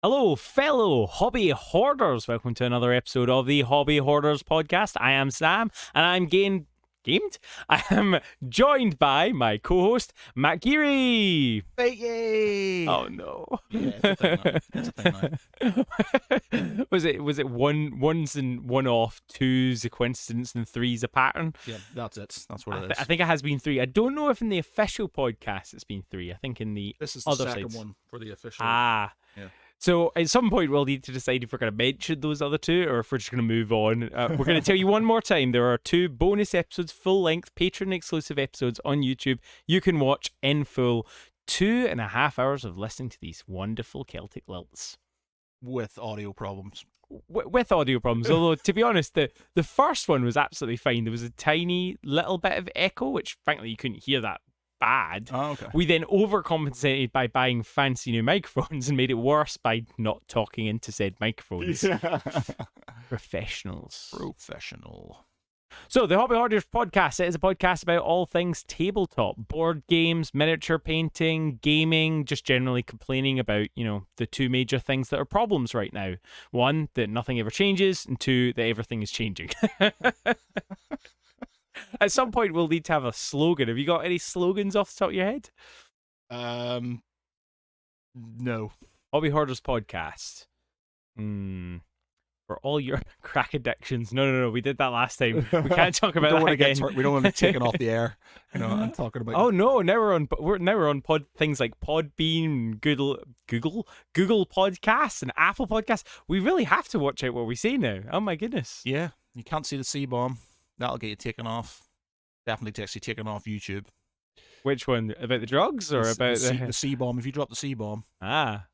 Hello, fellow hobby hoarders. Welcome to another episode of the Hobby Hoarders podcast. I am Sam, and I'm gamed. I am joined by my co-host, Matt Geary. Yay! Oh no. Yeah, it's a thing now. It's a thing now. was it one's and one off, two's a coincidence, and three's a pattern? Yeah, that's it. That's what it is. I think it has been three. I don't know if in the official podcast it's been three. I think in the This is the other second sites. one for the official. Yeah. So at some point we'll need to decide if we're going to mention those other two or if we're just going to move on. We're going to tell you one more time, there are two bonus episodes, full-length, Patreon-exclusive episodes on YouTube. You can watch in full 2.5 hours of listening to these wonderful Celtic lilts. With audio problems. With audio problems, although to be honest, the first one was absolutely fine. There was a tiny little bit of echo, which frankly you couldn't hear that bad. Oh, okay. We then overcompensated by buying fancy new microphones and made it worse by not talking into said microphones. Professionals. Professional. So, the Hobby Hoarders podcast, it is a podcast about all things tabletop, board games, miniature painting, gaming, just generally complaining about, the two major things that are problems right now. One, that nothing ever changes, and two, that everything is changing. At some point, we'll need to have a slogan. Have you got any slogans off the top of your head? No. Hobby Hoarders podcast. For all your crack addictions. No. We did that last time. We can't talk about that again. We don't want to be taken off the air. I'm talking about. Oh no! Now we're on pod things like Podbean, Google Podcasts, and Apple Podcasts. We really have to watch out what we say now. Oh my goodness! Yeah, you can't see the C-bomb. That'll get you taken off. Definitely gets you taken off YouTube. Which one? About the drugs or about the C-bomb? If you drop the C-bomb. Ah.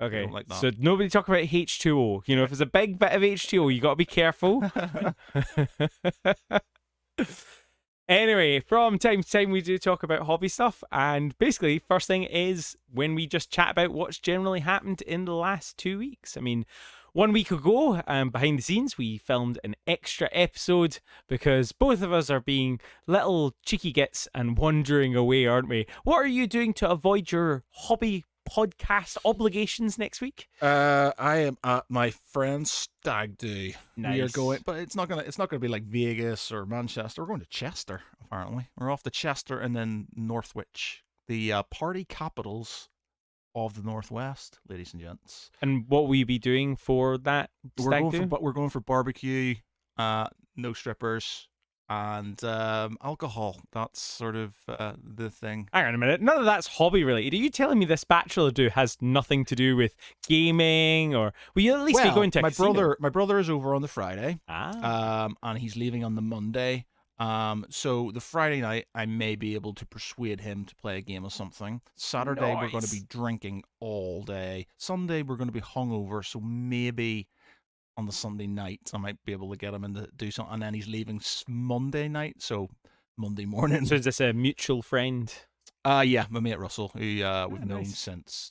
Okay, like that. So nobody talk about H2O. If it's a big bit of H2O, you got to be careful. Anyway, from time to time, we do talk about hobby stuff. And basically, first thing is when we just chat about what's generally happened in the last 2 weeks. I mean, 1 week ago, behind the scenes, we filmed an extra episode because both of us are being little cheeky gits and wandering away, aren't we? What are you doing to avoid your hobby podcast obligations next week? I am at my friend's stag do. Nice. We are going, but it's not gonna be like Vegas or Manchester. We're going to Chester. Apparently, we're off to Chester and then Northwich, the party capitals of the Northwest, ladies and gents. And what will you be doing for that stag do? We're going for barbecue, no strippers, and alcohol. That's sort of the thing. Hang on a minute. None of that's hobby related. Are you telling me this bachelor do has nothing to do with gaming, or will you at least be going to a casino? My brother is over on the Friday. And he's leaving on the Monday. So the Friday night, I may be able to persuade him to play a game of something. Saturday, We're going to be drinking all day. Sunday, we're going to be hungover, so maybe on the Sunday night, I might be able to get him in to do something. And then he's leaving Monday night, so Monday morning. So is this a mutual friend? Yeah, my mate Russell, who we've known nice. since,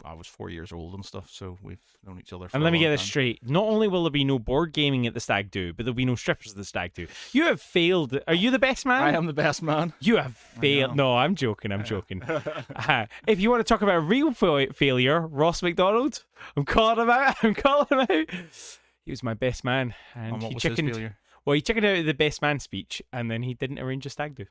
I was 4 years old and stuff, so we've known each other for And a let me long get this time. straight. Not only will there be no board gaming at the stag do, but there'll be no strippers at the stag do. You have failed. Are you the best man? I am the best man. You have failed. No, I'm joking. If you want to talk about a real failure, Ross McDonald, I'm calling him out. He was my best man, and what he was his chickened. failure? Well, he chickened out of the best man speech, and then he didn't arrange a stag do.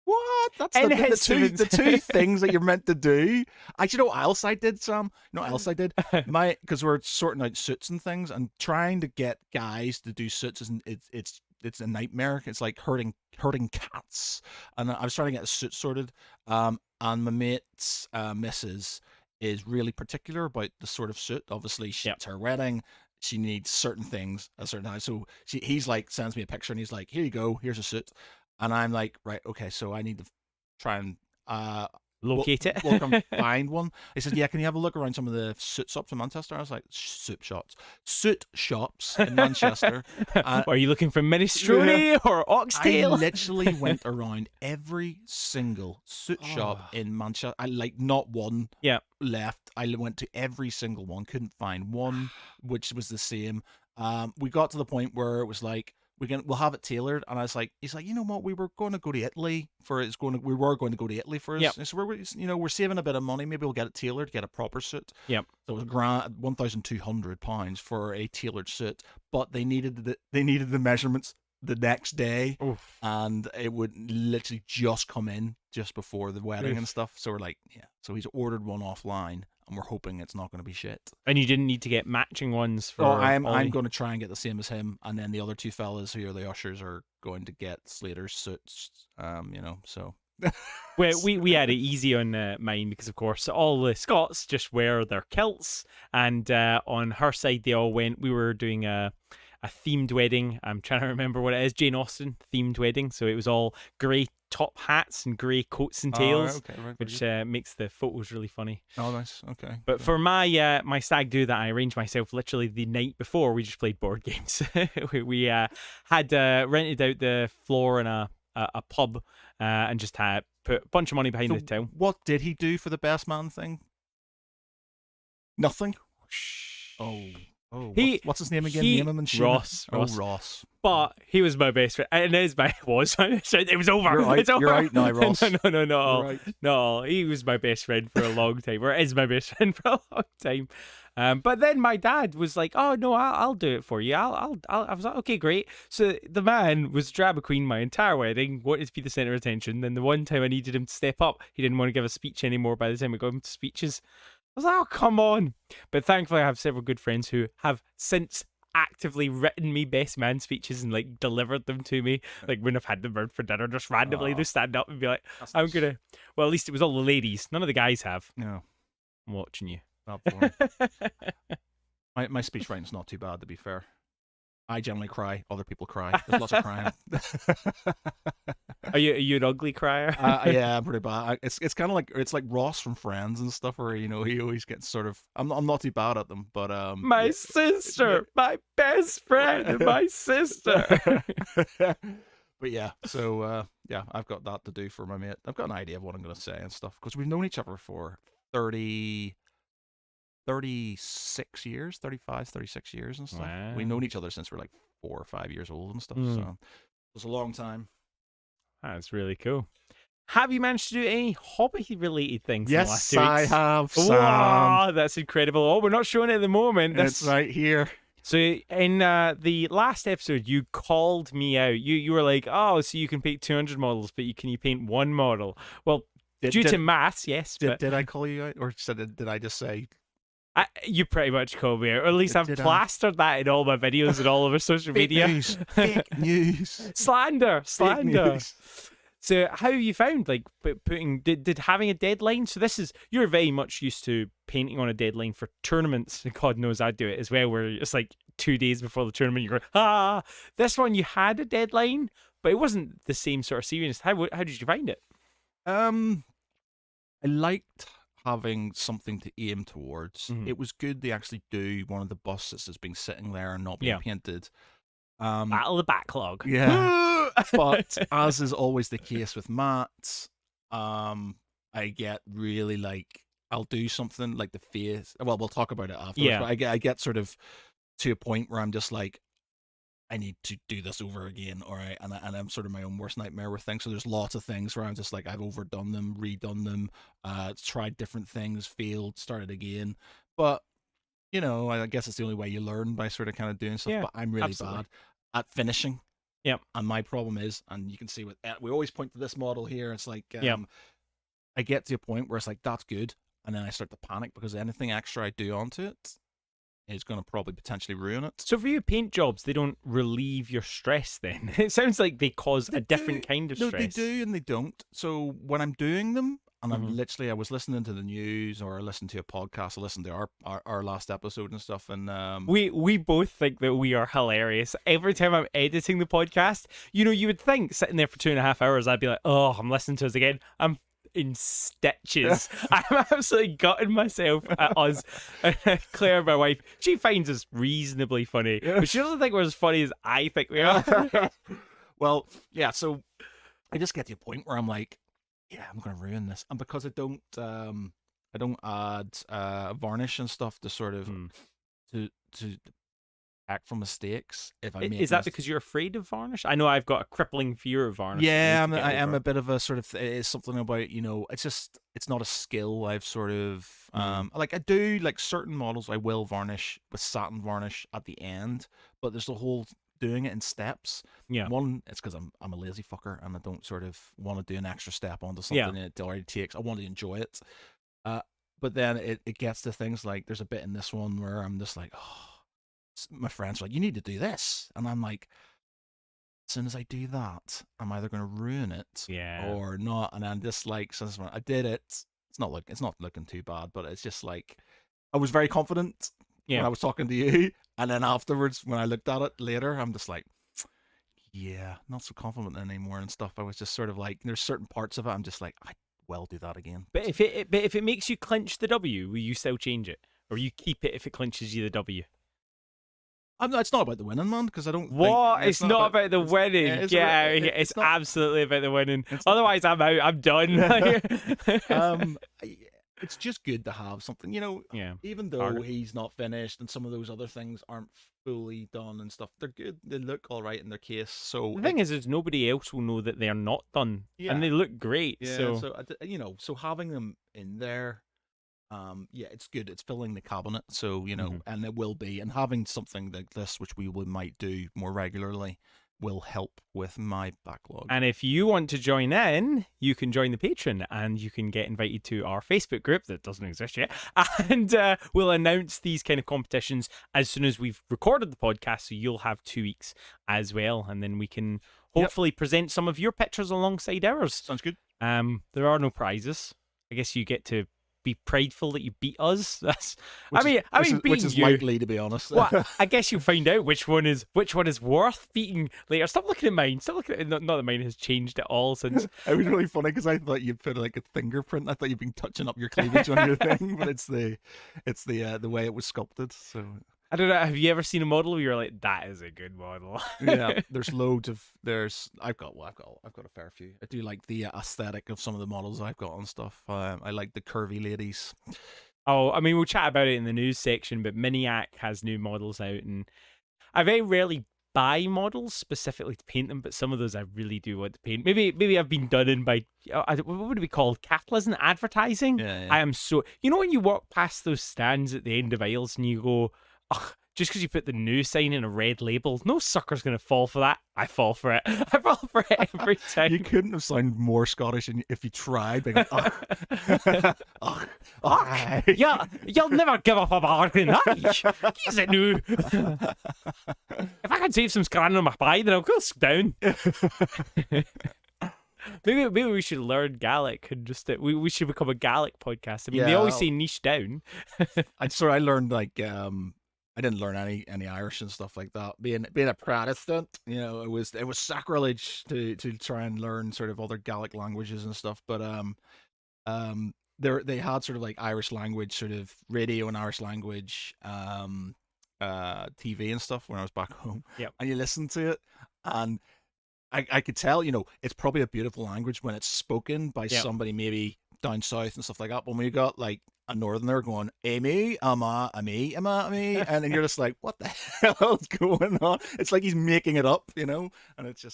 What? That's And the two things that you're meant to do. You know what else I did, Sam? You know what else I did? Because we're sorting out suits and things, and trying to get guys to do suits isn't it's a nightmare. It's like herding cats. And I was trying to get a suit sorted. And my mate's missus is really particular about the sort of suit. Obviously, it's her wedding. She needs certain things at a certain time. So he's like, sends me a picture, and he's like, "Here you go. Here's a suit." And I'm like, right, okay, so I need to try and locate it. Work on find one. He says, yeah, can you have a look around some of the suit shops in Manchester? I was like, suit shops in Manchester. Are you looking for minestrone or oxtail? I literally went around every single suit shop in Manchester. I not one left. I went to every single one. Couldn't find one which was the same. We got to the point where it was like, we'll have it tailored. And I was like, he's like, you know what? We were going to go to Italy for it. We were going to go to Italy for Yep. it. So we're saving a bit of money. Maybe we'll get it tailored, get a proper suit. Yep. So it was £1,200 for a tailored suit, but they needed the measurements the next day. Oof. And it would literally just come in just before the wedding Oof. and stuff. So we're like, yeah. So he's ordered one offline, and we're hoping it's not going to be shit. And you didn't need to get matching ones for. Oh, I'm Ollie? going to try and get the same as him, and then the other two fellas who are the ushers are going to get Slater's suits. So. Well, we had it easy on mine because, of course, all the Scots just wear their kilts, and on her side they all went. We were doing a themed wedding. I'm trying to remember what it is. Jane Austen themed wedding. So it was all grey top hats and grey coats and tails, which makes the photos really funny. Oh, nice. Okay. But for my my stag do that I arranged myself literally the night before, we just played board games. we had rented out the floor in a pub and just had put a bunch of money behind the till. What did he do for the best man thing? Nothing. Oh, what's his name again? Name him and shame Ross. him. Ross. But he was my best friend, and was my it was over. It's over. You're right, no, Ross. No, right. no. He was my best friend for a long time, or is my best friend for a long time. But then my dad was like, "Oh no, I'll do it for you. I was like, okay, great." So the man was drama queen my entire wedding, wanted to be the center of attention. Then the one time I needed him to step up, he didn't want to give a speech anymore. By the time we got him to speeches, I was like, oh, come on. But thankfully, I have several good friends who have since actively written me best man speeches and like delivered them to me. Like when I've had them out for dinner, just randomly they stand up and be like, I'm going to. Well, at least it was all the ladies. None of the guys have. No. I'm watching you. Not boring. my speech writing's not too bad, to be fair. I generally cry. Other people cry. There's lots of crying. Are you an ugly crier? Yeah, I'm pretty bad. It's kind of like Ross from Friends and stuff, where he always gets sort of. I'm not too bad at them, but my sister, my best friend, and my sister. But yeah, so yeah, I've got that to do for my mate. I've got an idea of what I'm going to say and stuff because we've known each other for 36 years, 35, 36 years and stuff. Wow. We've known each other since we're like 4 or 5 years old and stuff. So it was a long time. That's really cool. Have you managed to do any hobby-related things? Yes, in the last 2 weeks? I have. Wow, that's incredible. Oh, we're not showing it at the moment. It's right here. So in the last episode, you called me out. You were like, oh, so you can paint 200 models, but can you paint one model? Well, due to maths, yes. Did I call you out, or did I just say? You pretty much called me out, or at least I've plastered that in all my videos and all over social media. Fake news, slander. Fake news. So how have you found like putting did having a deadline? So you're very much used to painting on a deadline for tournaments, and God knows I do it as well, where it's like 2 days before the tournament you're going, this one you had a deadline, but it wasn't the same sort of seriousness. How did you find it? I liked having something to aim towards. It was good to actually do one of the busts that's been sitting there and not being painted. Battle the backlog. Yeah. But as is always the case with Matt, I get really like, I'll do something like the face. Well, we'll talk about it afterwards. Yeah. But I get sort of to a point where I'm just like, I need to do this over again, all right? And I'm sort of my own worst nightmare with things. So there's lots of things where I'm just like, I've overdone them, redone them, tried different things, failed, started again. But, I guess it's the only way you learn, by sort of kind of doing stuff. Yeah, but I'm really bad at finishing. Yep. And my problem is, and you can see we always point to this model here. It's like, I get to a point where it's like, that's good. And then I start to panic because anything extra I do onto it is going to probably potentially ruin it. So for you, paint jobs, they don't relieve your stress then? It sounds like they cause a different kind of stress. No, they do and they don't. So when I'm doing them, and I was listening to the news or I listened to a podcast, I listened to our last episode and stuff, and we both think that we are hilarious. Every time I'm editing the podcast, you would think sitting there for 2.5 hours, I'd be like, oh, I'm listening to us again. I'm in stitches. I'm absolutely gutting myself at us. Claire, my wife, she finds us reasonably funny, but she doesn't think we're as funny as I think we are. Well, yeah, so I just get to a point where I'm like, yeah, I'm gonna ruin this, and because I don't add varnish and stuff to sort of to tactful mistakes if I make Is that because you're afraid of varnish? I know I've got a crippling fear of varnish. Yeah, I am a bit of a sort of it's something about, you know, it's not a skill I've sort of like I do like certain models I will varnish with satin varnish at the end, but there's the whole doing it in steps. Yeah. One, it's because I'm a lazy fucker and I don't sort of want to do an extra step onto something that it already takes. I want to enjoy it. But then it gets to things like there's a bit in this one where I'm just like, oh, my friends are like, you need to do this, and I'm like, as soon as I do that, I'm either going to ruin it or not. And I'm just like, so I did it. It's not looking too bad, but it's just like I was very confident when I was talking to you, and then afterwards when I looked at it later, I'm just like, yeah, not so confident anymore and stuff. I was just sort of like, there's certain parts of it I'm just like, I will do that again. But if it makes you clinch the W, will you still change it, or you keep it if it clinches you the W? It's not about the winning, man, because I don't. What? It's not about the winning. It's absolutely about the winning. Otherwise, I'm out. I'm done. It's just good to have something, you know. Yeah. Even though he's not finished and some of those other things aren't fully done and stuff, they're good. They look all right in their case. So the thing is nobody else will know that they're not done, and they look great. Yeah. So you know, so having them in there. It's good. It's filling the cabinet, so you know, and it will be. And having something like this, which we might do more regularly, will help with my backlog. And if you want to join in, you can join the Patreon, and you can get invited to our Facebook group that doesn't exist yet. And we'll announce these kind of competitions as soon as we've recorded the podcast, so you'll have 2 weeks as well, and then we can hopefully present some of your pictures alongside ours. Sounds good. There are no prizes. I guess you get to be prideful that you beat us. Which is likely, to be honest. Well, I guess you'll find out which one is worth beating later. Stop looking at mine. Stop looking at not that mine has changed at all since. It was really funny because I thought you'd put like a fingerprint. I thought you'd been touching up your cleavage on your thing, but it's the way it was sculpted. So I don't know. Have you ever seen a model where you're like, that is a good model? Yeah, there's loads of I've got a fair few. I do like the aesthetic of some of the models I've got and stuff. I like the curvy ladies. Oh, I mean, we'll chat about it in the news section, but Miniac has new models out, and I very rarely buy models specifically to paint them, but some of those I really do want to paint. Maybe I've been done in by what would it be called? Capitalism, advertising. Yeah. I am so, you know, when you walk past those stands at the end of aisles and you go, ugh, just because you put the new sign in a red label, no sucker's going to fall for that. I fall for it. I fall for it every time. You couldn't have sounded more Scottish if you tried. Like, yeah, you'll never give up a bargain. Is it new? If I can save some scran on my pie, then I'll go down. Maybe we should learn Gaelic and just we should become a Gaelic podcast. I mean, they always say niche down. I learned like I didn't learn any Irish and stuff like that. Being a Protestant, you know, it was sacrilege to try and learn sort of other Gaelic languages and stuff. But they had sort of like Irish language sort of radio and Irish language TV and stuff when I was back home. Yep. And you listen to it, and I could tell, you know, it's probably a beautiful language when it's spoken by somebody maybe down south and stuff like that. But when you got like a northerner going, Amy, ama, me, and then you're just like, what the hell is going on? It's like he's making it up, you know? And it's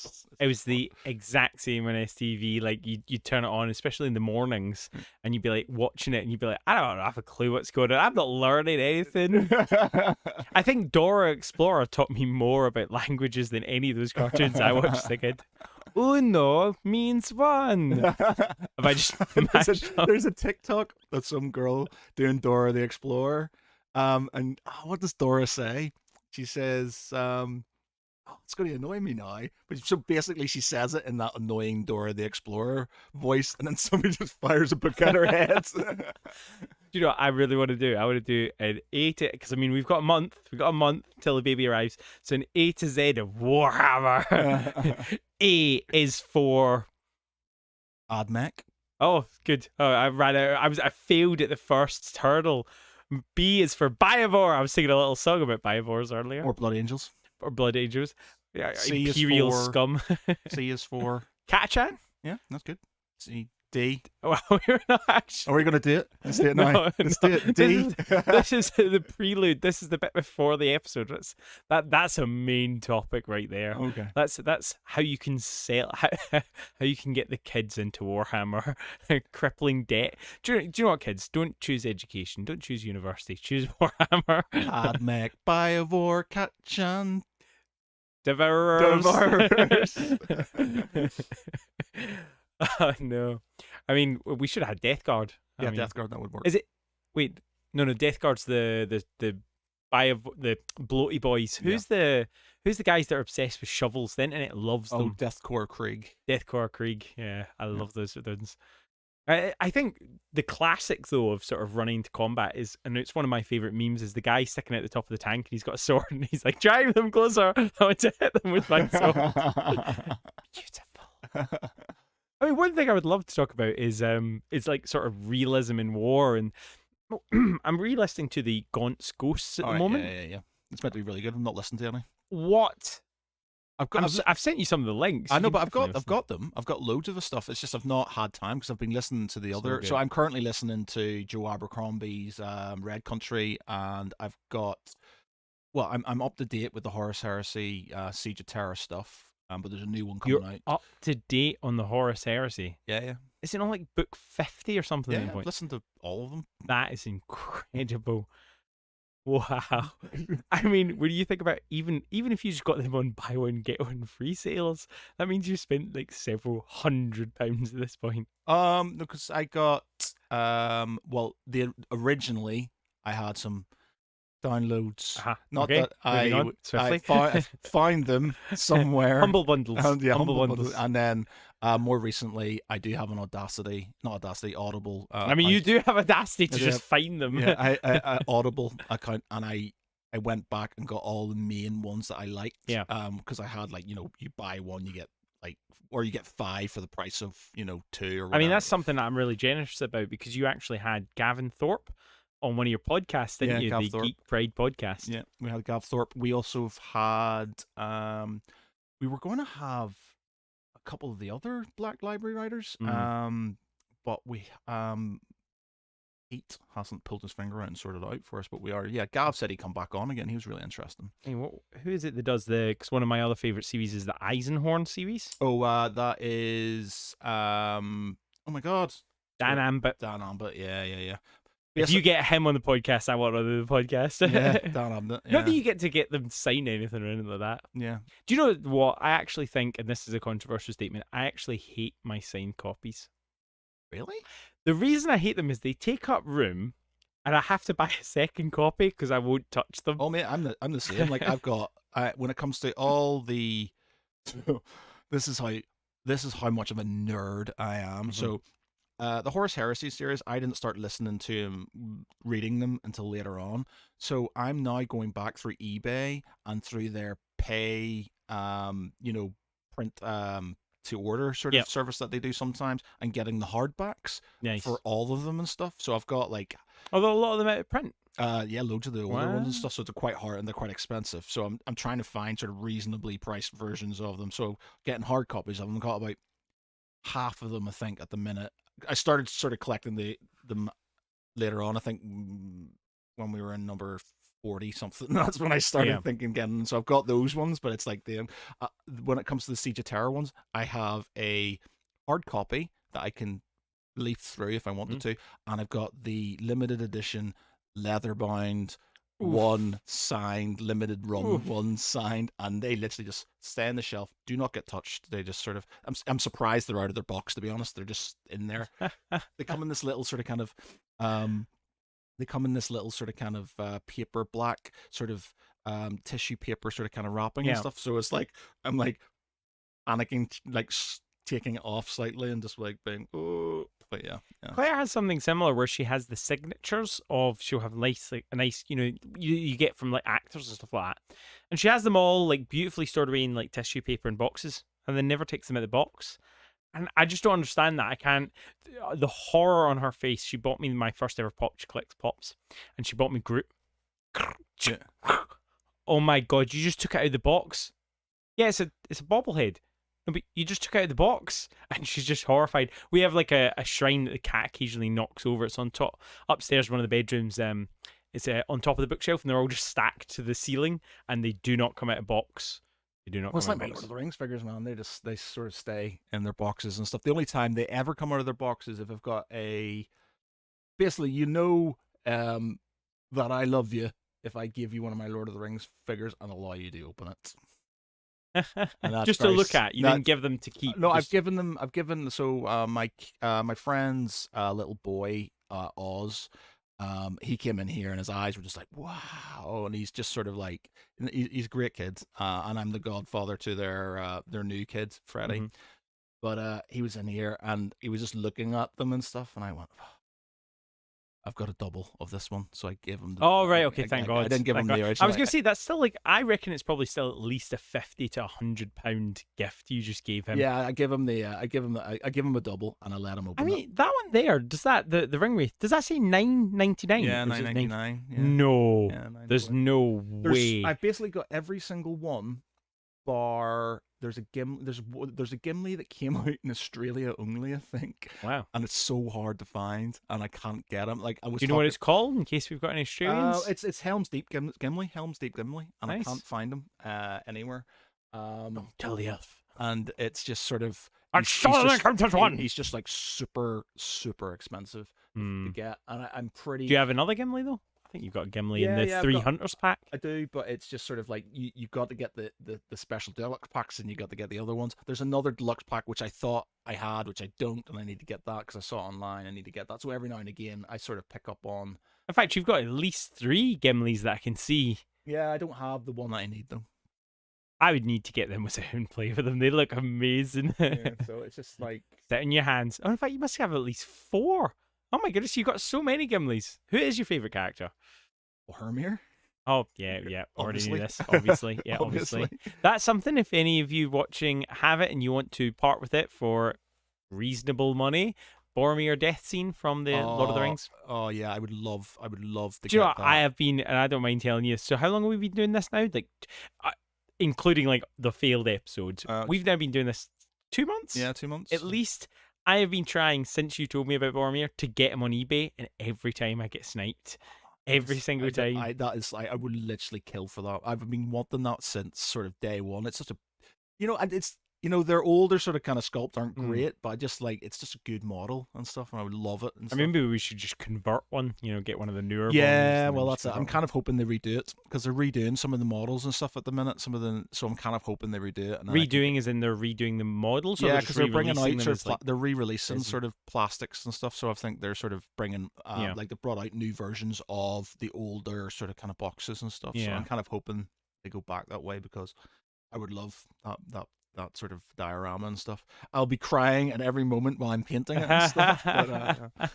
was the exact same on STV. Like you turn it on, especially in the mornings, and you'd be like watching it, and you'd be like, I don't have a clue what's going on. I'm not learning anything. I think Dora Explorer taught me more about languages than any of those cartoons I watched as a kid. Uno means one. If I just there's a TikTok of some girl doing Dora the Explorer, and what does Dora say? She says, it's going to annoy me now. But so basically, she says it in that annoying Dora the Explorer voice, and then somebody just fires a book at her head. Do you know what I really want to do? I want to do an A to, because I mean we've got a month till the baby arrives. So an A to Z of Warhammer. A is for Admech. Oh, good. Oh, I ran out. I failed at the first hurdle. B is for Biovore. I was singing a little song about Biovores earlier. Or Blood Angels. Yeah, C Imperial is for, scum. C is for Catachan. Yeah, that's good. C. D. Well, we're not actually. Are we going to do it? Let's do it now. No, Let's no. do it. D. This is the prelude. This is the bit before the episode. That's a main topic right there. Okay. That's how you can sell, how you can get the kids into Warhammer, crippling debt. Do you know what, kids? Don't choose education. Don't choose university. Choose Warhammer. I'd make Biovore catching Devourers. Devourers. Oh, no. I mean, we should have had Death Guard. I Yeah, mean, Death Guard, that would work. Is it? Wait, no. Death Guard's the bloaty boys. Who's the guys that are obsessed with shovels? The internet loves Oh, them. Deathcore Krieg. Deathcore Krieg. Yeah, I love those ones. I think the classic though of sort of running to combat is, and it's one of my favorite memes, is the guy sticking out the top of the tank and he's got a sword and he's like, drive them closer. I want to hit them with my sword. Beautiful. I mean, one thing I would love to talk about is like sort of realism in war, and I'm re-listening to the Gaunt's Ghosts at the moment. Yeah. It's meant to be really good. I'm not listening to any. What? I've sent you some of the links. I You know, can but I've definitely got them. I've got loads of the stuff. It's just I've not had time because I've been listening to the other. good. So I'm currently listening to Joe Abercrombie's Red Country, and I've got. Well, I'm up to date with the Horus Heresy Siege of Terra stuff. But there's a new one coming You're out. up to date on the Horus Heresy. Yeah. Is it not like book 50 or something? Yeah, I've listened to all of them. That is incredible. Wow. I mean, when you think about even if you just got them on buy one get one free sales, that means you spent like several £100 at this point. Because I got originally I had some downloads. Not okay. that I swiftly. find them somewhere. Humble bundles. Humble bundles. And then more recently, I do have an Audible. I mean, you do have Audacity to Yeah. just find them. Yeah, I Audible account, and I went back and got all the main ones that I liked. Yeah. Because I had you buy one, you get or you get 5 for the price of 2 or whatever. I mean, that's something that I'm really generous about, because you actually had Gavin Thorpe on one of your podcasts, didn't you? Gav the Thorpe. Geek Pride podcast. Yeah, we had Gav Thorpe. We also have had we were going to have a couple of the other Black Library writers, but we Pete hasn't pulled his finger out and sorted it out for us. But we are, Gav said he'd come back on again. He was really interesting. Hey, who is it that does because one of my other favorite series is the Eisenhorn series. Oh, that is oh my god, Dan Ambit. Dan Ambit. Yeah. If you get him on the podcast, I want on the podcast. Yeah, Dan Ambit. Yeah. Not that you get them sign anything or anything like that. Yeah. Do you know what I actually think, and this is a controversial statement, I actually hate my signed copies. Really? The reason I hate them is they take up room, and I have to buy a second copy because I won't touch them. Oh mate, I'm the same. Like I've got when it comes to all the this is how much of a nerd I am. So the Horus Heresy series, I didn't start listening to him, reading them until later on. So I'm now going back through eBay and through their pay, print to order sort of service that they do sometimes, and getting the hardbacks for all of them and stuff. So I've got although a lot of them out of print. Loads of the older ones and stuff. So they're quite hard and they're quite expensive. So I'm trying to find sort of reasonably priced versions of them. So getting hard copies of them, got about half of them, I think, at the minute. I started sort of collecting them later on. I think when we were in number 40 something, that's when I started thinking again. So I've got those ones, but it's like when it comes to the Siege of Terror ones, I have a hard copy that I can leaf through if I wanted to, and I've got the limited edition leather bound one signed limited run one signed, and they literally just stay on the shelf, do not get touched. They just sort of I'm surprised they're out of their box, to be honest. They're just in there. They come in this little sort of kind of paper, black sort of tissue paper sort of kind of wrapping and stuff. So it's like I'm like panicking, like taking it off slightly and just like being but yeah. Claire has something similar where she has the signatures she'll have a nice you get from like actors and stuff like that, and she has them all like beautifully stored away in like tissue paper and boxes, and then never takes them out of the box. And I just don't understand that. I can't. The horror on her face. She bought me my first ever pop. She collects pops, and she bought me Groot. Oh my god! You just took it out of the box. Yeah, it's a bobblehead. no, but you just took it out of the box. And she's just horrified. We have like a shrine that the cat occasionally knocks over. It's on top, upstairs, one of the bedrooms. It's on top of the bookshelf, and they're all just stacked to the ceiling, and they do not come out of box. They do not Well, come it's out like of my box. Lord of the Rings figures, man. They sort of stay in their boxes and stuff. The only time they ever come out of their boxes if I've got basically, um, that I love you if I give you one of my Lord of the Rings figures and allow you to open it. And that's Just to very look at. You didn't give them to keep. No, just... I've given my friend's little boy Oz. He came in here and his eyes were just like wow, and he's just sort of like he's a great kid, and I'm the godfather to their new kid Freddie. Mm-hmm. But he was in here and he was just looking at them and stuff, and I went, I've got a double of this one, so I gave him. Oh right, okay, thank God. I didn't give Thank him God. the original. I was gonna say that's still like I reckon it's probably still at least a £50 to £100 gift you just gave him. Yeah, I give him a double and I let him open. I mean that one there. Does that the ring wraith? Does that say £9.99? Yeah, $9.99. Yeah. No, Yeah, there's no way. I've basically got every single one. Bar there's a Gimli that came out in Australia only, I think. Wow. And it's so hard to find, and I can't get them. Like I was. Do you know what it's called in case we've got any Australians? It's Helm's Deep Gimli, Helm's Deep Gimli, and Nice. I can't find them anywhere. Don't tell the elf. And it's just sort of. He's just like super expensive to get, and I'm pretty. Do you have another Gimli though? I think you've got a Gimli in the 3 Hunters pack. I do, but it's just sort of like you got to get the special deluxe packs, and you got to get the other ones. There's another deluxe pack which I thought I had, which I don't, and I need to get that because I saw it online. I need to get that. So every now and again, I sort of pick up on. In fact, you've got at least 3 Gimlis that I can see. Yeah, I don't have the one that I need though. I would need to get them myself and play with them. They look amazing. Yeah, so it's just like sit in your hands. Oh, in fact, you must have at least 4. Oh my goodness, you've got so many Gimlis. Who is your favorite character? Hermir. Oh yeah. Already knew this. Obviously. Yeah, obviously. That's something. If any of you watching have it and you want to part with it for reasonable money, Boromir death scene from the Lord of the Rings. Oh yeah, I would love to. Do you know what? I have been, and I don't mind telling you. So how long have we been doing this now? Like, including like the failed episodes. We've now been doing this 2 months. Yeah, 2 months at least. I have been trying since you told me about Boromir to get him on eBay, and every time I get sniped. Every single time. I would literally kill for that. I've been wanting that since sort of day one. It's such a, and it's, their older sort of kind of sculpts aren't great, but I just like, it's just a good model and stuff, and I would love it. And maybe we should just convert one, get one of the newer ones. Yeah, well, that's it. I'm kind of hoping they redo it, because they're redoing some of the models and stuff at the minute. So I'm kind of hoping they redo it. And redoing is in they're redoing the models? Yeah, because they're bringing out, they're re-releasing like, sort of plastics and stuff. So I think they're sort of bringing, like they brought out new versions of the older sort of kind of boxes and stuff. Yeah. So I'm kind of hoping they go back that way, because I would love that sort of diorama and stuff. I'll be crying at every moment while I'm painting it and stuff. But,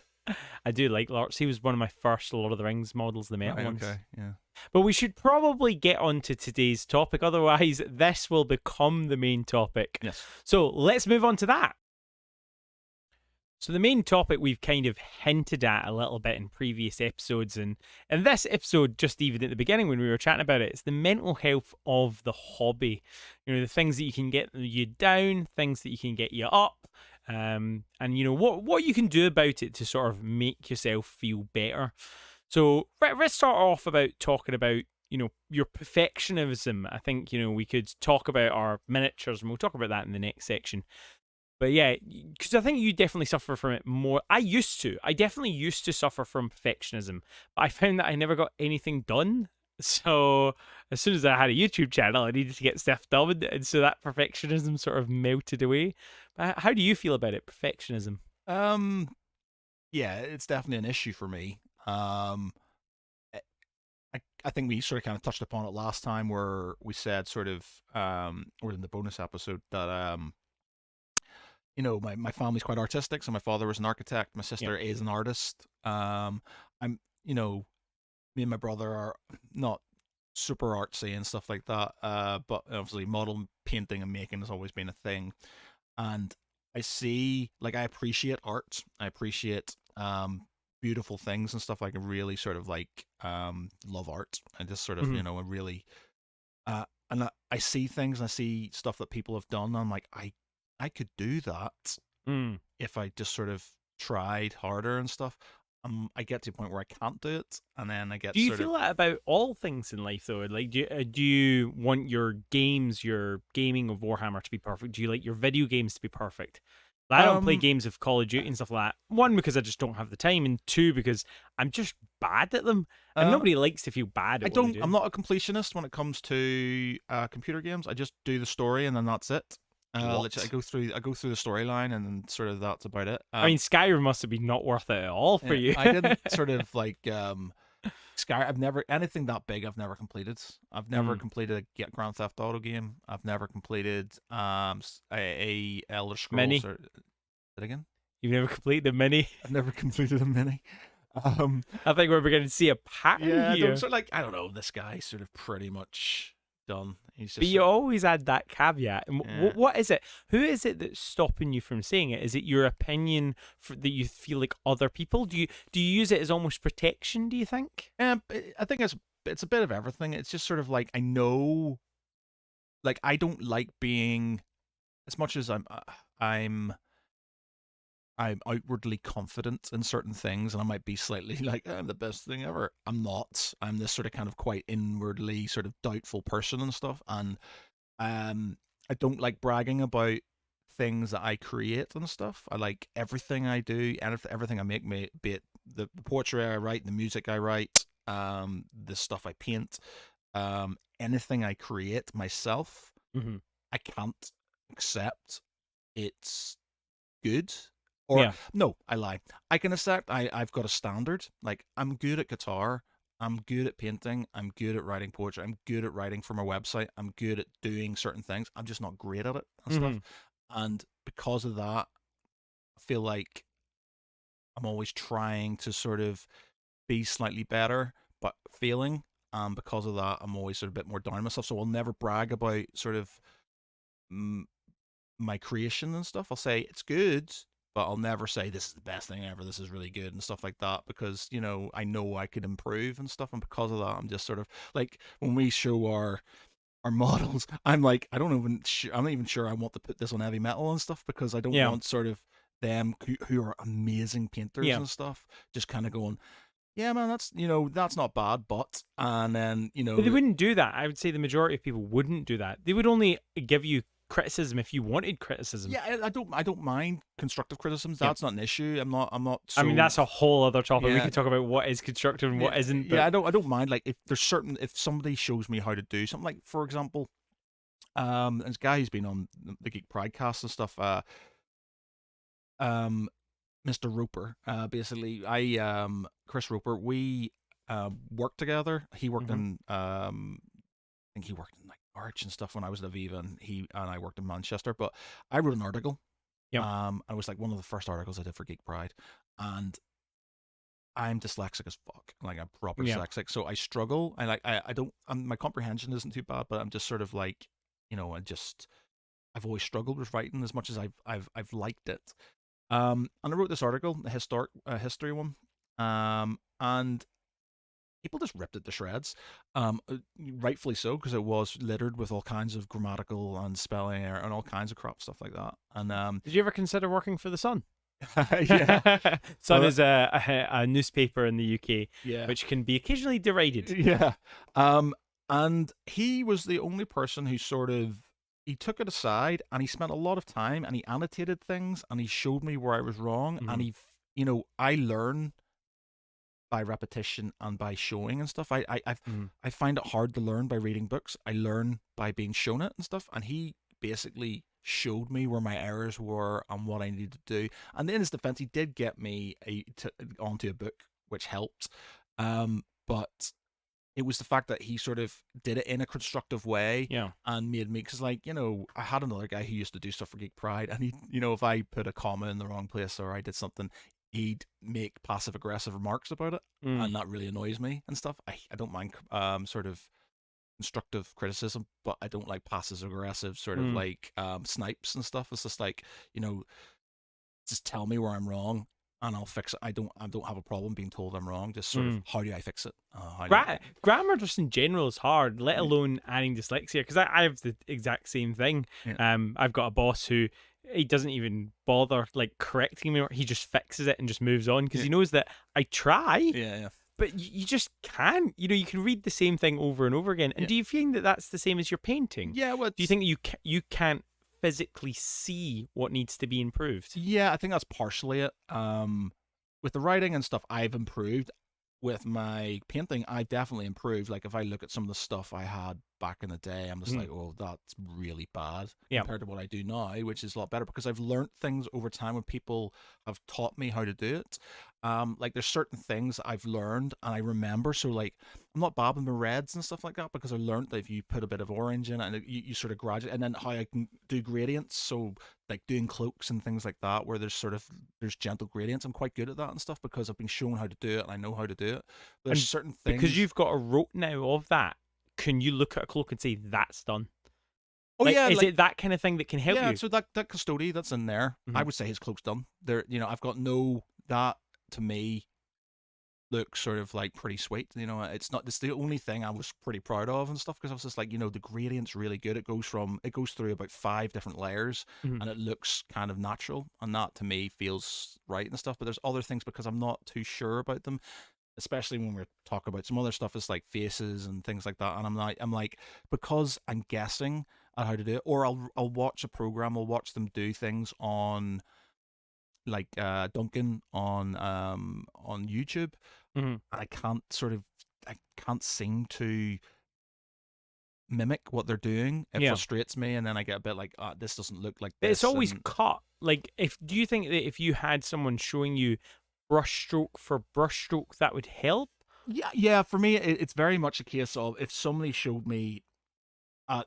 I do like Lars. He was one of my first Lord of the Rings models, the metal ones. Okay, yeah. But we should probably get on to today's topic. Otherwise, this will become the main topic. Yes. So let's move on to that. So the main topic we've kind of hinted at a little bit in previous episodes, and in this episode, just even at the beginning when we were chatting about it, it's the mental health of the hobby. The things that you can get you down, things that you can get you up, and what you can do about it to sort of make yourself feel better. So let's start off about talking about your perfectionism. I think we could talk about our miniatures, and we'll talk about that in the next section. But yeah, because I think you definitely suffer from it more. I definitely used to suffer from perfectionism, but I found that I never got anything done. So as soon as I had a YouTube channel, I needed to get stuff done, and so that perfectionism sort of melted away. But how do you feel about it, perfectionism? Yeah, it's definitely an issue for me. I think we sort of kind of touched upon it last time, where we said sort of, or in the bonus episode, that my family's quite artistic. So my father was an architect. My sister is an artist. Me and my brother are not super artsy and stuff like that. But obviously model painting and making has always been a thing. And I appreciate art. I appreciate beautiful things and stuff. I can really sort of like love art. I just sort of, I really and I see things, and I see stuff that people have done, and I'm like, I could do that Mm. if I just sort of tried harder and stuff. I get to a point where I can't do it, and then I get Do you sort of feel that about all things in life, though? Like, do you want your games, your gaming of Warhammer to be perfect? Do you like your video games to be perfect? Like, I don't play um games of Call of Duty and stuff like that. One, because I just don't have the time, and two, because I'm just bad at them, and um nobody likes to feel bad I at what they don't. I'm do. not a completionist when it comes to computer games. I just do the story and then that's it. Literally, What? I go through the storyline and then sort of that's about it. I mean, Skyrim must have been not worth it at all for you. I didn't sort of like Sky. I've never anything that big. I've never completed. I've never Mm. completed a Grand Theft Auto game. I've never completed a Elder Scrolls Mini. or it again. You've never completed the mini. I've never completed a mini. Um, I think we're beginning to see a pattern yeah, I don't here. sort of like I don't know. This guy's sort of pretty much done. He's But just you sort of always add that caveat. And yeah. what is it? Who is it that's stopping you from saying it? Is it your opinion that you feel like other people? Do you use it as almost protection? Do you think? I think it's a bit of everything. It's just sort of like I know, like I don't like being as much as I'm I'm outwardly confident in certain things, and I might be slightly like I'm the best thing ever. I'm not. I'm this sort of kind of quite inwardly sort of doubtful person and stuff, and I don't like bragging about things that I create and stuff. I like everything I do and everything I make, be it the poetry I write, the music I write, the stuff I paint, anything I create myself. Mm-hmm. I can't accept it's good. Or Yeah. no, I lie. I can accept I've got a standard. Like I'm good at guitar. I'm good at painting. I'm good at writing poetry. I'm good at writing for my website. I'm good at doing certain things. I'm just not great at it and Mm-hmm. stuff. And because of that, I feel like I'm always trying to sort of be slightly better, but failing. Because of that, I'm always sort of a bit more down on myself. So I'll never brag about sort of mm, my creation and stuff. I'll say it's good, but I'll never say this is the best thing ever. This is really good and stuff like that because I know I could improve and stuff. And because of that, I'm just sort of like when we show our models, I'm like I'm not even sure I want to put this on heavy metal and stuff because I don't Yeah. want sort of them who are amazing painters Yeah. and stuff just kind of going, yeah, man, that's not bad, but and then But they wouldn't do that. I would say the majority of people wouldn't do that. They would only give you criticism if you wanted criticism. yeah, I don't mind constructive criticisms. Yeah. That's not an issue. I'm not I mean, so that's a whole other topic. We yeah could talk about what is constructive and yeah what isn't. yeah. But I don't mind like if somebody shows me how to do something, like for example, this guy who's been on the Geek Pridecast and stuff, um Mr. Roper, basically Chris Roper, we worked together. He worked mm-hmm. in I think he worked in like Arch and stuff when I was at Aviva, and he and I worked in Manchester. But I wrote an article. Yeah. It was like one of the first articles I did for Geek Pride, and I'm dyslexic as fuck, like I'm proper Yeah. dyslexic. So I struggle. I don't. My comprehension isn't too bad, but I'm just sort of like, I've always struggled with writing as much as I've liked it. And I wrote this article, a history one, and people just ripped it to shreds. Rightfully so, because it was littered with all kinds of grammatical and spelling error and all kinds of crap stuff like that. And Did you ever consider working for the Sun? yeah, Sun well, is a newspaper in the UK, yeah, which can be occasionally derided. yeah. And he was the only person who sort of he took it aside and he spent a lot of time and he annotated things and he showed me where I was wrong. Mm-hmm. And I learn by repetition and by showing and stuff. Mm-hmm. I find it hard to learn by reading books. I learn by being shown it and stuff. And he basically showed me where my errors were and what I needed to do. And in his defense, he did get me onto a book, which helped. But it was the fact that he sort of did it in a constructive way Yeah. and made me, because I had another guy who used to do stuff for Geek Pride, and he, if I put a comma in the wrong place or I did something, he'd make passive aggressive remarks about it, and that really annoys me and stuff. I don't mind sort of constructive criticism, but I don't like passive aggressive sort of like snipes and stuff. It's just like, just tell me where I'm wrong and I'll fix it. I don't have a problem being told I'm wrong. Just sort of, how do I fix it? Grammar just in general is hard, let Yeah. alone adding dyslexia. Because I have the exact same thing. Yeah. I've got a boss who he doesn't even bother like correcting me. He just fixes it and just moves on because Yeah. he knows that I try. Yeah. But you just can't. You can read the same thing over and over again. And Yeah. do you find that that's the same as your painting? Yeah. Well, Do you think that you can't physically see what needs to be improved? Yeah, I think that's partially it. With the writing and stuff, I've improved. With my painting, I've definitely improved. Like if I look at some of the stuff I had back in the day, I'm just like, oh, that's really bad compared to what I do now, which is a lot better because I've learned things over time when people have taught me how to do it. Like there's certain things I've learned and I remember. So like I'm not bad with my reds and stuff like that because I learned that if you put a bit of orange in it and you sort of graduate, and then how I can do gradients. So like doing cloaks and things like that where there's gentle gradients. I'm quite good at that and stuff because I've been shown how to do it and I know how to do it. There's And certain things because you've got a rote now of that. Can you look at a cloak and say that's done? Oh like, yeah, is like, it that kind of thing that can help yeah, you? so that custody that's in there, I would say his cloak's done. There, I've got that to me looks sort of like pretty sweet. It's the only thing I was pretty proud of and stuff because I was just like, the gradient's really good. It goes through about 5 different layers and it looks kind of natural, and that to me feels right and stuff. But there's other things because I'm not too sure about them, especially when we're talking about some other stuff is like faces and things like that, and I'm like because I'm guessing at how to do it, or I'll watch a program, I'll watch them do things on like Duncan on YouTube, and I can't seem to mimic what they're doing. It frustrates me, and then I get a bit like, this doesn't look like this. It's always cut. Like, do you think that if you had someone showing you brushstroke for brushstroke, that would help? Yeah. For me, it's very much a case of if somebody showed me,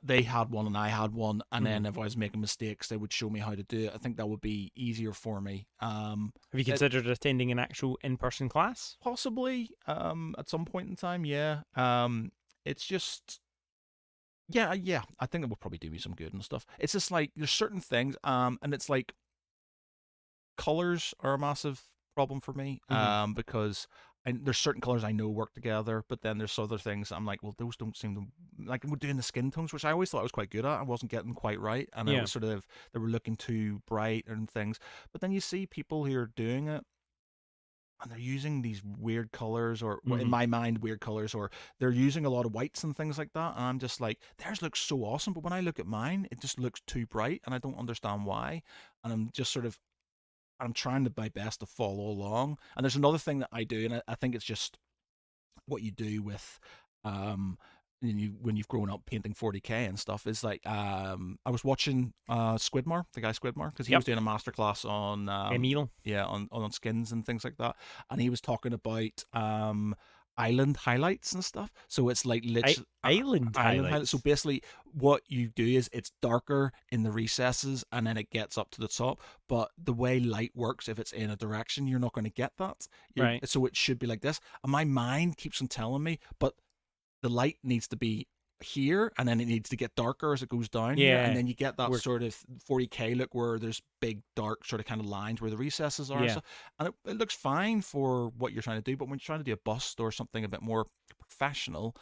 they had one and I had one, and then if I was making mistakes, they would show me how to do it. I think that would be easier for me. Have you considered attending an actual in-person class? Possibly, at some point in time. Yeah. It's just. Yeah, I think it would probably do me some good and stuff. It's just like there's certain things, and it's like colors are a massive problem for me, because there's certain colors I know work together, but then there's other things I'm like, well, those don't seem to like. We're doing the skin tones, which I always thought I was quite good at. I wasn't getting quite right, and it was sort of they were looking too bright and things. But then you see people who are doing it, and they're using these weird colors, or in my mind, weird colors, or they're using a lot of whites and things like that. And I'm just like, theirs looks so awesome, but when I look at mine, it just looks too bright, and I don't understand why. And I'm just sort of, I'm trying my best to follow along. And there's another thing that I do, and I think it's just what you do with, when you've grown up painting 40K and stuff, is like, I was watching Squidmar, the guy Squidmar, because he was doing a masterclass on Emil. Yeah, on skins and things like that, and he was talking about island highlights and stuff. So it's like literally island highlights. So basically, what you do is it's darker in the recesses, and then it gets up to the top. But the way light works, if it's in a direction, you're not going to get that. Right. So it should be like this. And my mind keeps on telling me, but the light needs to be here, and then it needs to get darker as it goes down here, and then you get that sort of 40K look where there's big dark sort of kind of lines where the recesses are, and it looks fine for what you're trying to do. But when you're trying to do a bust or something a bit more professional,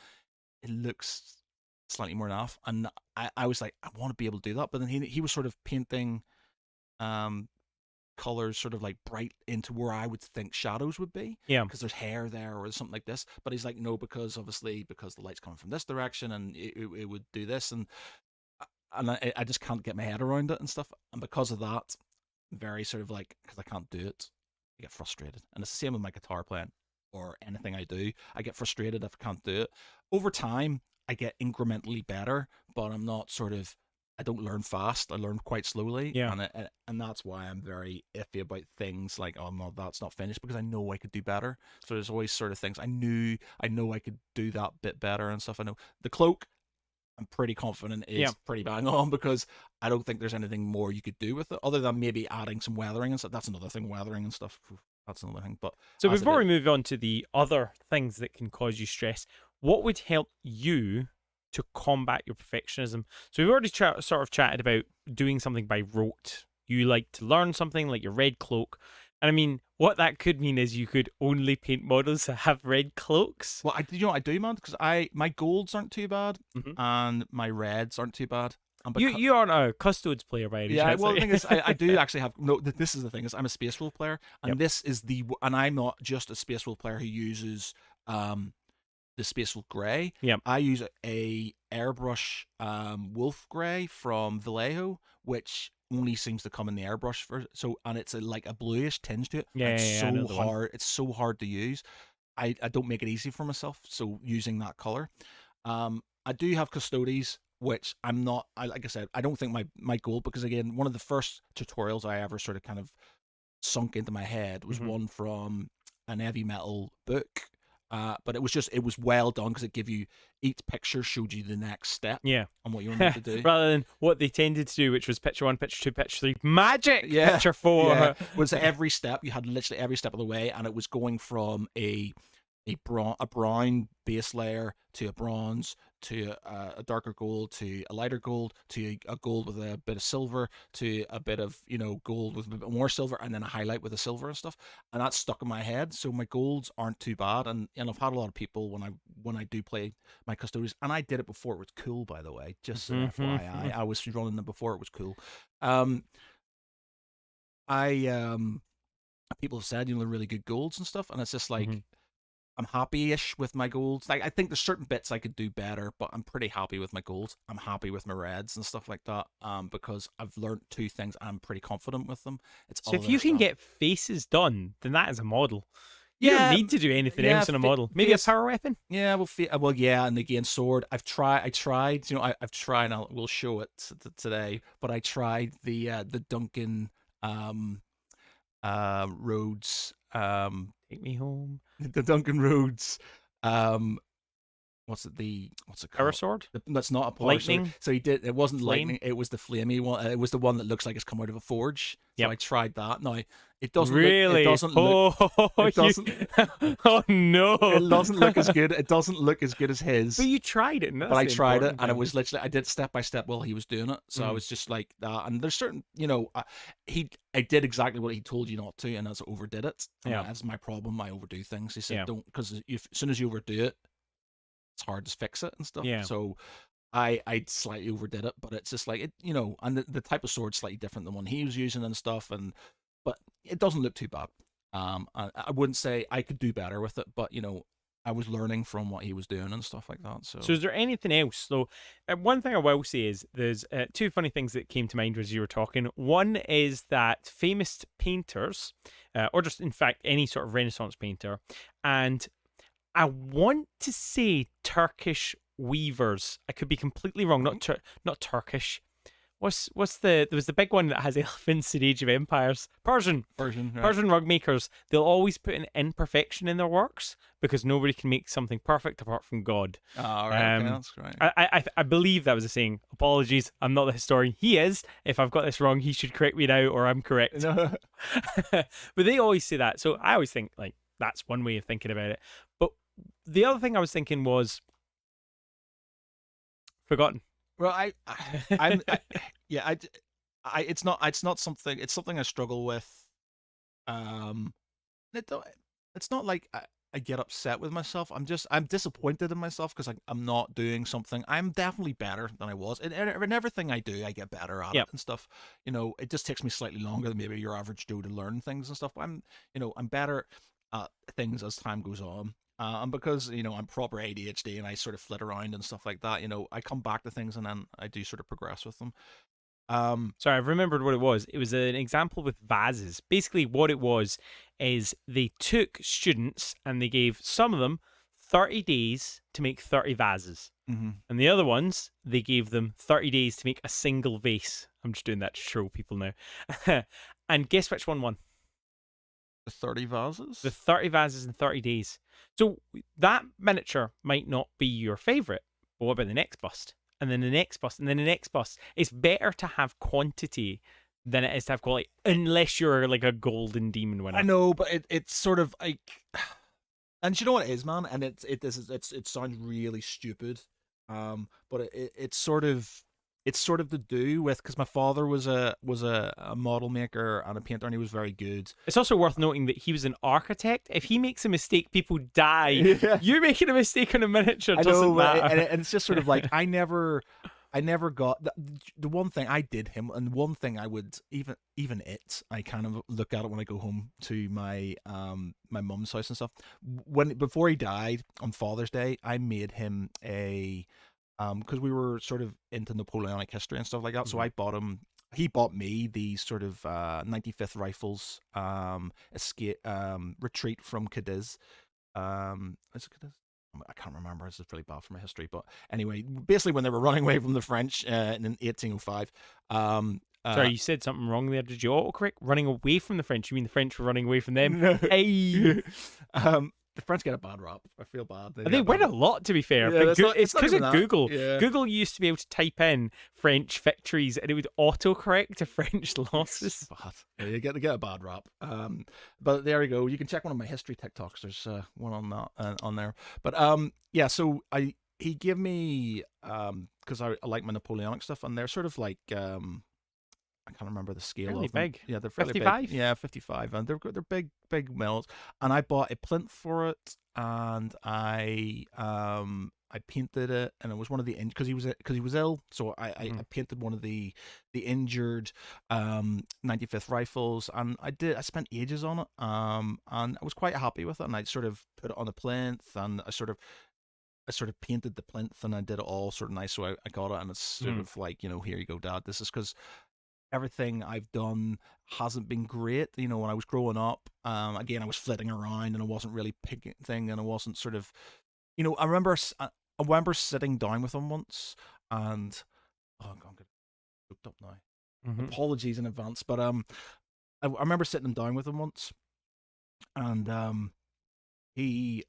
it looks slightly more naff. And I was like, I want to be able to do that, but then he was sort of painting colors sort of like bright into where I would think shadows would be, because there's hair there or something like this. But he's like, no, because the light's coming from this direction, and it would do this, and I just can't get my head around it and stuff. And because of that, very sort of like, because I can't do it, I get frustrated. And it's the same with my guitar playing or anything I do. I get frustrated if I can't do it. Over time, I get incrementally better, but I don't learn fast. I learn quite slowly, and that's why I'm very iffy about things like, oh no, that's not finished, because I know I could do better. So there's always sort of things I know I could do that bit better and stuff. I know the cloak, I'm pretty confident is pretty bang on, because I don't think there's anything more you could do with it other than maybe adding some weathering and stuff. That's another thing, weathering and stuff. That's another thing. But so before we move on to the other things that can cause you stress, what would help you to combat your perfectionism? So we've already sort of chatted about doing something by rote. You like to learn something like your red cloak. And I mean, what that could mean is you could only paint models that have red cloaks. Well, I do, man, because my golds aren't too bad, and my reds aren't too bad. And You aren't a Custodes player by any yeah, chance? well, the thing is, I do actually have no. This is the thing is, I'm a Space Wolf player, and Yep. this is and I'm not just a Space Wolf player who uses the Space Wolf Grey. Yep. I use a airbrush Wolf Grey from Vallejo, which only seems to come in the airbrush and it's like a bluish tinge to it. Yeah, It's yeah, I know so the one. hard. It's so hard to use. I don't make it easy for myself. So using that color, I do have Custodes, which I'm not. Like I said, I don't think my goal, because again, one of the first tutorials I ever sort of kind of sunk into my head was one from an heavy metal book. But it was well done because it gave you, each picture showed you the next step Yeah. on what you wanted to do. Rather than what they tended to do, which was picture 1, picture 2, picture 3, magic, Yeah. picture 4. Yeah. Was every step, you had literally every step of the way, and it was going from a brown base layer to a bronze to a darker gold to a lighter gold to a gold with a bit of silver to a bit of gold with a bit more silver, and then a highlight with a silver and stuff, and that's stuck in my head. So my golds aren't too bad, and I've had a lot of people when I do play my Custodes, and I did it before it was cool, by the way, just an FYI. I was running them before it was cool. People have said they're really good golds and stuff, and it's just like I'm happy-ish with my golds. Like, I think there's certain bits I could do better, but I'm pretty happy with my golds. I'm happy with my reds and stuff like that, because I've learned 2 things. I'm pretty confident with them. It's So all if you can get faces done, then that is a model. You don't need to do anything else in a model. Maybe a power weapon. Yeah, well, yeah, and again, sword. I tried. I've tried. And we'll show it today. But I tried the Duncan Rhodes. Take me home. The Duncan Rhodes. What's it called? Power sword? That's not a power Lightning? sword. So it wasn't Flame? lightning, it was the flamey one. It was the one that looks like it's come out of a forge. So Yep. I tried that. Now, it doesn't really? look, it doesn't oh no. It doesn't look as good. It doesn't look as good as his. But you tried it, but I tried it, and it was literally, I did step by step while he was doing it. So I was just like that. And there's certain, I did exactly what he told you not to, and that's overdid it. And that's my problem. I overdo things. He said don't, because as soon as you overdo it, it's hard to fix it and stuff. Yeah. So I slightly overdid it, but it's just like it, and the type of sword's slightly different than one he was using and stuff, but it doesn't look too bad. I wouldn't say I could do better with it, but I was learning from what he was doing and stuff like that. So is there anything else though? One thing I will say is there's 2 funny things that came to mind as you were talking. One is that famous painters, or just in fact any sort of Renaissance painter, and I want to say Turkish weavers. I could be completely wrong. Not Turkish. There was the big one that has elephants in Age of Empires. Persian. Right. Persian rug makers. They'll always put an imperfection in their works because nobody can make something perfect apart from God. Oh, right. Okay, that's right. I believe that was a saying. Apologies, I'm not the historian. He is. If I've got this wrong, he should correct me now, or I'm correct. No. But they always say that, so I always think like that's one way of thinking about it. But the other thing I was thinking was forgotten. Well, it's not something. It's something I struggle with. It's not like I get upset with myself. I'm disappointed in myself because I'm not doing something. I'm definitely better than I was. In everything I do, I get better at it and stuff. It just takes me slightly longer than maybe your average Joe to learn things and stuff. But I'm better at things as time goes on. And because, I'm proper ADHD and I sort of flit around and stuff like that, I come back to things and then I do sort of progress with them. Sorry, I've remembered what it was. It was an example with vases. Basically, what it was is they took students and they gave some of them 30 days to make 30 vases. Mm-hmm. And the other ones, they gave them 30 days to make a single vase. I'm just doing that to troll people now. And guess which one won? The 30 vases? The 30 vases in 30 days. So that miniature might not be your favourite, but what about the next bust? And then the next bust, and then the next bust. It's better to have quantity than it is to have quality, unless you're like a golden demon winner. I know, but it's sort of like, and you know what it is, man, and it sounds really stupid, but it's sort of it's sort of to do with, because my father was a model maker and a painter, and he was very good. It's also worth noting that he was an architect. If he makes a mistake, people die. Yeah. You making a mistake on a miniature I doesn't know, matter. and it's just sort of like I never got the one thing I did him, and one thing I would even I kind of look at it when I go home to my my mum's house and stuff. Before he died on Father's Day, I made him a because we were sort of into Napoleonic history and stuff like that. So I bought him. He bought me the sort of 95th Rifles escape retreat from Cadiz. Is it Cadiz? I can't remember. This is really bad for my history, but anyway, basically when they were running away from the French in 1805. Sorry, you said something wrong there. Did you autocorrect? Running away from the French? You mean the French were running away from them? No. Hey. The French get a bad rap. I feel bad. They win a lot, to be fair. Yeah, But it's because of Google. Yeah. Google used to be able to type in French victories, and it would autocorrect to French losses. It's bad. Yeah, you get a bad rap. But there you go. You can check one of my history TikToks. There's one on that on there. But yeah. So he gave me because I like my Napoleonic stuff, and they're sort of like I can't remember the scale Fairly of them. big. Yeah, they're fairly 55? big. Yeah, 55, and they're big medals. And I bought a plinth for it, and I painted it, and it was one of the because he was ill, so I painted one of the injured 95th Rifles, and I spent ages on it, and I was quite happy with it, and I sort of put it on the plinth, and I sort of painted the plinth, and I did it all sort of nice, so I got it, and it's sort of like, here you go, Dad. This is because everything I've done hasn't been great. When I was growing up, again, I was flitting around, and I wasn't really picking thing, and I wasn't sort of, I remember sitting down with him once, and I'm getting hooked up now. Apologies in advance, but I remember sitting down with him once, and he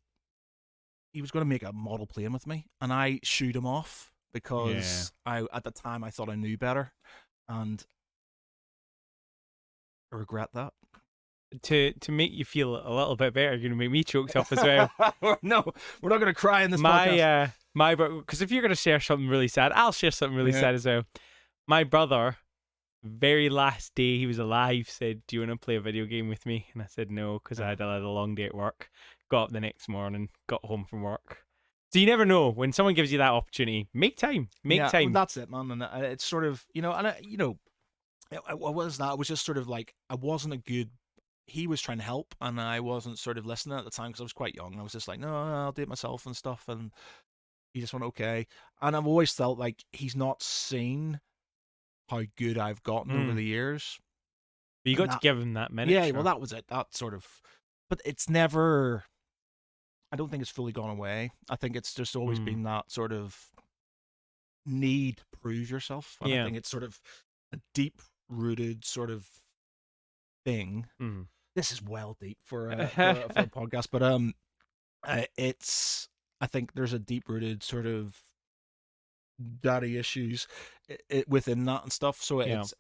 was going to make a model plane with me, and I shooed him off because at the time I thought I knew better, and I regret that. To make you feel a little bit better, you're going to make me choked up as well. No, we're not going to cry in this podcast. My brother, because if you're going to share something really sad, I'll share something really sad as well. My brother, very last day he was alive, said, "Do you want to play a video game with me?" And I said no, because I had a long day at work. Got up the next morning, got home from work. So you never know when someone gives you that opportunity. Make time. Make time. Well, that's it, man. And it's sort of, what was that? It was just sort of like I wasn't a good. He was trying to help, and I wasn't sort of listening at the time because I was quite young. I was just like, no, I'll do it myself and stuff. And he just went, okay. And I've always felt like he's not seen how good I've gotten over the years. But you got to give him that minute. Yeah, well, that was it. That sort of, but it's never. I don't think it's fully gone away. I think it's just always been that sort of need to prove yourself. And I think it's sort of a deep-rooted sort of thing. This is well deep for a podcast, but it's. I think there's a deep-rooted sort of daddy issues within that and stuff. So it's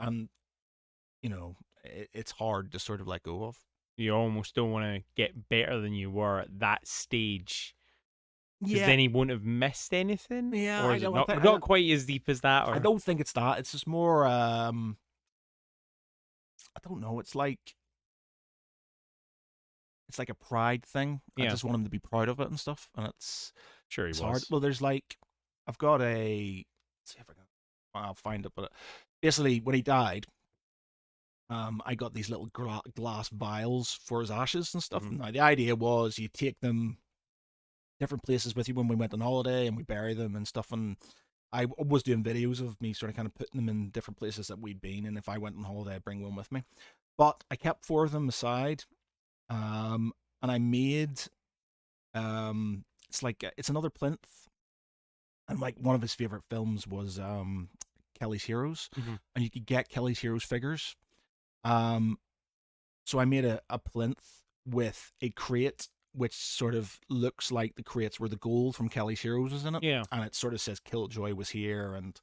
it's hard to sort of let go of. You almost don't want to get better than you were at that stage. Because then he won't have missed anything. Yeah, or is it not quite as deep as that? Or? I don't think it's that. It's just more. I don't know. It's like a pride thing. I just want him to be proud of it and stuff. And it's hard. Well, there's like I've got a. Let's see if I'll find it. But basically, when he died, I got these little glass vials for his ashes and stuff. Now, the idea was you take them different places with you when we went on holiday, and we bury them and stuff. And I was doing videos of me sort of kind of putting them in different places that we'd been. And if I went on holiday, I'd bring one with me. But I kept 4 of them aside, and I made it's another plinth. And like one of his favorite films was Kelly's Heroes, and you could get Kelly's Heroes figures. So I made a plinth with a crate which sort of looks like the crates where the gold from Kelly's Heroes was in it. Yeah. And it sort of says Killjoy was here, and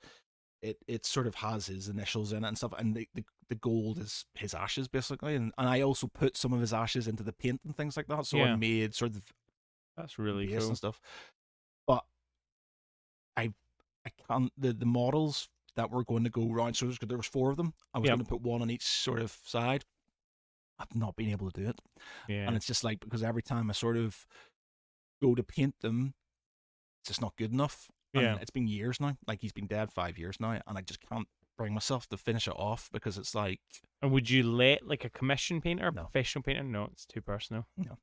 it sort of has his initials in it and stuff, and the gold is his ashes basically, and I also put some of his ashes into the paint and things like that, so I made sort of that's really cool and stuff. But I can't the models that were going to go round. So there was 4 of them. I was Yep. going to put 1 on each sort of side. I've not been able to do it. Yeah. And it's just like, because every time I sort of go to paint them, it's just not good enough. Yeah. And it's been years now. Like, he's been dead 5 years now, and I just can't bring myself to finish it off, because it's like, And would you let like a commission painter, No. professional painter? No, it's too personal. no.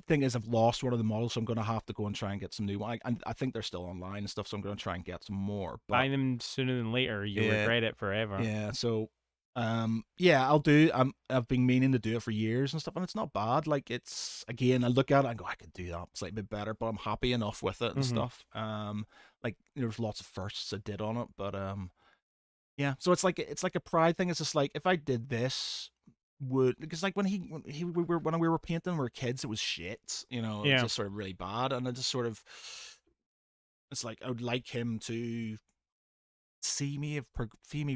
Thing is, I've lost one of the models, so I'm going to have to go and try and get some new one. I think they're still online and stuff, so I'm going to try and get some more. But Buy them sooner than later, you'll Yeah. regret it forever. yeah, so yeah, I'll do. I've been meaning to do it for years and stuff, and it's not bad. Like, it's, again, I look at it and go, I could do that slightly bit better, but I'm happy enough with it and Mhm. stuff. Like, there's lots of firsts I did on it, but yeah. So it's like a pride thing. It's just like, if I did this, because like when we were painting, we were kids, it was shit. It was Yeah. just sort of really bad, and I just sort of, it's like, I would like him to see me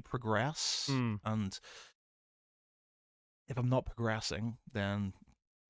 progress, Mm. and if I'm not progressing, then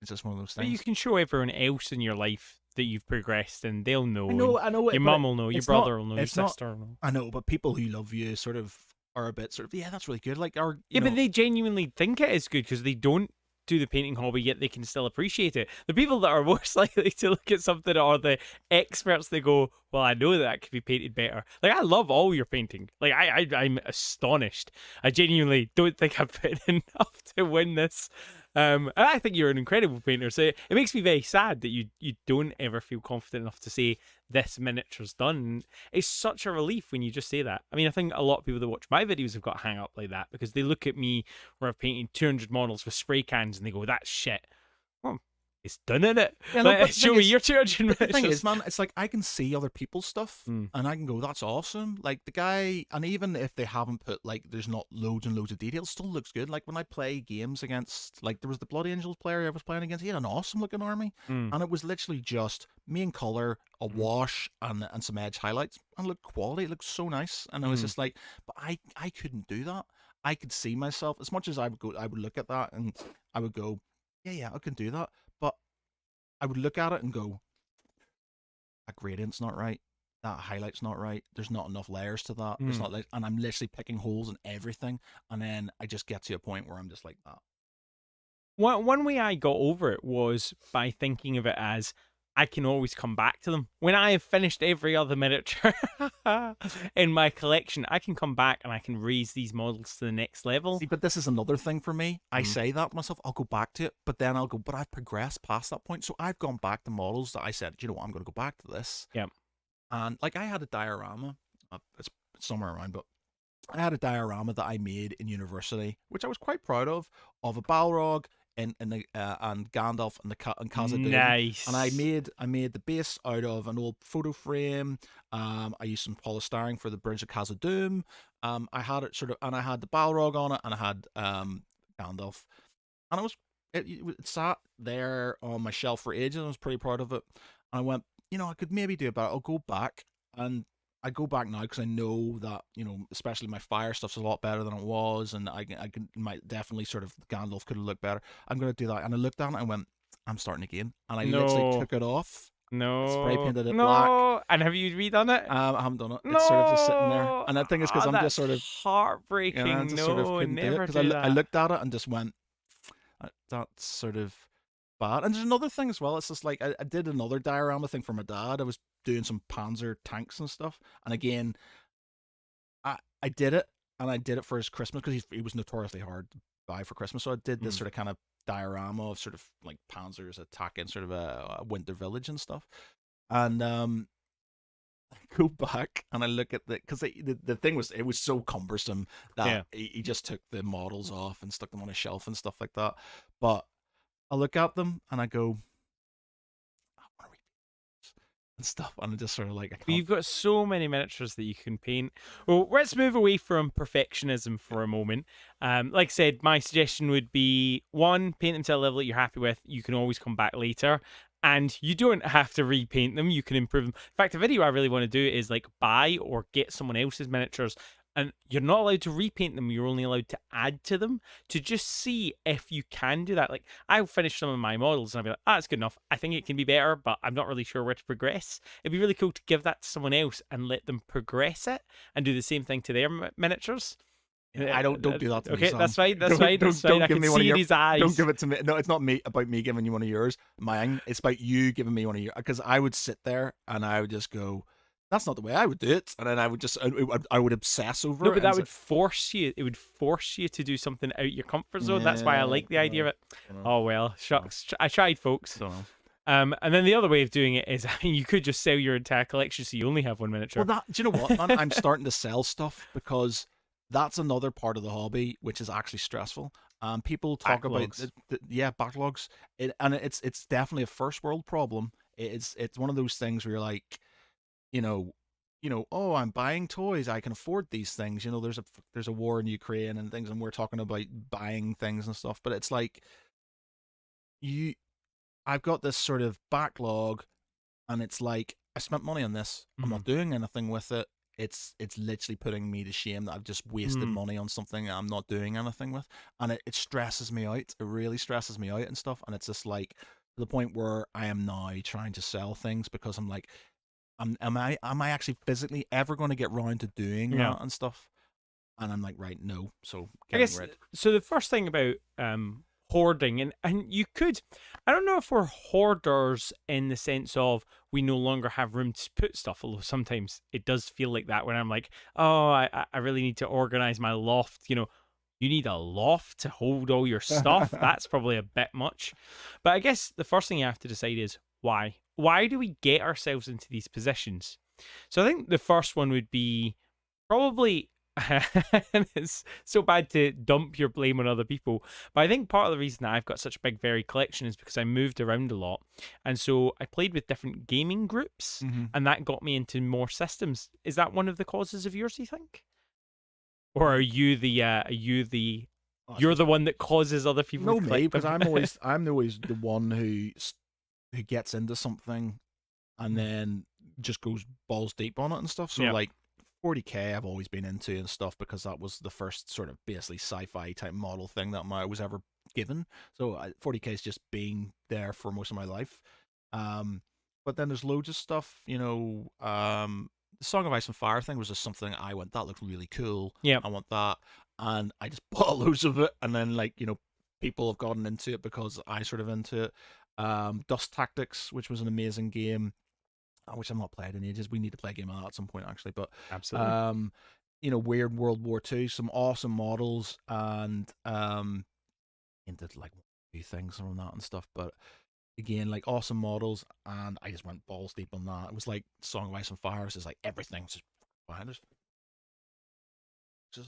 it's just one of those But you things. can show everyone else in your life that you've progressed, and they'll know. I know, Your mum will know. Your it's not- brother will know. Your it's not- sister will know. I know, but people who love you sort of are a bit sort of, yeah, that's really good. Like, Yeah, but they genuinely think it is good because they don't do the painting hobby, yet they can still appreciate it. The people that are most likely to look at something are the experts. They go, well, I know that could be painted better. Like, I love all your painting. Like, I'm astonished. I genuinely don't think I've put in enough to win this. And I think you're an incredible painter. So it makes me very sad that you don't ever feel confident enough to say this miniature's done. It's such a relief when you just say that. I mean, I think a lot of people that watch my videos have got hang up like that because they look at me where I've painted 200 models with spray cans and they go, that's shit. Well, it's done, innit? Yeah, no, Like, but the show thing me is- your 200 The thing miniatures. is, man, it's like, I can see other people's stuff, Mm. and I can go, that's awesome. Like, the guy, and even if they haven't put, like, there's not loads and loads of details, still looks good. Like, when I play games against, like, there was the Blood Angels player I was playing against, he had an awesome looking army, Mm. and it was literally just main color, a wash, and some edge highlights, and look, quality, it looked so nice. And I was Mm. just like, but I couldn't do that. I could see myself, as much as I would look at that and I would go, yeah, I can do that. But I would look at it and go, that gradient's not right, that highlight's not right, there's not enough layers to that, there's not, like, and I'm literally picking holes in everything, and then I just get to a point where I'm just like that. One way I got over it was by thinking of it as I can always come back to them. When I have finished every other miniature in my collection, I can come back and I can raise these models to the next level. See, but this is another thing for me. I Mm. say that to myself, I'll go back to it, but then I'll go, but I've progressed past that point, so I've gone back to models that I said, you know what, I'm going to go back to this. Yep. And like, I had a diorama, it's somewhere around, but I had a diorama that I made in university, which I was quite proud of a Balrog and Gandalf and Khazad-dûm. Nice. And I made the base out of an old photo frame. I used some polystyrene for the bridge of Khazad-dûm. I had it and I had the Balrog on it, and I had Gandalf, and it sat there on my shelf for ages. And I was pretty proud of it. And I went, I could maybe do it better. I'll go back, and I go back now because I know that, especially my fire stuff's a lot better than it was, and I might definitely sort of, Gandalf could have looked better. I'm going to do that. And I looked at it and I went, I'm starting again. And I literally took it off. No. Spray painted it black. And have you redone it? I haven't done it. It's sort of just sitting there. And the thing is, because I'm just sort of heartbreaking. I just sort of couldn't do it, never because do I that. looked at it and just went, that's sort of bad. And there's another thing as well. It's just like, I did another diorama thing for my dad. I was doing some Panzer tanks and stuff, and again, I did it, and I did it for his Christmas, because he was notoriously hard to buy for Christmas. So I did this sort of kind of diorama of sort of like Panzers attacking sort of a winter village and stuff. And I go back and I look at because the thing was, it was so cumbersome that he just took the models off and stuck them on a shelf and stuff like that. But I look at them and I go, I want to read this and stuff, and I'm just sort of like, I can't. You've got so many miniatures that you can paint. Well, let's move away from perfectionism for a moment. Like I said, my suggestion would be, one, paint them to a level that you're happy with. You can always come back later. And you don't have to repaint them. You can improve them. In fact, a video I really want to do is like buy or get someone else's miniatures, and you're not allowed to repaint them. You're only allowed to add to them to just see if you can do that. Like, I'll finish some of my models and I'll be like, that's good enough. I think it can be better, but I'm not really sure where to progress. It'd be really cool to give that to someone else and let them progress it and do the same thing to their miniatures. Yeah, I don't do that to me, Okay, Sam. that's fine. That's fine. That's fine. I give can me one of see in your. his eyes. Don't give it to me. No, it's not me about me giving you one of yours, mine. It's about you giving me one of yours, because I would sit there and I would just go, "That's not the way I would do it," and then I would just I would obsess over No, it. but and that would force you. It would force you to do something out your comfort zone. That's why I like the idea of it. Oh well, shucks. I tried, folks. And then the other way of doing it is, I mean, you could just sell your entire collection so you only have one miniature. Well, do you know what, man? I'm starting to sell stuff because that's another part of the hobby which is actually stressful. People talk Backlogs. about backlogs, and it's definitely a first world problem. It's one of those things where you're like, you know, oh, I'm buying toys, I can afford these things. There's a war in Ukraine and things, and we're talking about buying things and stuff. But it's like I've got this sort of backlog, and it's like I spent money on this. I'm not doing anything with it. It's literally putting me to shame that I've just wasted money on something I'm not doing anything with, and it stresses me out. It really stresses me out and stuff. And it's just like to the point where I am now trying to sell things because I'm like, am I actually physically ever going to get round to doing that and stuff? And I'm like, right, no. So I guess rid. so. The first thing about hoarding, and you could, I don't know if we're hoarders in the sense of we no longer have room to put stuff, although sometimes it does feel like that when I'm like, oh, I really need to organize my loft. You need a loft to hold all your stuff. That's probably a bit much. But I guess the first thing you have to decide is why. Why do we get ourselves into these positions? So I think the first one would be probably and it's so bad to dump your blame on other people, but I think part of the reason that I've got such a big varied collection is because I moved around a lot, and so I played with different gaming groups, and that got me into more systems. Is that one of the causes of yours, do you think? Or are you the you're the one that causes other people no to me, collect because them? I'm always the one who gets into something and then just goes balls deep on it and stuff. So like 40k I've always been into and stuff, because that was the first sort of basically sci-fi type model thing that I was ever given. So 40k is just being there for most of my life. But then there's loads of stuff, the Song of Ice and Fire thing was just something I went, that looks really cool. Yeah, I want that. And I just bought loads of it, and then people have gotten into it because I sort of into it. Dust Tactics, which was an amazing game, which I'm not played in ages. We need to play a game of that at some point, actually. But absolutely. Weird World War II, some awesome models, and into like a few things from that and stuff. But again, like awesome models, and I just went balls deep on that. It was like Song of Ice and Fire. It's like everything's just behind us.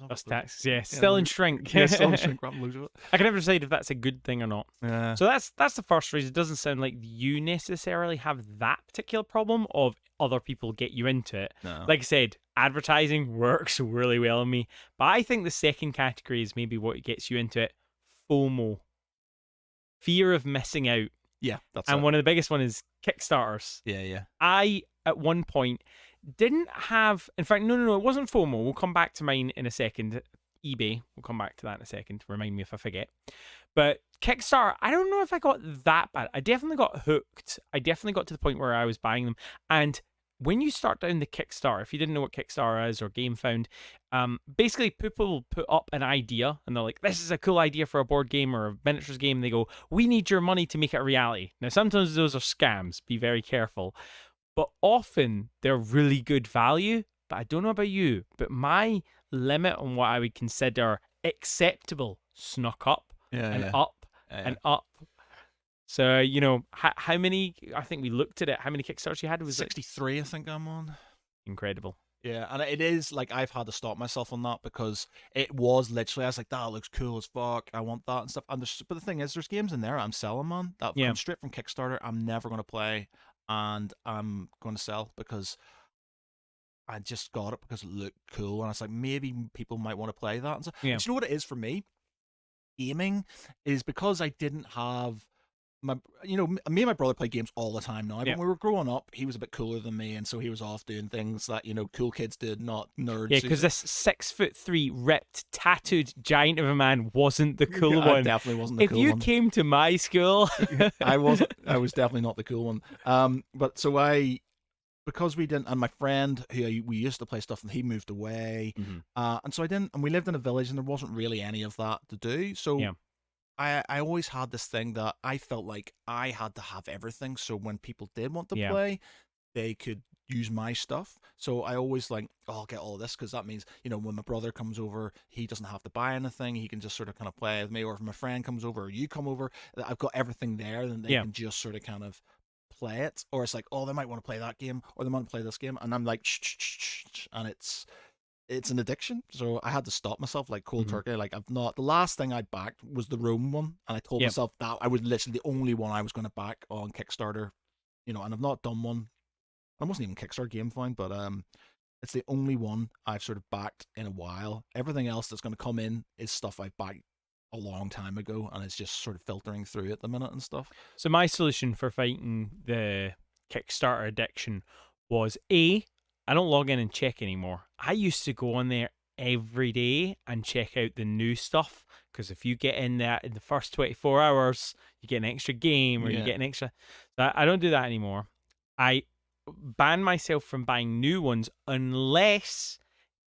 Dust tax, still in shrink. Yeah, still in shrink. Lose it. I can never decide if that's a good thing or not. Yeah. So that's the first reason. It doesn't sound like you necessarily have that particular problem of other people get you into it. No. Like I said, advertising works really well on me. But I think the second category is maybe what gets you into it. FOMO. Fear of missing out. Yeah, that's and one of the biggest one is Kickstarters. Yeah. I, at one point, didn't have, in fact, no, it wasn't FOMO. We'll come back to mine in a second. eBay, we'll come back to that in a second. Remind me if I forget. But Kickstarter, I don't know if I got that bad. I definitely got hooked. I definitely got to the point where I was buying them. And when you start down the Kickstarter, if you didn't know what Kickstarter is or GameFound, basically people put up an idea and they're like, this is a cool idea for a board game or a miniatures game. And they go, we need your money to make it a reality. Now, sometimes those are scams. Be very careful. But often they're really good value. But I don't know about you, but my limit on what I would consider acceptable snuck up up and up. So, how many, I think we looked at it, how many Kickstarters you had? Was 63, I think I'm on. Incredible. Yeah, and it is, like, I've had to stop myself on that because it was literally, I was like, that looks cool as fuck, I want that and stuff. And but the thing is, there's games in there I'm selling, man, that come straight from Kickstarter, I'm never going to play, and I'm going to sell because I just got it because it looked cool, and it's like, maybe people might want to play that. And so, do you know what it is for me? Gaming is because I didn't have me and my brother play games all the time now. But Yeah. when we were growing up, he was a bit cooler than me, and so he was off doing things that cool kids did, not nerds. Yeah, because this 6'3" ripped, tattooed giant of a man wasn't the cool I one. definitely wasn't the If cool you one. came to my school, I was definitely not the cool one. But so because we didn't, and my friend who we used to play stuff, and he moved away, and so I didn't, and we lived in a village, and there wasn't really any of that to do. So Yeah. I always had this thing that I felt like I had to have everything. So when people did want to Yeah. play, they could use my stuff. So I always like, oh, I'll get all of this, because that means, when my brother comes over, he doesn't have to buy anything. He can just sort of kind of play with me. Or if my friend comes over, or you come over, I've got everything there, then they Yeah. can just sort of kind of play it. Or it's like, oh, they might want to play that game, or they want to play this game, and I'm like, shh, and it's an addiction. So I had to stop myself, like cold turkey. Like, I've not, the last thing I backed was the Rome one, and I told Yep. myself that I was literally the only one I was going to back on Kickstarter, and I've not done one. I wasn't even Kickstarter game find, but it's the only one I've sort of backed in a while. Everything else that's going to come in is stuff I've backed a long time ago, and it's just sort of filtering through at the minute and stuff. So my solution for fighting the Kickstarter addiction was I don't log in and check anymore. I used to go on there every day and check out the new stuff, because if you get in there in the first 24 hours, you get an extra game, or you get an extra. So I don't do that anymore. I ban myself from buying new ones unless,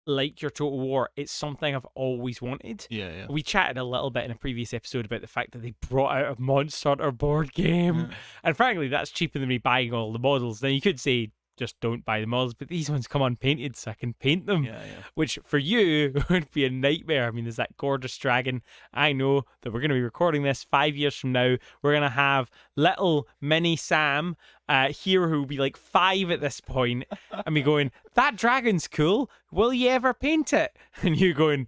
like your Total War, it's something I've always wanted. Yeah. We chatted a little bit in a previous episode about the fact that they brought out a Monster Hunter board game. And frankly, that's cheaper than me buying all the models. Now, you could say just don't buy the models, but these ones come unpainted, so I can paint them. Which for you would be a nightmare. I mean, there's that gorgeous dragon. I know that we're going to be recording this 5 years from now. We're going to have little mini Sam here, who will be like 5 at this point, and me going, that dragon's cool. Will you ever paint it? And you going,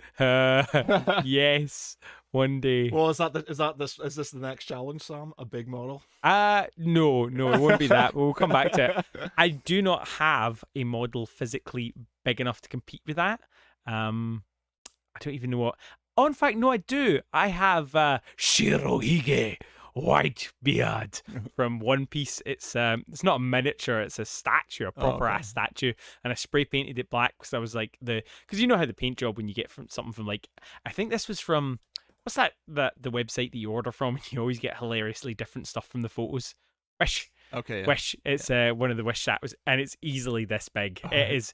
yes. One day. Well, is this the next challenge, Sam? A big model? No, it won't be that. We'll come back to it. I do not have a model physically big enough to compete with that. I don't even know what. Oh, in fact, no, I do. I have Shirohige Whitebeard from One Piece. It's not a miniature, it's a statue, a proper ass statue, and I spray painted it black because I was like because you know how the paint job, when you get from something from, like, I think this was from, what's that, the website that you order from, and you always get hilariously different stuff from the photos. Wish. Okay. Yeah. Wish. It's one of the Wish statues, and it's easily this big. It's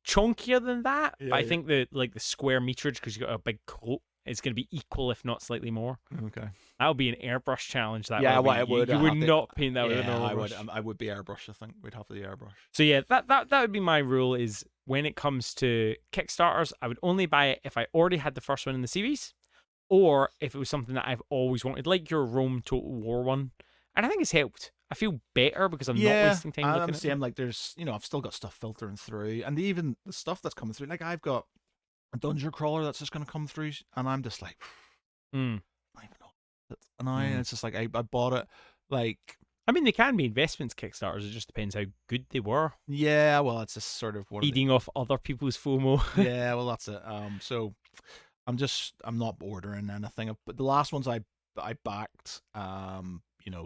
chunkier than that, but I think the square meterage, because you got a big coat, is going to be equal, if not slightly more. Okay. That would be an airbrush challenge. That yeah, would be. would. You would not paint that with an I airbrush. would. I would be airbrush. I think we'd have the airbrush. So yeah, that would be my rule. Is when it comes to Kickstarters, I would only buy it if I already had the first one in the series, or if it was something that I've always wanted, like your Rome Total War one. And I think it's helped. I feel better because I'm not wasting time looking at them. Like, there's, I've still got stuff filtering through, and even the stuff that's coming through. Like, I've got a dungeon crawler that's just going to come through, and I'm just like, I don't even know. And it's just like, I bought it. Like, I mean, they can be investments, Kickstarters. It just depends how good they were. Yeah, well, it's just sort of feeding off other people's FOMO. Yeah, well, that's it. So I'm not ordering anything. But the last ones I backed,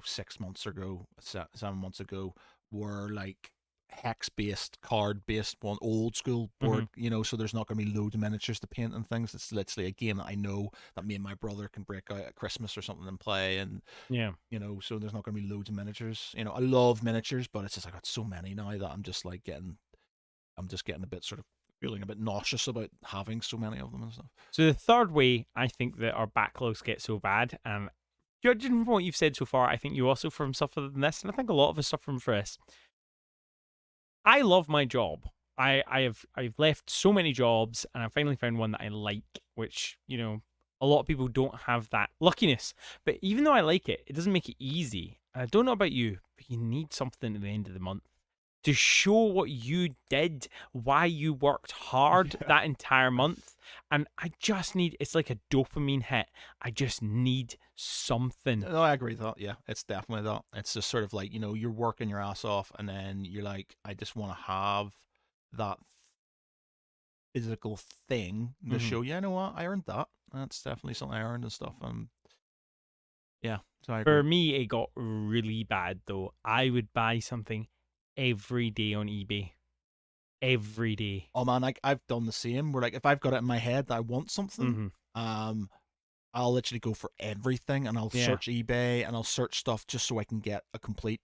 6 months ago, 7 months ago, were like hex-based, card-based one, old school board. So there's not going to be loads of miniatures to paint and things. It's literally a game that I know that me and my brother can break out at Christmas or something and play. And so there's not going to be loads of miniatures. I love miniatures, but it's just I got so many now that I'm just getting a bit sort of feeling a bit nauseous about having so many of them and stuff. So the third way I think that our backlogs get so bad, and judging from what you've said so far, I think you also suffer from this, and I think a lot of us suffer from this. I love my job. I've left so many jobs, and I finally found one that I like, which, a lot of people don't have that luckiness. But even though I like it, it doesn't make it easy. And I don't know about you, but you need something at the end of the month to show what you did, why you worked hard that entire month. And I just need, it's like a dopamine hit. I just need something. No, I agree with that. Yeah, it's definitely that. It's just sort of like, you're working your ass off, and then you're like, I just want to have that physical thing to show, you know what, I earned that. That's definitely something I earned and stuff. Yeah, so I For agree. me, it got really bad though. I would buy something every day on eBay. Every day. Oh man, like I've done the same. Where like if I've got it in my head that I want something, Mm-hmm. um, I'll literally go for everything, and I'll Yeah. search eBay, and I'll search stuff just so I can get a complete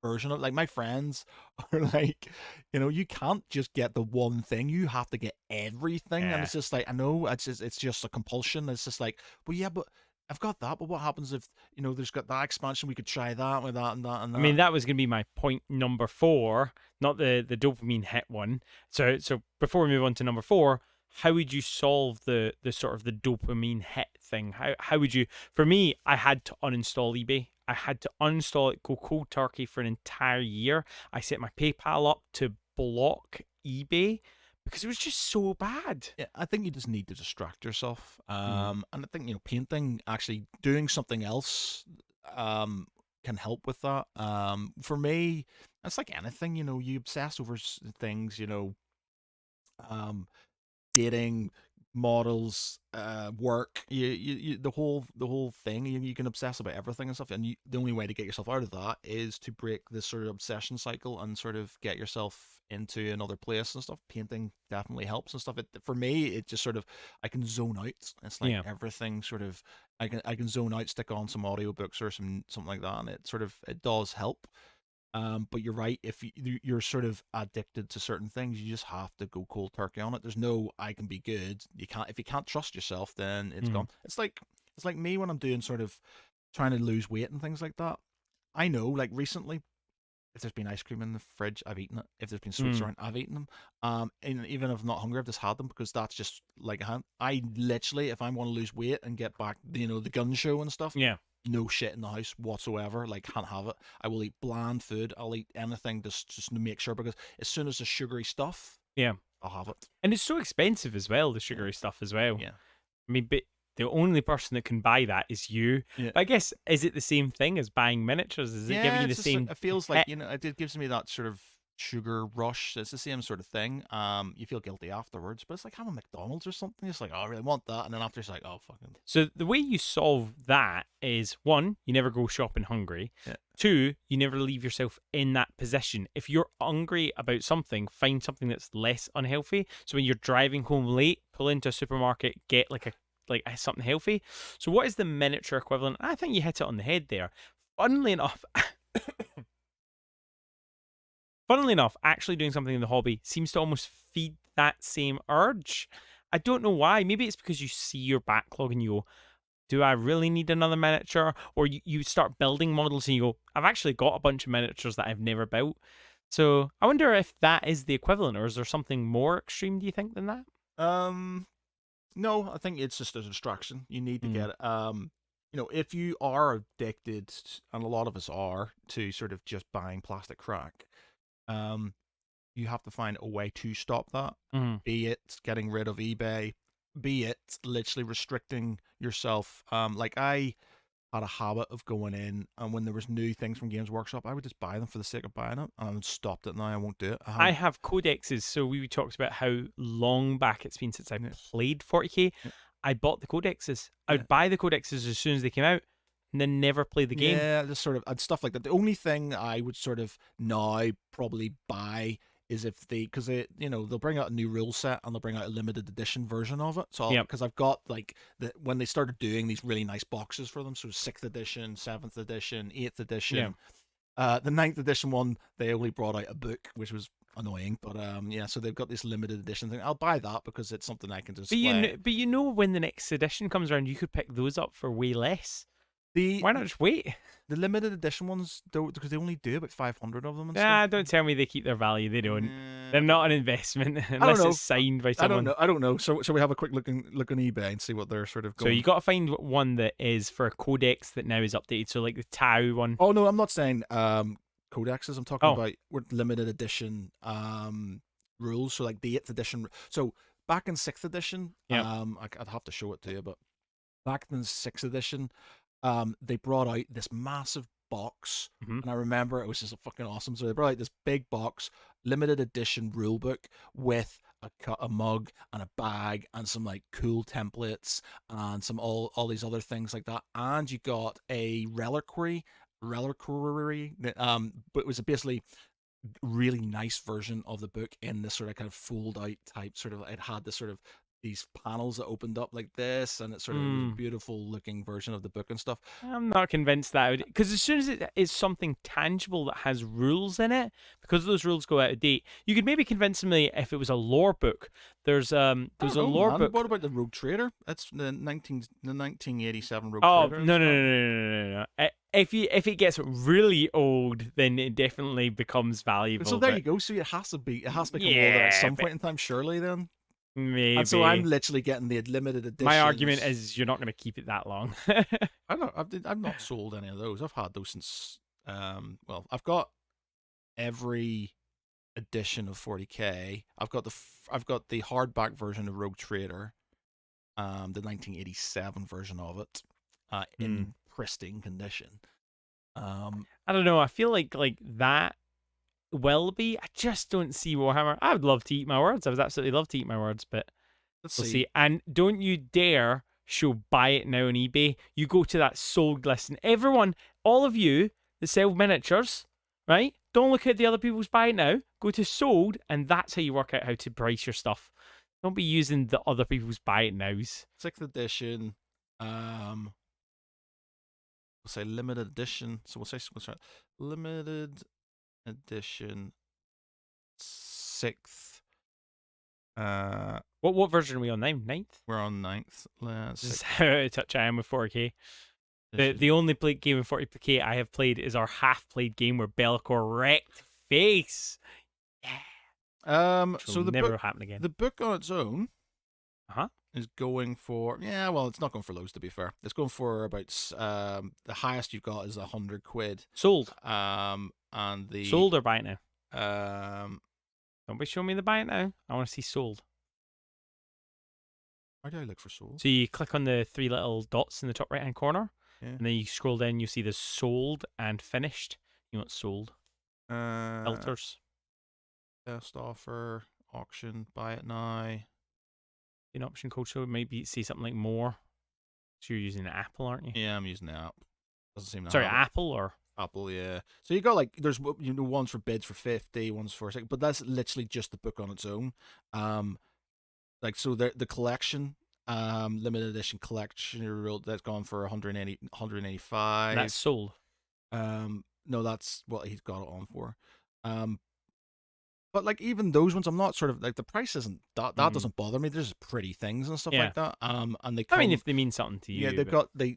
version of it. Like my friends are like, you can't just get the one thing. You have to get everything, and Yeah. it's just like I know it's just a compulsion. It's just like, well, yeah, but I've got that. But what happens if there's got that expansion? We could try that with that and that and I mean, that. that was going to be my point number 4, not the dopamine hit one. So before we move on to number 4, how would you solve the sort of the dopamine hit thing? How would you? For me, I had to uninstall eBay. I had to uninstall it, go cold turkey for an entire year. I set my PayPal up to block eBay because it was just so bad. Yeah, I think you just need to distract yourself. Mm. And I think painting, actually doing something else, can help with that. For me, it's like anything. You obsess over things. Um, dating, models, work, the whole thing. You can obsess about everything and stuff, and the only way to get yourself out of that is to break this sort of obsession cycle and sort of get yourself into another place and stuff. Painting definitely helps and stuff. For me, it just sort of, I can zone out. It's like Yeah. everything sort of, I can zone out, stick on some audiobooks or something like that, and it does help. But you're right. If you're sort of addicted to certain things, you just have to go cold turkey on it. There's no I can be good. You can't if you can't trust yourself, then it's Mm. gone. It's like me when I'm doing sort of trying to lose weight and things like that. I know, like recently, if there's been ice cream in the fridge, I've eaten it. If there's been sweets Mm. around, I've eaten them. And even if I'm not hungry, I've just had them because that's just like a hand. I literally, if I want to lose weight and get back, the gun show and stuff, Yeah. no shit in the house whatsoever. Like, can't have it. I will eat bland food. I'll eat anything just to make sure, because as soon as the sugary stuff, Yeah. I'll have it. And it's so expensive as well, the Yeah, sugary stuff as well. yeah, I mean, but the only person that can buy that is you. yeah. But I guess, is it the same thing as buying miniatures? Is it giving Yeah, you the it's just same it feels like hit? it gives me that sort of sugar rush. It's the same sort of thing. You feel guilty afterwards, but it's like having McDonald's or something. It's like, oh, I really want that, and then after it's like, oh, fucking So the way you solve that is, one, you never go shopping hungry. yeah, 2, you never leave yourself in that position. If you're hungry about something, find something that's less unhealthy. So when you're driving home late, pull into a supermarket, get something healthy. So what is the miniature equivalent? I think you hit it on the head there. Funnily enough, funnily enough, actually doing something in the hobby seems to almost feed that same urge. I don't know why. Maybe it's because you see your backlog and you go, do I really need another miniature? Or you start building models and you go, I've actually got a bunch of miniatures that I've never built. So I wonder if that is the equivalent, or is there something more extreme, do you think, than that? um, no, I think it's just a distraction. You need to Mm. get if you are addicted, and a lot of us are, to sort of just buying plastic crack, um, you have to find a way to stop that. Mm. Be it getting rid of eBay, be it literally restricting yourself. Like I had a habit of going in, and when there was new things from Games Workshop, I would just buy them for the sake of buying it, and I stopped it now. I won't do it. I I haven't. have codexes, so we talked about how long back it's been since I Yeah, played 40k. yeah, I bought the codexes. I yeah. would buy the codexes as soon as they came out, and then never play the game. Yeah, just sort of and stuff like that. The only thing I would sort of now probably buy is if because they'll bring out a new rule set, and they'll bring out a limited edition version of it. So Yep. because I've got like when they started doing these really nice boxes for them, so sixth edition, seventh edition, eighth Yeah. edition. The ninth edition one, they only brought out a book, which was annoying. But yeah, so they've got this limited edition thing. I'll buy that because it's something I can But just play. when the next edition comes around, you could pick those up for way less. The Why not just wait? the limited edition ones, though, because they only do about 500 of them and stuff. Ah, don't tell me they keep their value. They don't. They're I not an investment don't unless know. it's signed by I don't someone. know. I don't know. So shall we have a quick look on eBay and see what they're sort of So you going? got to find one that is for a codex that now is updated. So like the Tau one. Oh no, I'm not saying codexes. I'm talking Oh, about with limited edition rules. So like the eighth edition. So back in sixth edition, yeah. I'd have to show it to you, but back in sixth edition, they brought out this massive box, Hmm. and I remember it was just fucking awesome. So they brought out this big box, limited edition rule book with a mug and a bag and some like cool templates and some all these other things like that. And you got a reliquary, but it was basically really nice version of the book in this sort of kind of fold out type sort of. It had this sort of these panels that opened up like this, and it was a beautiful looking version of the book and stuff. I'm not convinced that because as soon as it is something tangible that has rules in it, because those rules go out of date, you could maybe convince me if it was a lore book. There's a lore book. What about the Rogue Trader? That's the 1987 Rogue Oh Trader. No. If it gets really old, then it definitely becomes valuable. So there you go. So it has to become older at some point in time, surely. Then maybe. And so I'm literally getting the limited edition. My argument is you're not going to keep it that long. I've not sold any of those. I've had those since. Well, I've got every edition of 40k. I've got the hardback version of Rogue Trader, the 1987 version of it, in pristine condition. I don't know. I feel like that will be. I just don't see Warhammer. I would love to eat my words. I would absolutely love to eat my words, but we'll see. And don't you dare show buy it now on eBay. You go to that sold list, and everyone, all of you that sell miniatures, right? Don't look at the other people's buy it now. Go to sold, and that's how you work out how to price your stuff. Don't be using the other people's buy it nows. 6th edition. We'll say limited edition. So we'll say limited edition 6th. What version are we on now? 9th? We're on 9th. This is how out of touch I am with 4K. The only game in 40k I have played is our half-played game where Bellicor wrecked face. Yeah. So the never book, happen again. The book on its own Uh-huh. is going for, it's not going for loads, to be fair. It's going for about, the highest you've got is 100 quid. Sold. And the sold or buy it now? Don't be showing me the buy it now. I want to see sold. Why do I look for sold? So you click on the 3 little dots in the top right hand corner, and then you scroll down. You see the sold and finished. You want sold. Filters. Best offer, auction, buy it now. An option code, so maybe see something like more. So you're using Apple, aren't you? Yeah, I'm using the app. Doesn't seem to Sorry, have it. Apple or Apple, yeah. So you got like there's ones for bids for 50, ones for 6, but that's literally just the book on its own. Like so the collection, limited edition collection that's gone for 185. That's sold. No, that's what he's got it on for. But like even those ones, I'm not sort of like the price isn't that doesn't bother me. There's pretty things and stuff like that. And they come, I mean, if they mean something to you. Yeah, they've got the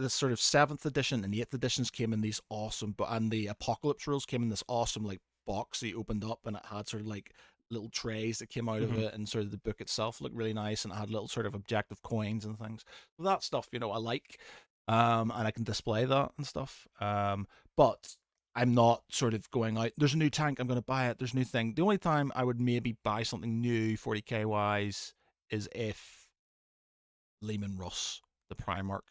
sort of 7th edition and the 8th editions came in these awesome, and the Apocalypse rules came in this awesome like box that you opened up, and it had sort of like little trays that came out of it, and sort of the book itself looked really nice, and it had little sort of objective coins and things. So that stuff, I like, and I can display that and stuff. But I'm not sort of going out, there's a new tank, I'm going to buy it, there's a new thing. The only time I would maybe buy something new 40k wise is if Lehman Russ, the Primarch,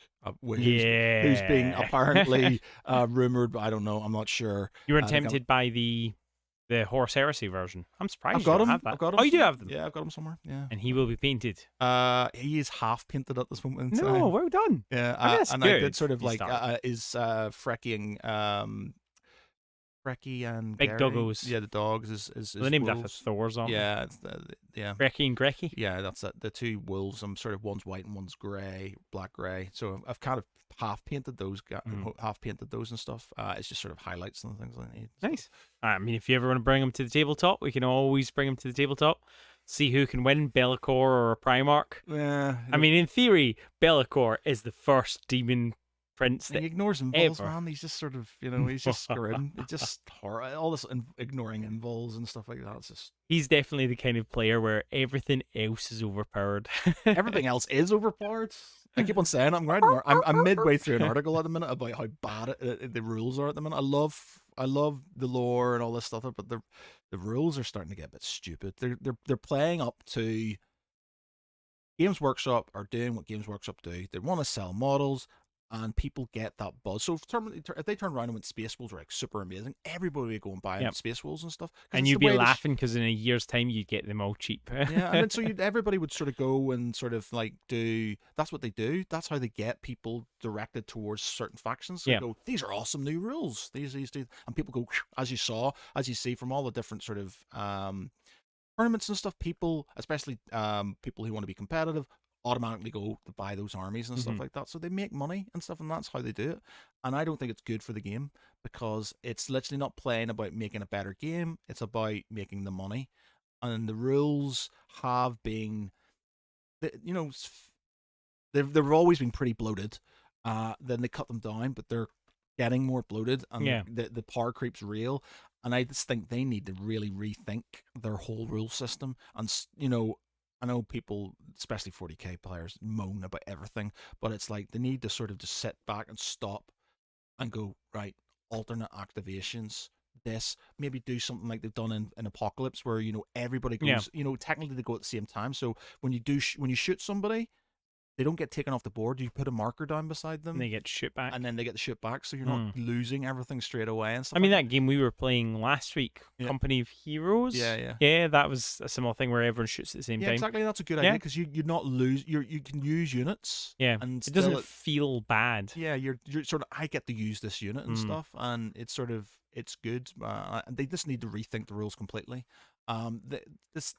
who's being apparently rumored, but I don't know, I'm not sure. You weren't tempted by the Horse Heresy version? I'm surprised I've got you him. have that. I've got him. Oh, you do have them? Yeah, I've got him somewhere. Yeah. And he will be painted. He is half painted at this moment in time. No, well done. Yeah, and I did sort of like is Frecky and Big Gary. Doggos. Yeah, the dogs is well, they're named wolves. after Thor's, aren't yeah, they? Frecky and Grecky. Yeah, that's it. The two wolves. I'm sort of one's white and one's grey, black grey. So I've kind of half painted those, and stuff. It's just sort of highlights and things like that. Nice. I mean, if you ever want to bring them to the tabletop, we can always bring them to the tabletop. See who can win, Bellicor or a Primarch. Yeah. I mean, in theory, Bellicor is the first demon prince that he ignores invols, man. He's just sort of, he's just grim. It's just horror. All this ignoring invols and stuff like that. It's just. He's definitely the kind of player where everything else is overpowered. Everything else is overpowered. I keep on saying it. I'm midway through an article at the minute about how bad the rules are at the minute. I love the lore and all this stuff, but the rules are starting to get a bit stupid. They're playing up to. Games Workshop are doing what Games Workshop do. They want to sell models. and people get that buzz. So if they turn around and went Space Wolves are like super amazing, everybody would go and buy Yep. Space Wolves and stuff. And you'd be laughing because in a year's time you'd get them all cheap. Yeah, and then so everybody would sort of go and sort of like do. That's what they do. That's how they get people directed towards certain factions. So Yeah. they go, these are awesome new rules. These do, and people go, as you see from all the different sort of tournaments and stuff. People, especially people who want to be competitive, automatically go to buy those armies and stuff like that. So they make money and stuff, and that's how they do it. And I don't think it's good for the game because it's literally not playing about making a better game. It's about making the money. And the rules have been, they've always been pretty bloated. Then they cut them down, but they're getting more bloated, and the power creep's real. And I just think they need to really rethink their whole rule system. And I know people, especially 40k players, moan about everything, but it's like they need to sort of just sit back and stop and go, right, alternate activations. This, maybe do something like they've done in Apocalypse, where everybody goes, technically they go at the same time. So when you shoot somebody, they don't get taken off the board. You put a marker down beside them, and they get shoot back, and then they get the shoot back. So you're not losing everything straight away and stuff. I mean, that game we were playing last week, Company of Heroes. Yeah, that was a similar thing where everyone shoots at the same time. Exactly. That's a good idea because you're not lose. You can use units. Yeah, and it doesn't feel bad. Yeah, you're sort of, I get to use this unit and stuff, and it's sort of, it's good. And they just need to rethink the rules completely. The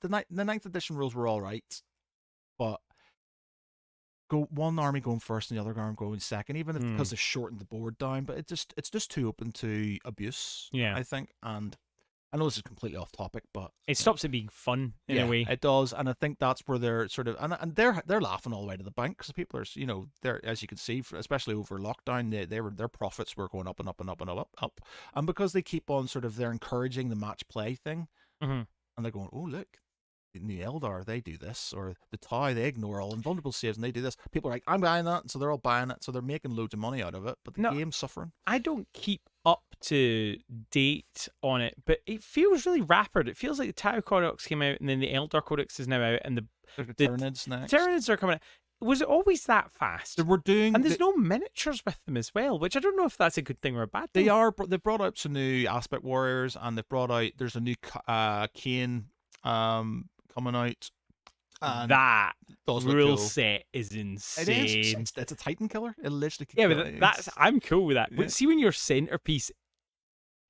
9th edition rules were all right, but go one army going first and the other army going second, even if because they shortened the board down. But it's just too open to abuse. Yeah, I think, and I know this is completely off topic, but it stops it being fun in a way. It does, and I think that's where they're sort of, and they're laughing all the way to the bank because people are, they're, as you can see, especially over lockdown, their profits were going up and up and up and up, and because they keep on sort of, they're encouraging the match play thing, and they're going, oh look, in the Eldar they do this, or the Tau they ignore all invulnerable saves and they do this. People are like, I'm buying that, and so they're all buying it, so they're making loads of money out of it, but the game's suffering. I don't keep up to date on it, but it feels really rapid. It feels like the Tau Codex came out, and then the Eldar Codex is now out, and the Tyranids next. Tyranids are coming out. Was it always that fast? We're doing, and there's no miniatures with them as well, which I don't know if that's a good thing or a bad thing. They've brought out some new Aspect Warriors, and they've brought out, there's a new Kane coming out. And that rule set is insane. It is. It's a Titan killer. It literally. But I'm cool with that. But see, when your centerpiece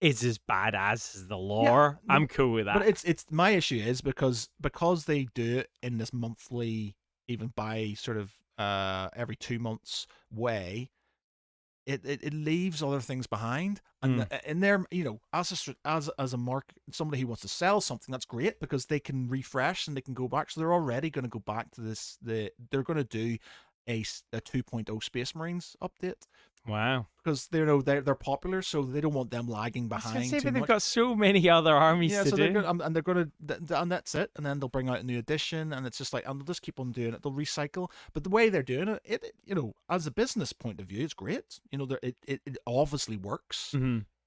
is as badass as the lore, I'm cool with that. But it's my issue is because they do it in this monthly, even by sort of every 2 months way. It leaves other things behind, and in there, as a mark, somebody who wants to sell something, that's great because they can refresh and they can go back. So they're already going to go back to this. They're going to do a 2.0 Space Marines update. Wow, because they're popular, so they don't want them lagging behind. But they've got so many other armies to do. They're going to, and that's it. And then they'll bring out a new edition, and it's just like, and they'll just keep on doing it. They'll recycle, but the way they're doing it, as a business point of view, it's great. It obviously works.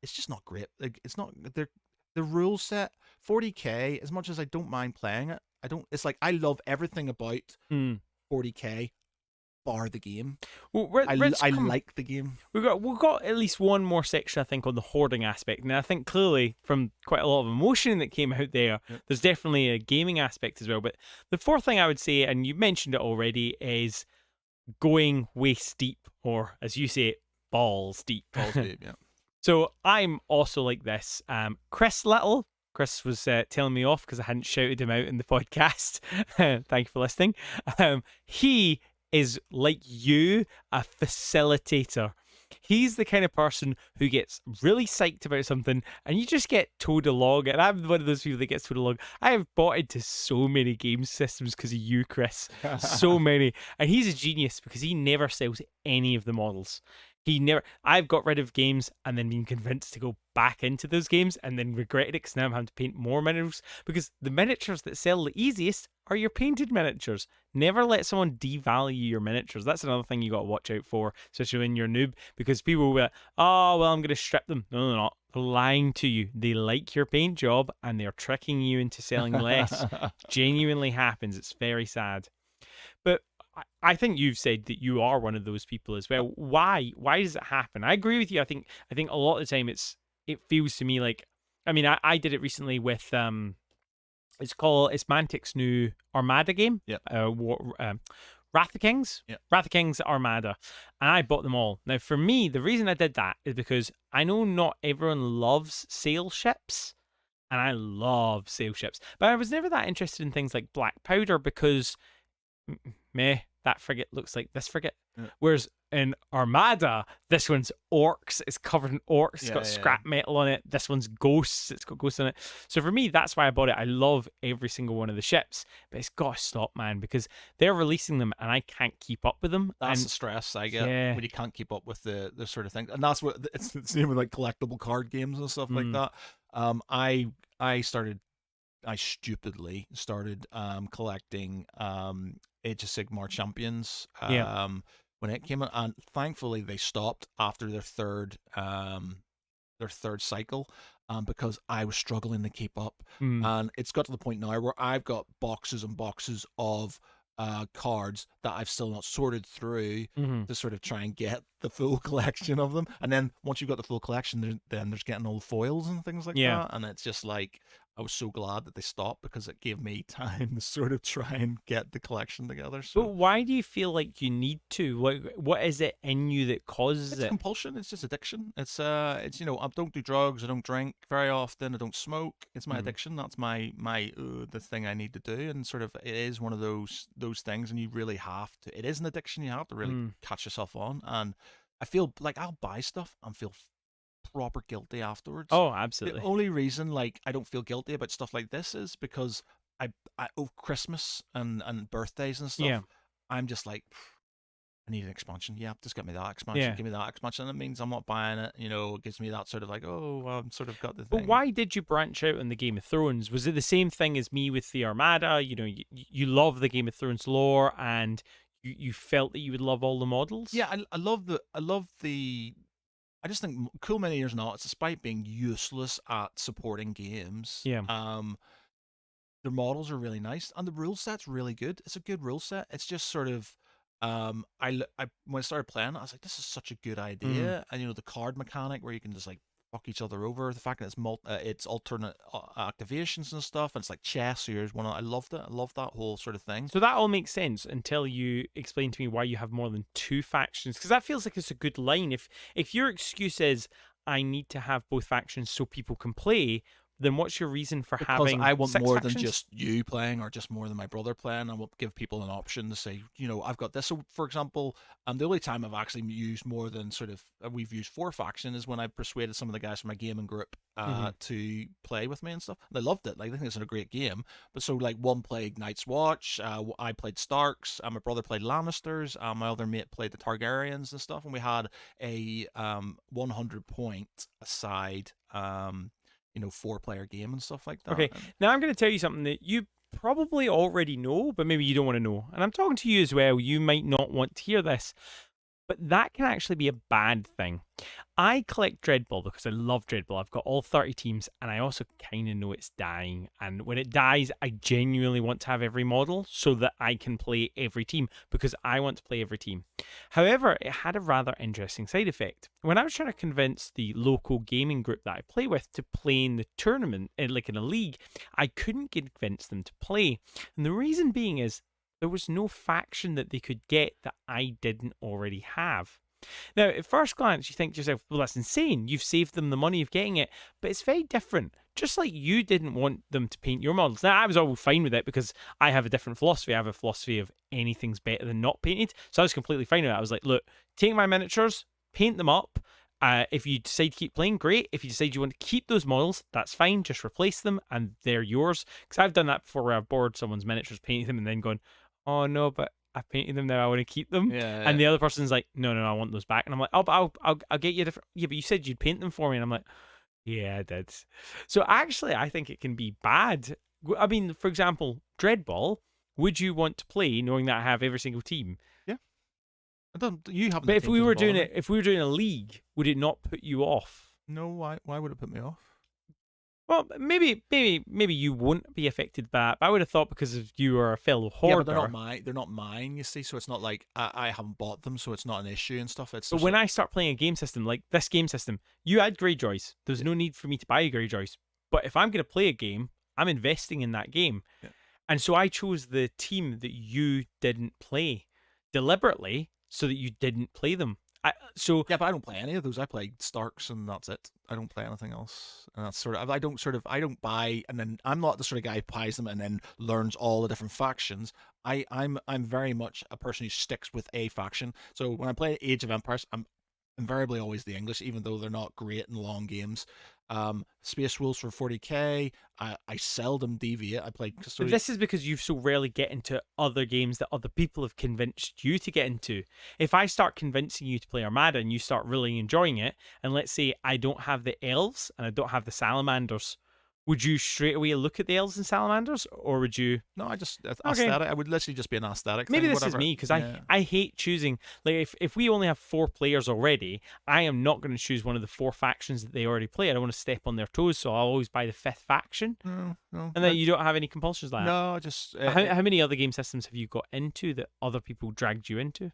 It's just not great. Like, it's not the rule set 40k. As much as I don't mind playing it, I don't. It's like I love everything about 40k. Bar the game. Well, I like the game. We've got at least one more section, I think, on the hoarding aspect, and I think clearly from quite a lot of emotion that came out there, there's definitely a gaming aspect as well. But the fourth thing I would say, and you mentioned it already, is going waist deep, or as you say, balls deep. Balls deep, yeah. So I'm also like this. Chris Little. Chris was telling me off because I hadn't shouted him out in the podcast. Thank you for listening. He is like you, a facilitator. He's the kind of person who gets really psyched about something and you just get towed along. And I'm one of those people that gets towed along. I have bought into so many game systems because of you, Chris. So many. And he's a genius because he never sells any of the models. I've got rid of games and then been convinced to go back into those games and then regretted it because now I'm having to paint more miniatures, because the miniatures that sell the easiest are your painted miniatures. Never let someone devalue your miniatures. That's another thing you got to watch out for, especially when you're a noob, because people will be like, oh, well, I'm going to strip them. No, they're not. They're lying to you. They like your paint job and they're tricking you into selling less. Genuinely happens. It's very sad. But I think you've said that you are one of those people as well. Why? Why does it happen? I agree with you. I think a lot of the time it feels to me like, I mean, I did it recently with it's Mantic's new Armada game. Yeah. Wrath of Kings. Yeah. Wrath of Kings Armada. And I bought them all. Now for me, the reason I did that is because I know not everyone loves sail ships. And I love sail ships. But I was never that interested in things like Black Powder because meh, that frigate looks like this frigate. Yeah. Whereas in Armada, this one's orcs. It's covered in orcs. It's got scrap metal on it. This one's ghosts. It's got ghosts on it. So for me, that's why I bought it. I love every single one of the ships, but it's got to stop, man, because they're releasing them and I can't keep up with them. That's the stress I get when you can't keep up with the sort of thing. And that's what it's the same with like collectible card games and stuff like that. I stupidly started collecting Age of Sigmar Champions when it came out, and thankfully they stopped after their third cycle because I was struggling to keep up. And it's got to the point now where I've got boxes and boxes of cards that I've still not sorted through to sort of try and get the full collection of them. And then once you've got the full collection, then there's getting all the foils and things like that. And it's just like, I was so glad that they stopped because it gave me time to sort of try and get the collection together. So, but why do you feel like you need to? What is it in you that causes it's it? compulsion. It's just addiction. It's I don't do drugs. I don't drink very often. I don't smoke. It's my addiction. That's my the thing I need to do. And sort of it is one of those things, and you really have to. It is an addiction. You have to really catch yourself on. And I feel like I'll buy stuff and feel proper guilty afterwards. Oh, absolutely. The only reason like I don't feel guilty about stuff like this is because I over Christmas and birthdays and stuff, I'm just like, I need an expansion. Yeah, just get me that expansion. Give me that expansion. And it means I'm not buying it. It gives me that sort of like, oh, well, I'm sort of got the thing. But why did you branch out on the Game of Thrones? Was it the same thing as me with the Armada? You love the Game of Thrones lore, and you felt that you would love all the models. Yeah, I love the. I just think Cool Mini Years Not, despite being useless at supporting games, their models are really nice, and the rule set's really good. It's a good rule set. It's just sort of, when I started playing it, I was like, this is such a good idea. And the card mechanic where you can just like fuck each other over. The fact that it's alternate activations and stuff, and it's like chess. So here's one. I loved it. I loved that whole sort of thing. So that all makes sense until you explain to me why you have more than 2 factions, because that feels like it's a good line. If your excuse is I need to have both factions so people can play, then what's your reason for having? Because I want 6 more factions? than just you playing or just more than my brother playing. I want to give people an option to say, I've got this. So, for example, the only time I've actually used more than sort of we've used 4 factions is when I persuaded some of the guys from my gaming group to play with me and stuff. They loved it. Like, they think it's a great game. But so, like, one played Night's Watch, I played Starks, my brother played Lannisters, my other mate played the Targaryens and stuff, and we had a 100-point aside 4-player game and stuff like that. Okay, now I'm going to tell you something that you probably already know, but maybe you don't want to know. And I'm talking to you as well. You might not want to hear this, but that can actually be a bad thing. I collect Dreadball because I love Dreadball. I've got all 30 teams, and I also kind of know it's dying. And when it dies, I genuinely want to have every model so that I can play every team, because I want to play every team. However, it had a rather interesting side effect. When I was trying to convince the local gaming group that I play with to play in the tournament, like in a league, I couldn't convince them to play. And the reason being is there was no faction that they could get that I didn't already have. Now, at first glance, you think to yourself, well, that's insane. You've saved them the money of getting it. But it's very different. Just like you didn't want them to paint your models. Now, I was always fine with it because I have a different philosophy. I have a philosophy of anything's better than not painted. So I was completely fine with it. I was like, look, take my miniatures, paint them up. If you decide to keep playing, great. If you decide you want to keep those models, that's fine. Just replace them and they're yours. Because I've done that before where I've borrowed someone's miniatures, painted them, and then gone, oh no, but I painted them now, I want to keep them. Yeah. And the other person's like, no, I want those back. And I'm like, oh, but I'll get you a different. Yeah, but you said you'd paint them for me. And I'm like, yeah, I did. So actually, I think it can be bad. I mean, for example, Dreadball, would you want to play knowing that I have every single team? Yeah. You haven't. But if we were doing a league, would it not put you off? No, why would it put me off? Well, maybe you won't be affected by that. But I would have thought because of you are a fellow hoarder. Yeah, but they're not mine, you see. So it's not like I haven't bought them, so it's not an issue and stuff. It's But just when I start playing a game system like this game system, you add Greyjoys. There's no need for me to buy Greyjoys. But if I'm going to play a game, I'm investing in that game. yeah. And so I chose the team that you didn't play deliberately so that you didn't play them. Yeah, but I don't play any of those. I play Starks and that's it. I don't play anything else. And that's I don't buy, and then I'm not the sort of guy who buys them and then learns all the different factions. I'm very much a person who sticks with a faction. So when I play Age of Empires, I'm invariably always the English, even though they're not great in long games. Space Wolves for 40k. I seldom deviate. I play. But this is because you so rarely get into other games that other people have convinced you to get into. If I start convincing you to play Armada and you start really enjoying it, and let's say I don't have the elves and I don't have the salamanders, would you straight away look at the elves and salamanders, or would you? No, I just Okay. aesthetic. I would literally just be an aesthetic. Maybe thing, this whatever. is me because Yeah. I hate choosing. Like if we only have 4 players already, I am not going to choose one of the 4 factions that they already play. I don't want to step on their toes, so I'll always buy the 5th faction. No. And then you don't have any compulsions like that. No, just How many other game systems have you got into that other people dragged you into?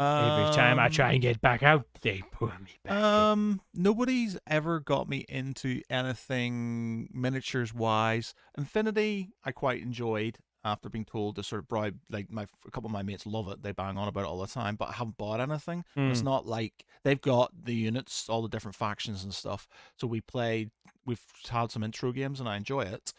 Every time I try and get back out, they pull me back in. Nobody's ever got me into anything miniatures wise. Infinity, I quite enjoyed after being told to sort of bribe. Like a couple of my mates love it; they bang on about it all the time. But I haven't bought anything. It's not like they've got the units, all the different factions and stuff. So we've had some intro games, and I enjoy it.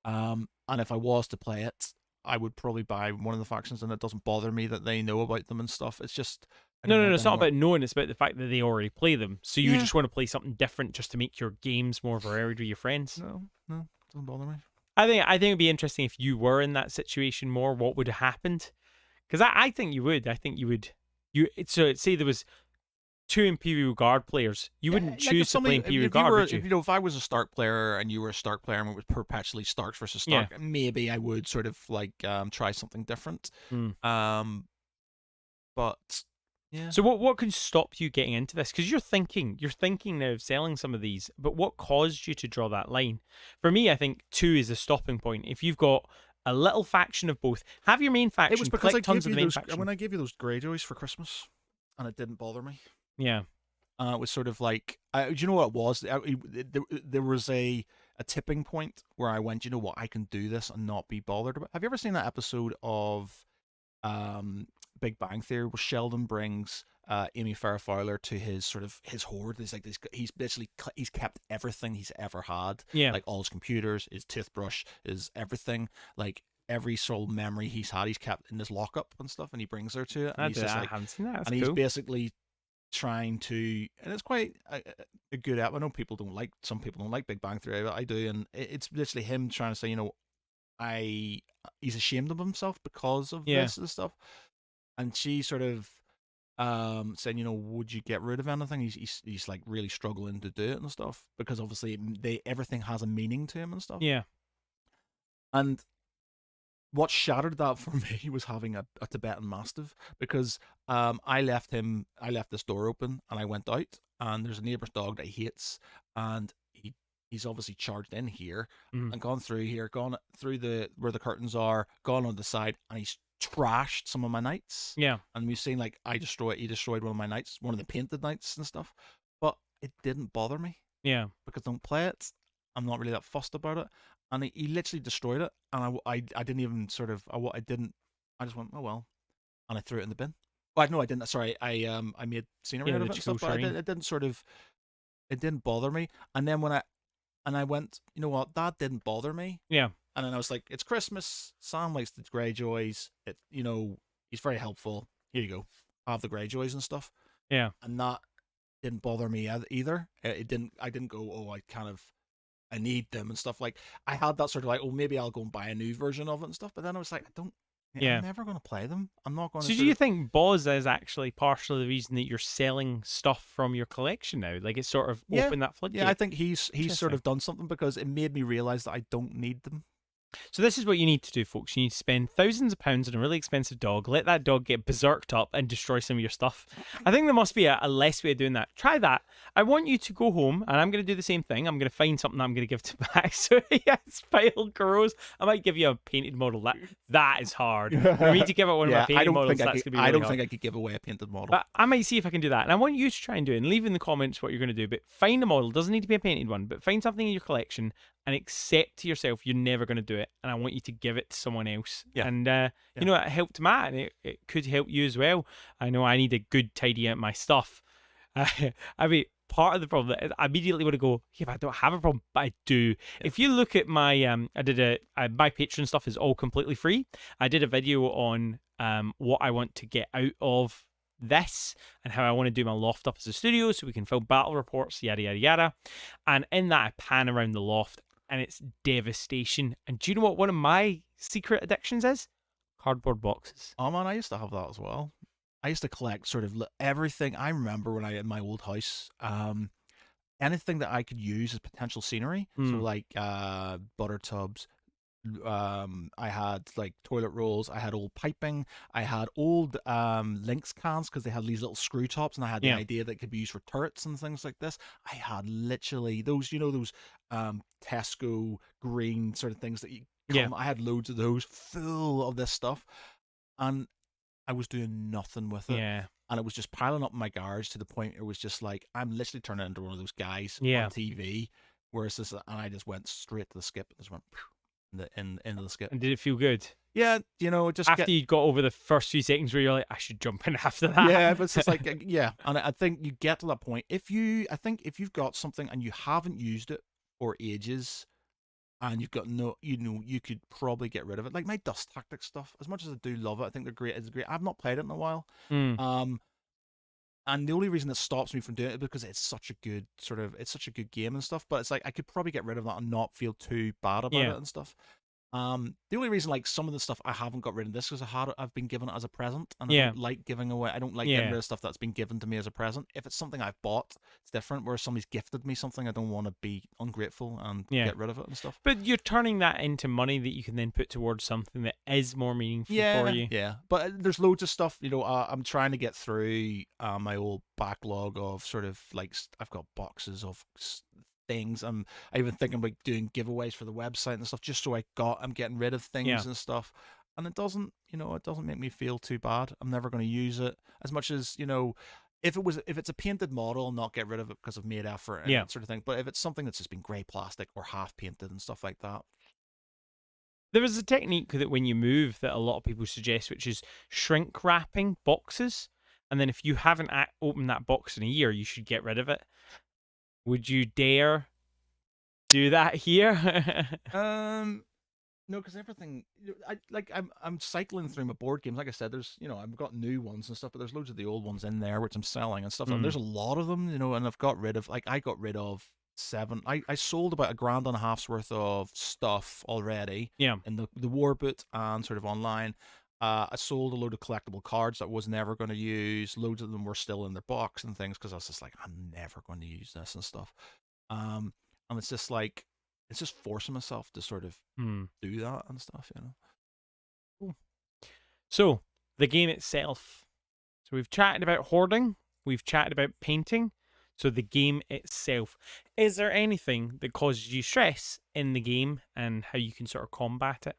And if I was to play it, I would probably buy one of the factions, and it doesn't bother me that they know about them and stuff. It's just No, it's not about knowing. It's about the fact that they already play them. So you Yeah. just want to play something different just to make your games more varied with your friends. No, doesn't bother me. I think it'd be interesting if you were in that situation more. What would have happened? Because I think you would. I think you would. So say there was 2 Imperial Guard players. You wouldn't choose to play Imperial Guard, would you? If I was a Stark player and you were a Stark player and it was perpetually Starks versus Stark, maybe I would sort of like try something different. But yeah. So what can stop you getting into this? Because you're thinking now of selling some of these, but what caused you to draw that line? For me, I think 2 is a stopping point. If you've got a little faction of both, have your main faction. It was because tons of the main faction. when I gave you those Greyjoys for Christmas, and it didn't bother me. Yeah. It was sort of like, do you know what it was? There was a tipping point where I went, you know what, I can do this and not be bothered about. Have you ever seen that episode of Big Bang Theory where Sheldon brings Amy Farrah Fowler to his hoard? He's kept everything he's ever had, like all his computers, his toothbrush, his everything, like every sole memory he's had, he's kept in this lockup and stuff, and he brings her to it. And I haven't seen that. That's and cool. he's basically trying to, and it's quite a good app. I know some people don't like Big Bang Theory, but I do, and it's literally him trying to say, you know, he's ashamed of himself because of this and stuff. And she sort of saying, you know, would you get rid of anything? He's like really struggling to do it and stuff because obviously everything has a meaning to him and stuff. Yeah. And what shattered that for me was having a Tibetan Mastiff, because I left this door open and I went out, and there's a neighbour's dog that he hates, and he's obviously charged in here and gone through here, gone through where the curtains are, gone on the side, and he's trashed some of my knights. Yeah. And we've seen like he destroyed one of my knights, one of the painted knights and stuff, but it didn't bother me. Yeah. Because I don't play it. I'm not really that fussed about it. And he literally destroyed it, and I didn't even sort of I just went, oh well, and I threw it in the bin. Well, no, I didn't. Sorry, I made scenery out of it and stuff, but it didn't bother me. And then when I went, you know what, that didn't bother me. Yeah. And then I was like, it's Christmas. Sam likes the Greyjoys. You know, he's very helpful. Here you go, have the Greyjoys and stuff. Yeah. And that didn't bother me either. I didn't go, oh, I need them and stuff. Like, I had that sort of like, oh, maybe I'll go and buy a new version of it and stuff. But then I was like, I'm never going to play them. I'm not going to. So do you think Boz is actually partially the reason that you're selling stuff from your collection now? Like, it's sort of opened that floodgate? Yeah, I think he's sort of done something, because it made me realize that I don't need them. So this is what you need to do, folks. You need to spend thousands of pounds on a really expensive dog, let that dog get berserked up and destroy some of your stuff. I think there must be a less way of doing that. Try that. I want you to go home, and I'm going to do the same thing. I'm going to find something I'm going to give to Max. So yes, Pile grows. I might give you a painted model. That is hard. For me to give it one of my painted models, that's going to be really hard. think I could give away a painted model. But I might see if I can do that. And I want you to try and do it, and leave in the comments what you're going to do. But find a model. Doesn't need to be a painted one, but find something in your collection and accept to yourself you're never going to do it. And I want you to give it to someone else. Yeah. And, you know, it helped Matt, and it could help you as well. I know I need a good tidy out my stuff. I mean, part of the problem is I immediately want to go, yeah, but I don't have a problem, but I do. Yeah. If you look at my, my Patreon stuff is all completely free. I did a video on what I want to get out of this and how I want to do my loft up as a studio so we can film battle reports, yada, yada, yada. And in that, I pan around the loft and it's devastation. And do you know what one of my secret addictions is? Cardboard boxes. Oh man, I used to have that as well. I used to collect sort of everything. I remember when I in my old house, anything that I could use as potential scenery. So like butter tubs. I had like toilet rolls. I had old piping. I had old Lynx cans because they had these little screw tops, and I had the idea that it could be used for turrets and things like this. I had literally those, you know, those Tesco green sort of things that you. I had loads of those full of this stuff, and I was doing nothing with it. Yeah. And it was just piling up in my garage to the point it was just like, I'm literally turning into one of those guys on TV. Whereas this, and I just went straight to the skip and just went into the skip. And did it feel good? Yeah, you know, just after you got over the first few seconds where you're like, I should jump in after that. Yeah, but it's just like, yeah. And I think you get to that point. I think if you've got something and you haven't used it for ages, and you've got no, you know, you could probably get rid of it. Like my Dust Tactics stuff, as much as I do love it, I think they're great. It's great. I've not played it in a while. And the only reason that stops me from doing it is because it's such a good it's such a good game and stuff. But it's like I could probably get rid of that and not feel too bad about it and stuff. The only reason, like, some of the stuff I haven't got rid of this because I've been given it as a present, and I don't like giving away. I don't like getting rid of stuff that's been given to me as a present. If it's something I've bought, it's different. Where somebody's gifted me something, I don't want to be ungrateful and get rid of it and stuff. But you're turning that into money that you can then put towards something that is more meaningful for you. Yeah, but there's loads of stuff. You know, I'm trying to get through my old backlog of sort of like I've got boxes of things. I even thinking about doing giveaways for the website and stuff, just so I'm getting rid of things and stuff. And it doesn't make me feel too bad. I'm never going to use it as much as, you know, if it's a painted model, I'll not get rid of it because I've made effort and that sort of thing. But if it's something that's just been grey plastic or half painted and stuff like that. There is a technique that when you move that a lot of people suggest, which is shrink wrapping boxes. And then if you haven't opened that box in a year, you should get rid of it. Would you dare do that here? No, because everything I'm cycling through my board games. Like I said, there's, you know, I've got new ones and stuff, but there's loads of the old ones in there which I'm selling and stuff. And there's a lot of them, you know, and I've got rid of, like, I got rid of 7. I sold about $1.50 worth of stuff already. Yeah. In the war boot and sort of online. I sold a load of collectible cards that I was never going to use. Loads of them were still in their box and things because I was just like, I'm never going to use this and stuff. And it's just like, it's just forcing myself to sort of do that and stuff, you know. Cool. So, the game itself. So we've chatted about hoarding. We've chatted about painting. So the game itself. Is there anything that causes you stress in the game and how you can sort of combat it?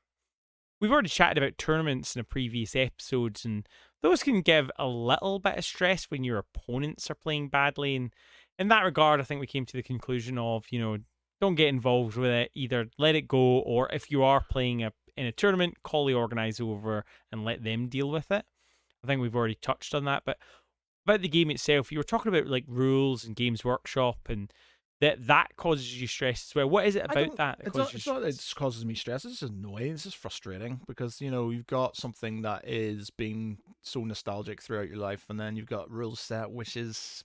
We've already chatted about tournaments in the previous episodes, and those can give a little bit of stress when your opponents are playing badly. And in that regard, I think we came to the conclusion of, you know, don't get involved with it. Either let it go, or if you are playing in a tournament, call the organizer over and let them deal with it. I think we've already touched on that. But about the game itself, you were talking about like rules and Games Workshop, and that causes you stress as well. What is it about that it's not that it causes me stress. It's just annoying. It's just frustrating because, you know, you've got something that is being so nostalgic throughout your life, and then you've got rule set which is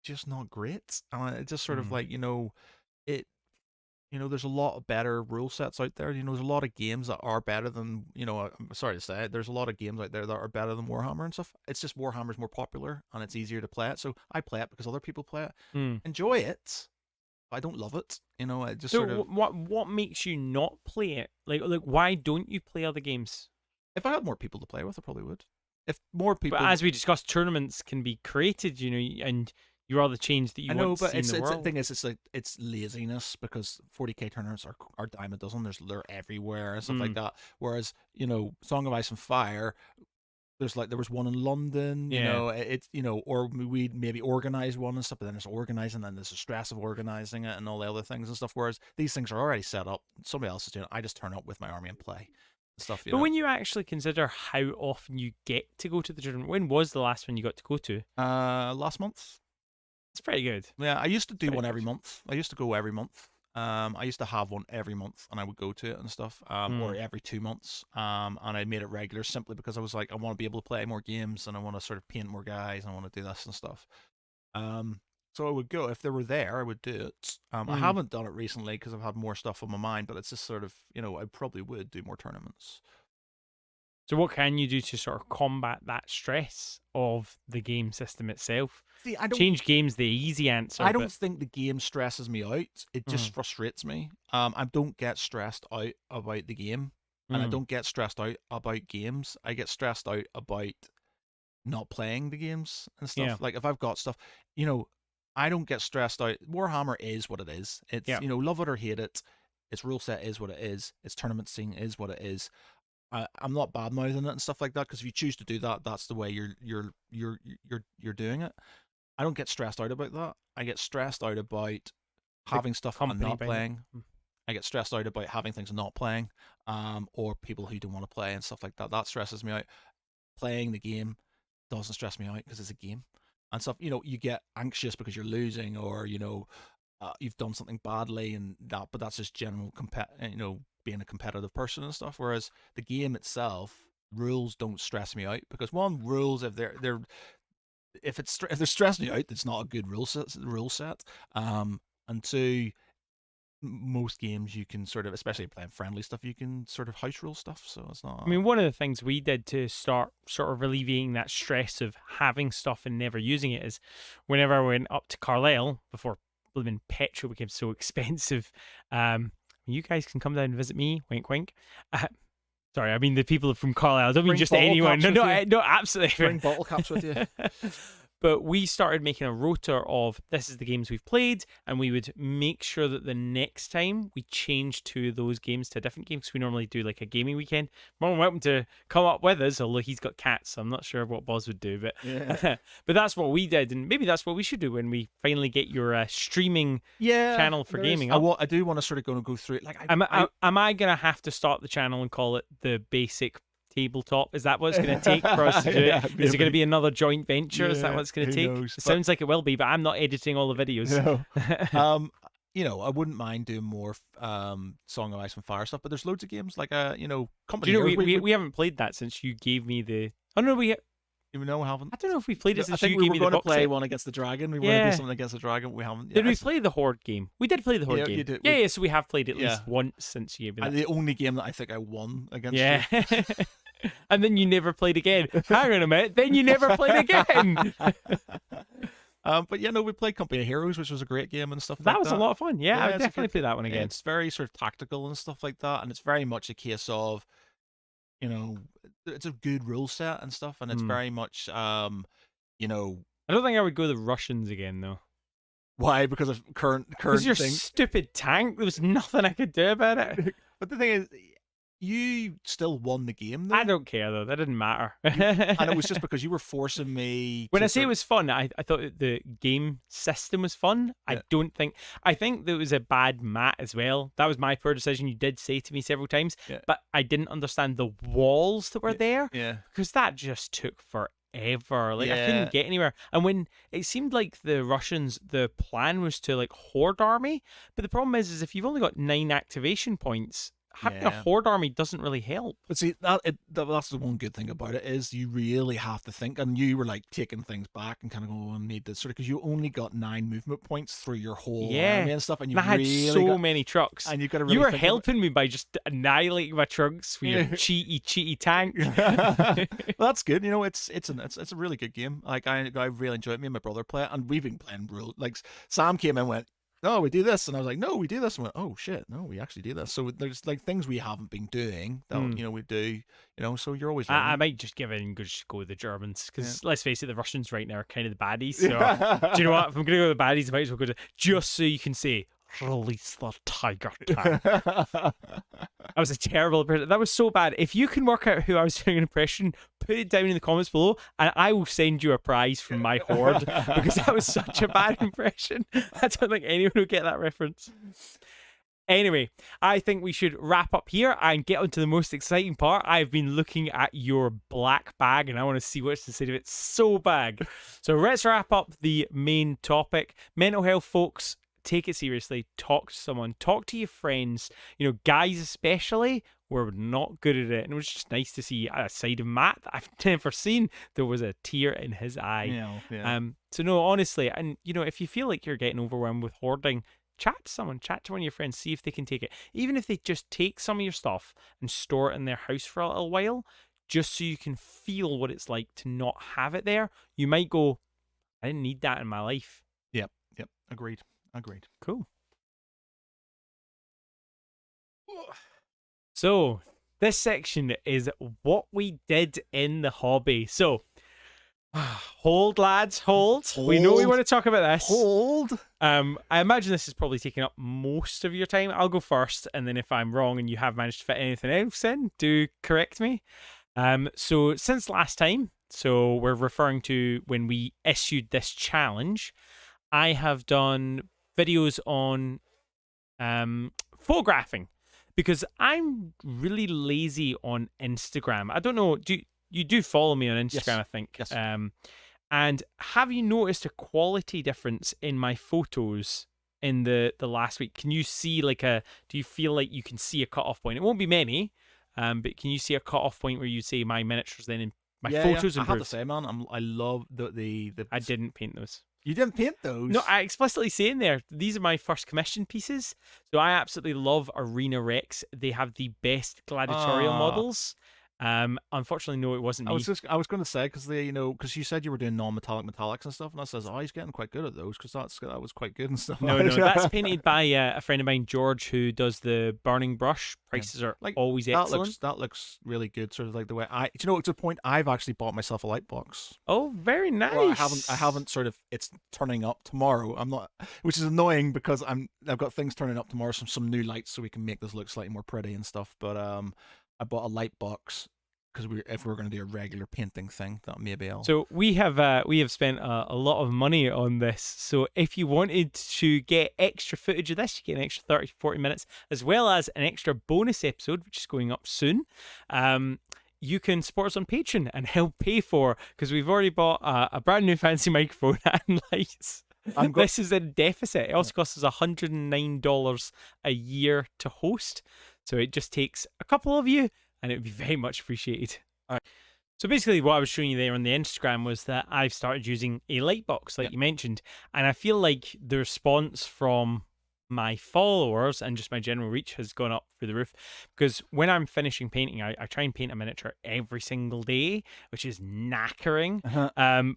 just not great. And it's just sort of like, you know, there's a lot of better rule sets out there. You know, there's a lot of games that are better than, you know, I'm sorry to say it, there's a lot of games out there that are better than Warhammer and stuff. It's just Warhammer's more popular and it's easier to play it. So I play it because other people play it. Enjoy it. I don't love it. You know, I just So sort of. what makes you not play it? Like why don't you play other games? If I had more people to play with, I probably would. If more But people. as we discussed, tournaments can be created, and you are the change that you I want know, to but see in the the world. thing is, it's like it's laziness because 40k tournaments are dime a dozen. They're everywhere and stuff like that. Whereas Song of Ice and Fire, there was one in London. Yeah. It's or we maybe organize one and stuff, but then there's organizing, and there's the stress of organizing it and all the other things and stuff. Whereas these things are already set up. Somebody else is doing it. I just turn up with my army and play stuff. But when you actually consider how often you get to go to the tournament, when was the last one you got to go to? Last month. It's pretty good. Yeah, I used to do Pretty one good. every month. I used to go every month. I used to have one every month, and I would go to it and stuff. Or every 2 months. And I made it regular simply because I was like, I want to be able to play more games, and I want to sort of paint more guys, and I want to do this and stuff. So I would go if they were there. I would do it. I haven't done it recently because I've had more stuff on my mind, but it's just sort of I probably would do more tournaments. So what can you do to sort of combat that stress of the game system itself? See, I don't change games the easy answer. I don't think the game stresses me out. It just frustrates me. I don't get stressed out about the game, and I don't get stressed out about games. I get stressed out about not playing the games and stuff. Yeah. Like if I've got stuff, I don't get stressed out. Warhammer is what it is. It's love it or hate it. Its rule set is what it is. Its tournament scene is what it is. I'm not bad mouthing it and stuff like that because if you choose to do that, that's the way you're doing it. I don't get stressed out about that. I get stressed out about having stuff and not playing. I get stressed out about having things and not playing, or people who don't want to play and stuff like that. That stresses me out. Playing the game doesn't stress me out because it's a game and stuff. You get anxious because you're losing, or you've done something badly and that. But that's just general being a competitive person and stuff. Whereas the game itself, rules don't stress me out because one, rules if they're stressing you out, it's not a good rule set. And two, most games you can sort of, especially playing friendly stuff, you can sort of house rule stuff. So it's not. I mean, one of the things we did to start sort of alleviating that stress of having stuff and never using it is whenever I went up to Carlisle before blooming petrol became so expensive. You guys can come down and visit me. Wink, wink. Sorry, I mean the people from Carlisle. I don't mean just anyone. No, absolutely. Bring bottle caps with you. But we started making a rotor of this is the games we've played, and we would make sure that the next time we changed to those games to a different game because we normally do like a gaming weekend. More than welcome to come up with us, although he's got cats, so I'm not sure what Boz would do. But but that's what we did, and maybe that's what we should do when we finally get your streaming channel for gaming. I do want to sort of go through it. Like, am I gonna have to start the channel and call it the basic tabletop? Is that what it's going to take for us to do it? Is it going to be another joint venture? Is that what it's going to take? It sounds like it will be, but I'm not editing all the videos. I wouldn't mind doing more Song of Ice and Fire stuff, but there's loads of games like Company. Do you know we haven't played that since you gave me the. Oh no, we. Even though we haven't. I don't know if we played it since you gave me the box. I think we were going to play set. one against the dragon. We want to do something against the dragon, but we haven't. Did we play the Horde game? We did play the Horde game. You did. Yeah, so we have played it at least once since you gave me that. The only game that I think I won against you. And then you never played again. Hang on a minute. Then you never played again. But we played Company of Heroes, which was a great game and stuff like that. That was a lot of fun. Yeah, I would definitely play that one again. It's very sort of tactical and stuff like that, and it's very much a case of, it's a good rule set and stuff, and it's very much, I don't think I would go the Russians again, though. Why? Because of current Because your thing? stupid tank. There was nothing I could do about it. But the thing is, you still won the game, though. I don't care, though. That didn't matter. And it was just because you were forcing me. When I say it was fun, I thought the game system was fun. Yeah. I think there was a bad mat as well. That was my poor decision. You did say to me several times, but I didn't understand the walls that were there. Yeah. Because that just took forever. Like I couldn't get anywhere. And when it seemed like the Russians, the plan was to like horde army, but the problem is if you've only got 9 activation points, having a horde army doesn't really help. But see, that's the one good thing about it is you really have to think, and you were like taking things back and kind of going, I need this sort of, because you only got 9 movement points through your whole army and stuff, and you had really many trucks, and you've got to really you were helping me by just annihilating my trunks with your cheaty tank. Well, that's good. It's a really good game. Like I really enjoyed it. Me and my brother play it, and we've been playing like Sam came in and went, no, we do this, and I was like, no, we do this, and went, oh shit, no, we actually do this. So there's like things we haven't been doing that we do, so you're always learning. I might just give in and just go with the Germans because let's face it, the Russians right now are kind of the baddies. So do you know what? If I'm going to go with the baddies, I might as well go to just so you can say release the tiger tank. I was a terrible person. That was so bad. If you can work out who I was doing an impression, put it down in the comments below, and I will send you a prize from my hoard because that was such a bad impression. I don't think anyone will get that reference. Anyway, I think we should wrap up here and get on to the most exciting part. I've been looking at your black bag and I want to see what's inside of it. So bag. So let's wrap up the main topic. Mental health, folks. Take it seriously. Talk to someone. Talk to your friends. Guys especially were not good at it. And it was just nice to see a side of Matt that I've never seen. There was a tear in his eye. Yeah. So no, honestly, and if you feel like you're getting overwhelmed with hoarding, chat to someone. Chat to one of your friends. See if they can take it. Even if they just take some of your stuff and store it in their house for a little while, just so you can feel what it's like to not have it there. You might go, I didn't need that in my life. Yep. Agreed. Cool. So this section is what we did in the hobby. So hold, lads, hold. We know we want to talk about this. Hold. I imagine this is probably taking up most of your time. I'll go first, and then if I'm wrong and you have managed to fit anything else in, do correct me. So since last time, so we're referring to when we issued this challenge, I have done videos on photographing because I'm really lazy on Instagram. I don't know, you do follow me on Instagram? Yes. I think. Yes. And have you noticed a quality difference in my photos in the last week? Can you see do you feel like you can see a cutoff point? It won't be many, but can you see a cutoff point where you say my miniatures then in my photos improved? I have to say, man, I love the I didn't paint those. You didn't paint those? No, I explicitly say in there, these are my first commission pieces. So I absolutely love Arena Rex. They have the best gladiatorial models. Unfortunately, no, it wasn't me. I was going to say, because because you said you were doing non-metallic metallics and stuff, and I says, oh, he's getting quite good at those, because that was quite good and stuff. No, that's painted by a friend of mine, George, who does the burning brush. Prices are always excellent. That looks really good, sort of like the way to the point I've actually bought myself a light box. Oh, very nice. Well, I haven't sort of, it's turning up tomorrow. I'm not, which is annoying because I've got things turning up tomorrow, some new lights so we can make this look slightly more pretty and stuff, but I bought a light box because if we're going to do a regular painting thing, that maybe I'll. So we have spent a lot of money on this. So if you wanted to get extra footage of this, you get an extra 30 to 40 minutes, as well as an extra bonus episode, which is going up soon. You can support us on Patreon and help pay for, because we've already bought a brand new fancy microphone and lights. This is in deficit. It also costs us $109 a year to host. So it just takes a couple of you, and it would be very much appreciated. All right. So basically what I was showing you there on the Instagram was that I've started using a light box, like you mentioned. And I feel like the response from my followers and just my general reach has gone up through the roof. Because when I'm finishing painting, I try and paint a miniature every single day, which is knackering.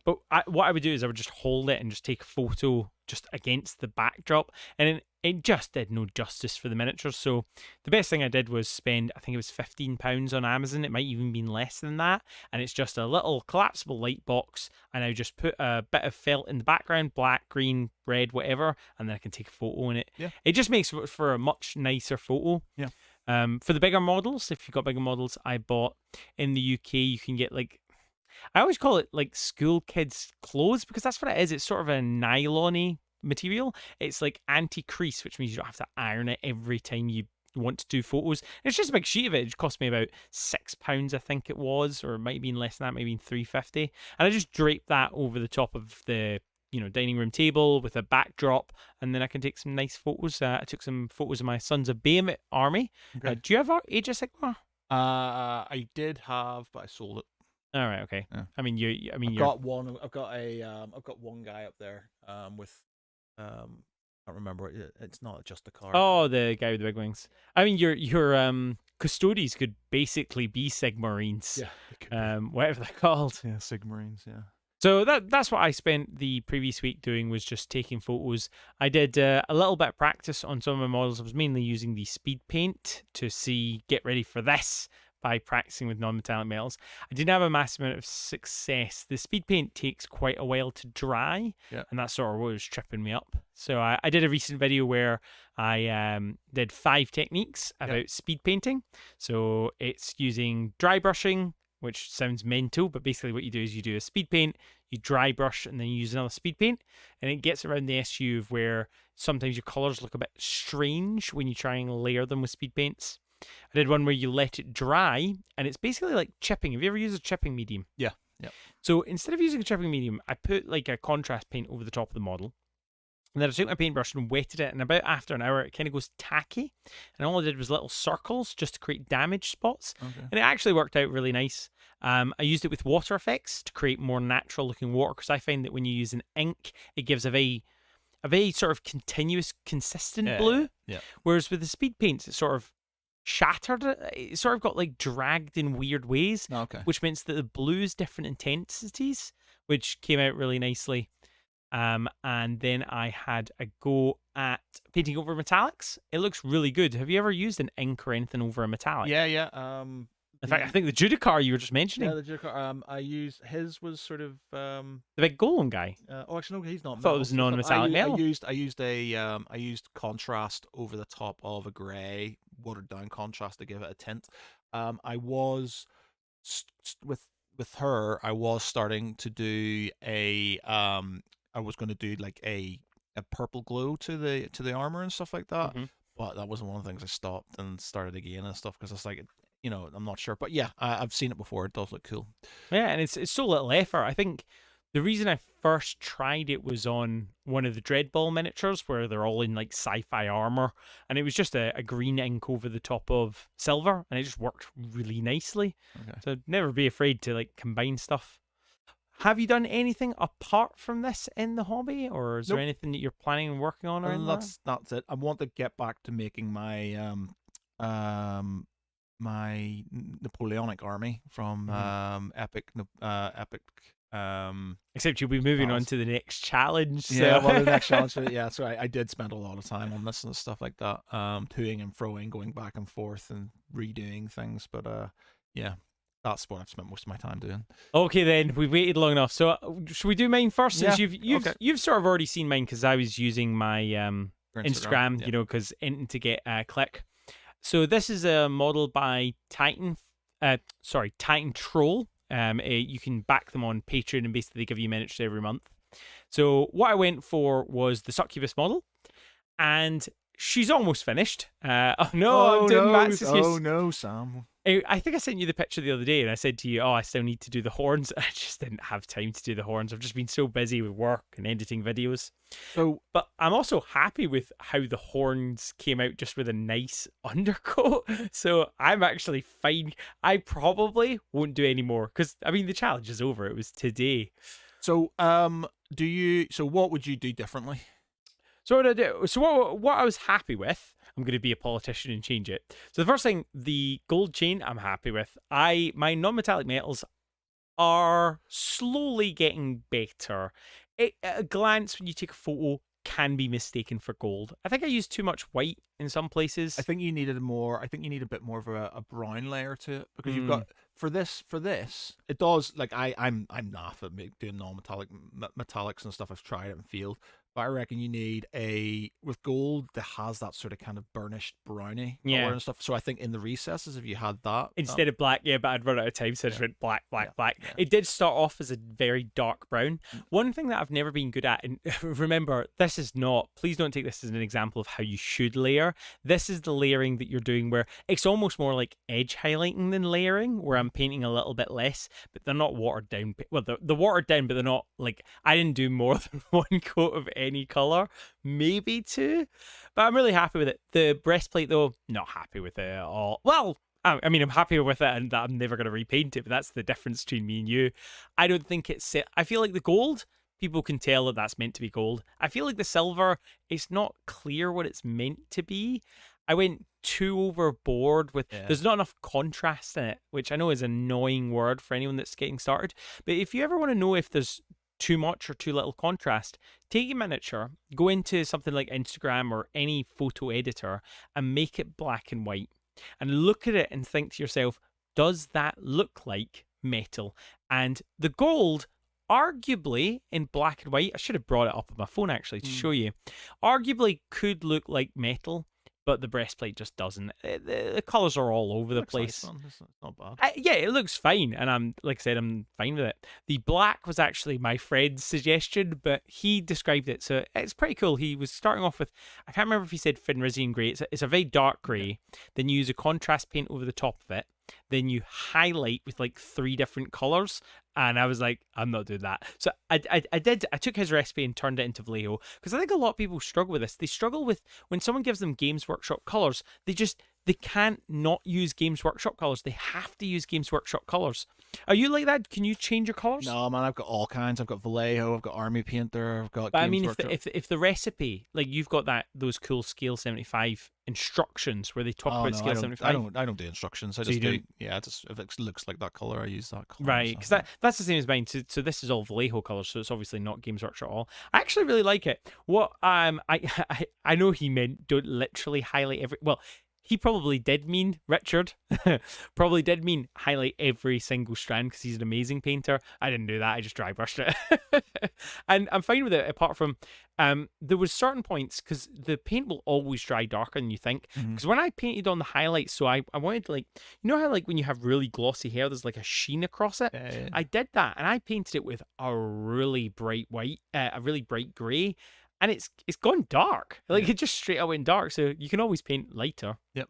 But what I would do is I would just hold it and just take a photo just against the backdrop. And it just did no justice for the miniatures. So the best thing I did was spend, I think it was £15 on Amazon. It might even been less than that. And it's just a little collapsible light box. And I just put a bit of felt in the background, black, green, red, whatever. And then I can take a photo in it. Yeah. It just makes for a much nicer photo. Yeah. For the bigger models, if you've got bigger models, I bought in the UK, you can get I always call it like school kids clothes, because that's what it is. It's sort of a nylon-y material. It's like anti-crease, which means you don't have to iron it every time you want to do photos. It's just a big sheet of it. It cost me about £6, I think it was, or it might have been less than that, maybe £3.50. And I just draped that over the top of the dining room table with a backdrop, and then I can take some nice photos. I took some photos of my Sons of Bahamut army. Okay. Do you have Age of Sigmar? I did have, but I sold it. All right, okay. Yeah. I've got one. I've got one guy up there with I can't remember. It's not just a car. Oh, the guy with the big wings. I mean, your custodies could basically be Sigmarines. Yeah. Whatever they're called. Yeah, Sigmarines. Yeah. So that's what I spent the previous week doing, was just taking photos. I did a little bit of practice on some of my models. I was mainly using the speed paint to get ready for this by practicing with non-metallic metals. I didn't have a massive amount of success. The speed paint takes quite a while to dry, and that's sort of what was tripping me up. So I did a recent video where I did 5 techniques about speed painting. So it's using dry brushing, which sounds mental, but basically what you do is you do a speed paint, you dry brush, and then you use another speed paint, and it gets around the issue of where sometimes your colors look a bit strange when you try and layer them with speed paints. I did one where you let it dry, and it's basically like chipping. Have you ever used a chipping medium? Yeah. So instead of using a chipping medium, I put like a contrast paint over the top of the model. And then I took my paintbrush and wetted it, and about after an hour, it kind of goes tacky. And all I did was little circles just to create damage spots. Okay. And it actually worked out really nice. I used it with water effects to create more natural looking water, because I find that when you use an ink, it gives a very sort of continuous, consistent blue. Yeah. Whereas with the speed paints, it sort of shattered it. It sort of got like dragged in weird ways, which means that the blue's different intensities, which came out really nicely. And then I had a go at painting over metallics. It looks really good. Have you ever used an ink or anything over a metallic? Yeah. In fact, I think the Judicar you were just mentioning. Yeah, the Judicar. I used his was sort of the big golem guy. Actually, no, he's not. I thought it was non-metallic metal. I used contrast over the top of a grey, watered down contrast to give it a tint. I was with her. I was starting to do a I was going to do like a purple glow to the armor and stuff like that. But that wasn't one of the things. I stopped and started again and stuff because it's like, I'm not sure. But yeah, I've seen it before. It does look cool. Yeah, and it's so little effort. I think the reason I first tried it was on one of the Dreadball miniatures where they're all in like sci-fi armor, and it was just a green ink over the top of silver, and it just worked really nicely. So never be afraid to like combine stuff. Have you done anything apart from this in the hobby, or is there anything that you're planning on working on? That's it. I want to get back to making my my Napoleonic army from Epic. Except you'll be moving on to the next challenge. So. Yeah, well, the next challenge. Yeah, so I did spend a lot of time on this and stuff like that, toing and froing, going back and forth and redoing things. But yeah. That's what I've spent most of my time doing. Okay, then we've waited long enough. So should we do mine first? Since you've sort of already seen mine, because I was using my Instagram, because anything to get a click. So this is a model by Titan Troll. You can back them on Patreon, and basically they give you miniatures every month. So what I went for was the Succubus model, and she's almost finished. I'm doing Matt's excuse. Oh no, Sam. I think I sent you the picture the other day, and I said to you, I still need to do the horns. I just didn't have time to do the horns. I've just been so busy with work and editing videos. But I'm also happy with how the horns came out, just with a nice undercoat. So I'm actually fine. I probably won't do any more, because, the challenge is over. It was today. So, what would you do differently? So what I do? So what I was happy with, I'm going to be a politician and change it. So the first thing, the gold chain, I'm happy with. My non-metallic metals are slowly getting better. At a glance, when you take a photo, can be mistaken for gold. I think I used too much white in some places. I think you need a bit more of a brown layer to it, because you've got for this it does, like I'm naff at doing non-metallic metallics and stuff. I've tried it and failed. But I reckon you need with gold that has that sort of kind of burnished brownie color and stuff. So I think in the recesses, if you had that instead of black, but I'd run out of time, so I just went black. Yeah. It did start off as a very dark brown. One thing that I've never been good at, and remember, please don't take this as an example of how you should layer. This is the layering that you're doing where it's almost more like edge highlighting than layering, where I'm painting a little bit less, but they're not watered down. Well, they're watered down, but they're not like, I didn't do more than one coat of any color, maybe two, but I'm really happy with it. The breastplate, though, not happy with it at all. Well, I'm happy with it, and that I'm never going to repaint it, but that's the difference between me and you. I don't think it's set. I feel like the gold, people can tell that that's meant to be gold. I feel like the silver, it's not clear what it's meant to be. I went too overboard with. Yeah. There's not enough contrast in it, which I know is an annoying word for anyone that's getting started. But if you ever want to know if there's too much or too little contrast, take a miniature, go into something like Instagram or any photo editor, and make it black and white, and look at it and think to yourself, does that look like metal? And the gold, arguably in black and white, I should have brought it up on my phone actually to show you, arguably could look like metal, but the breastplate just doesn't. The colors are all over the Looks nice, place. man. It's not bad. Yeah, it looks fine, and I'm like I said, I'm fine with it. The black was actually my friend's suggestion, but he described it, so it's pretty cool. He was starting off with, I can't remember if he said Fenrisian grey. It's a very dark grey. Then you use a contrast paint over the top of it. Then you highlight with like 3 different colors, and I was like, I'm not doing that. So I took his recipe and turned it into Vallejo, because I think a lot of people struggle with this. They struggle with when someone gives them Games Workshop colors, they can't not use Games Workshop colors. They have to use Games Workshop colors. Are you like that? Can you change your colors? No, man, I've got all kinds. I've got Vallejo, I've got Army Painter, I've got. But Games I mean, Workshop. if the recipe, like you've got those cool Scale 75 instructions where they talk about no, Scale 75. I don't do instructions. I So just you do. don't- Yeah, just if it looks like that color, I use that color. Right, because that's the same as mine. So this is all Vallejo colors, so it's obviously not Games Workshop at all. I actually really like it. What I know he meant don't literally highlight every. Well, he probably did mean Richard. Probably did mean highlight every single strand because he's an amazing painter. I didn't do that. I just dry brushed it, and I'm fine with it. Apart from, there was certain points because the paint will always dry darker than you think. Because when I painted on the highlights, so I wanted like, you know how like when you have really glossy hair, there's like a sheen across it. Yeah. I did that, and I painted it with a really bright white, a really bright grey. And it's gone dark. Like it just straight out went dark. So you can always paint lighter. Yep.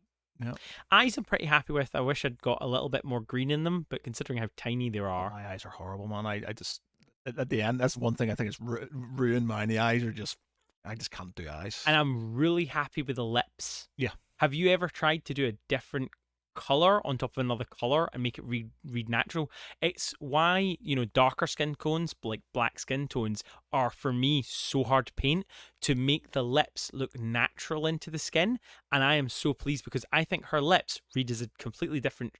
Eyes I'm pretty happy with. I wish I'd got a little bit more green in them, but considering how tiny they are. My eyes are horrible, man. I just at the end, that's one thing I think it's ruined mine. The eyes are just, I just can't do eyes. And I'm really happy with the lips. Yeah. Have you ever tried to do a different color on top of another color and make it read natural? It's why, darker skin tones, like black skin tones, are for me so hard to paint, to make the lips look natural into the skin. And I am so pleased because I think her lips read as a completely different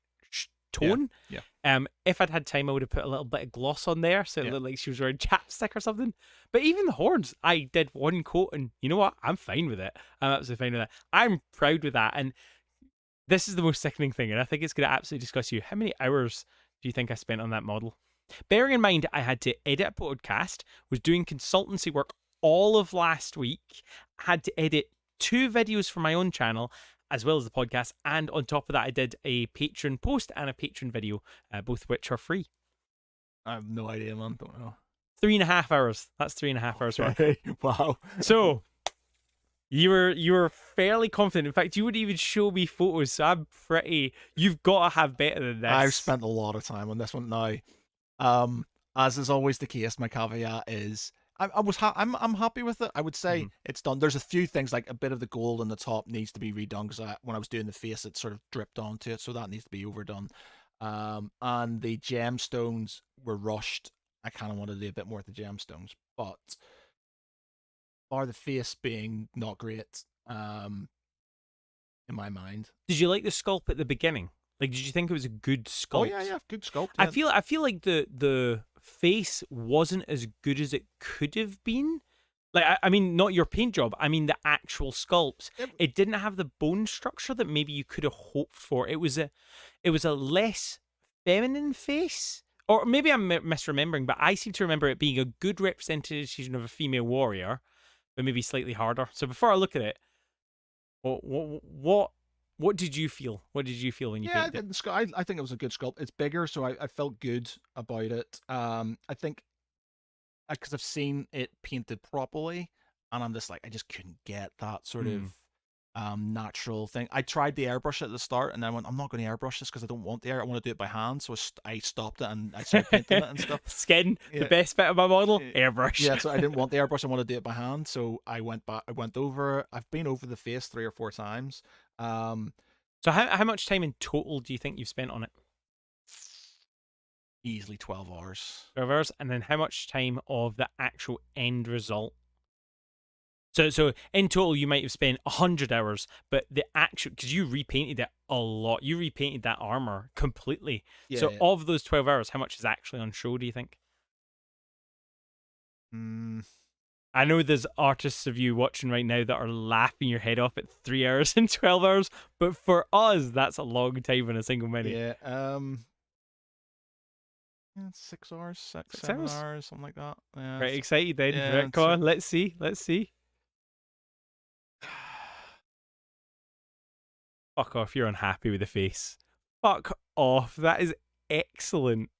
tone. Yeah. If I'd had time, I would have put a little bit of gloss on there so it looked like she was wearing chapstick or something. But even the horns, I did one coat, and you know what? I'm fine with it. I'm absolutely fine with that. I'm proud with that. And this is the most sickening thing, and I think it's going to absolutely disgust you. How many hours do you think I spent on that model? Bearing in mind, I had to edit a podcast, was doing consultancy work all of last week, had to edit 2 videos for my own channel, as well as the podcast, and on top of that, I did a Patreon post and a Patreon video, both of which are free. I have no idea, man. Don't know. 3.5 hours. That's 3.5 hours work. Wow. So you were fairly confident. In fact, you wouldn't even show me photos. So I'm pretty. You've got to have better than this. I've spent a lot of time on this one now. As is always the case, my caveat is I'm happy with it. I would say it's done. There's a few things, like a bit of the gold on the top needs to be redone because when I was doing the face, it sort of dripped onto it, so that needs to be overdone. And the gemstones were rushed. I kind of wanted to do a bit more with the gemstones, but the face being not great, in my mind. Did you like the sculpt at the beginning? Like, did you think it was a good sculpt? Oh yeah, good sculpt. I Yeah. feel like the face wasn't as good as it could have been. Like, I mean, not your paint job. I mean, the actual sculpts. It didn't have the bone structure that maybe you could have hoped for. It was a less feminine face, or maybe I'm misremembering. But I seem to remember it being a good representation of a female warrior, but maybe slightly harder. So before I look at it, what did you feel? What did you feel when you painted it? I think it was a good sculpt. It's bigger, so I felt good about it. I think because I've seen it painted properly, and I'm just like, I just couldn't get that sort of natural thing. I tried the airbrush at the start, and then I went, I'm not going to airbrush this because I don't want the air. I want to do it by hand. So I stopped it and I started painting it and stuff. Skin, the best bit of my model, airbrush. Yeah, so I didn't want the airbrush. I wanted to do it by hand. So I went back. I went over. I've been over the face 3 or 4 times. So how much time in total do you think you've spent on it? Easily 12 hours. 12 hours, and then how much time of the actual end result? So in total, you might have spent 100 hours, but the actual, because you repainted it a lot, you repainted that armor completely. Yeah. So of those 12 hours, how much is actually on show, do you think? Mm, I know there's artists of you watching right now that are laughing your head off at 3 hours and 12 hours, but for us, that's a long time in a single mini. yeah. Yeah, 6 hours, six, 7 6 hours? hours, something like that. Yeah. Right, excited then. Yeah. Right, come on, let's see. Let's see. Fuck off, you're unhappy with the face. Fuck off. That is excellent.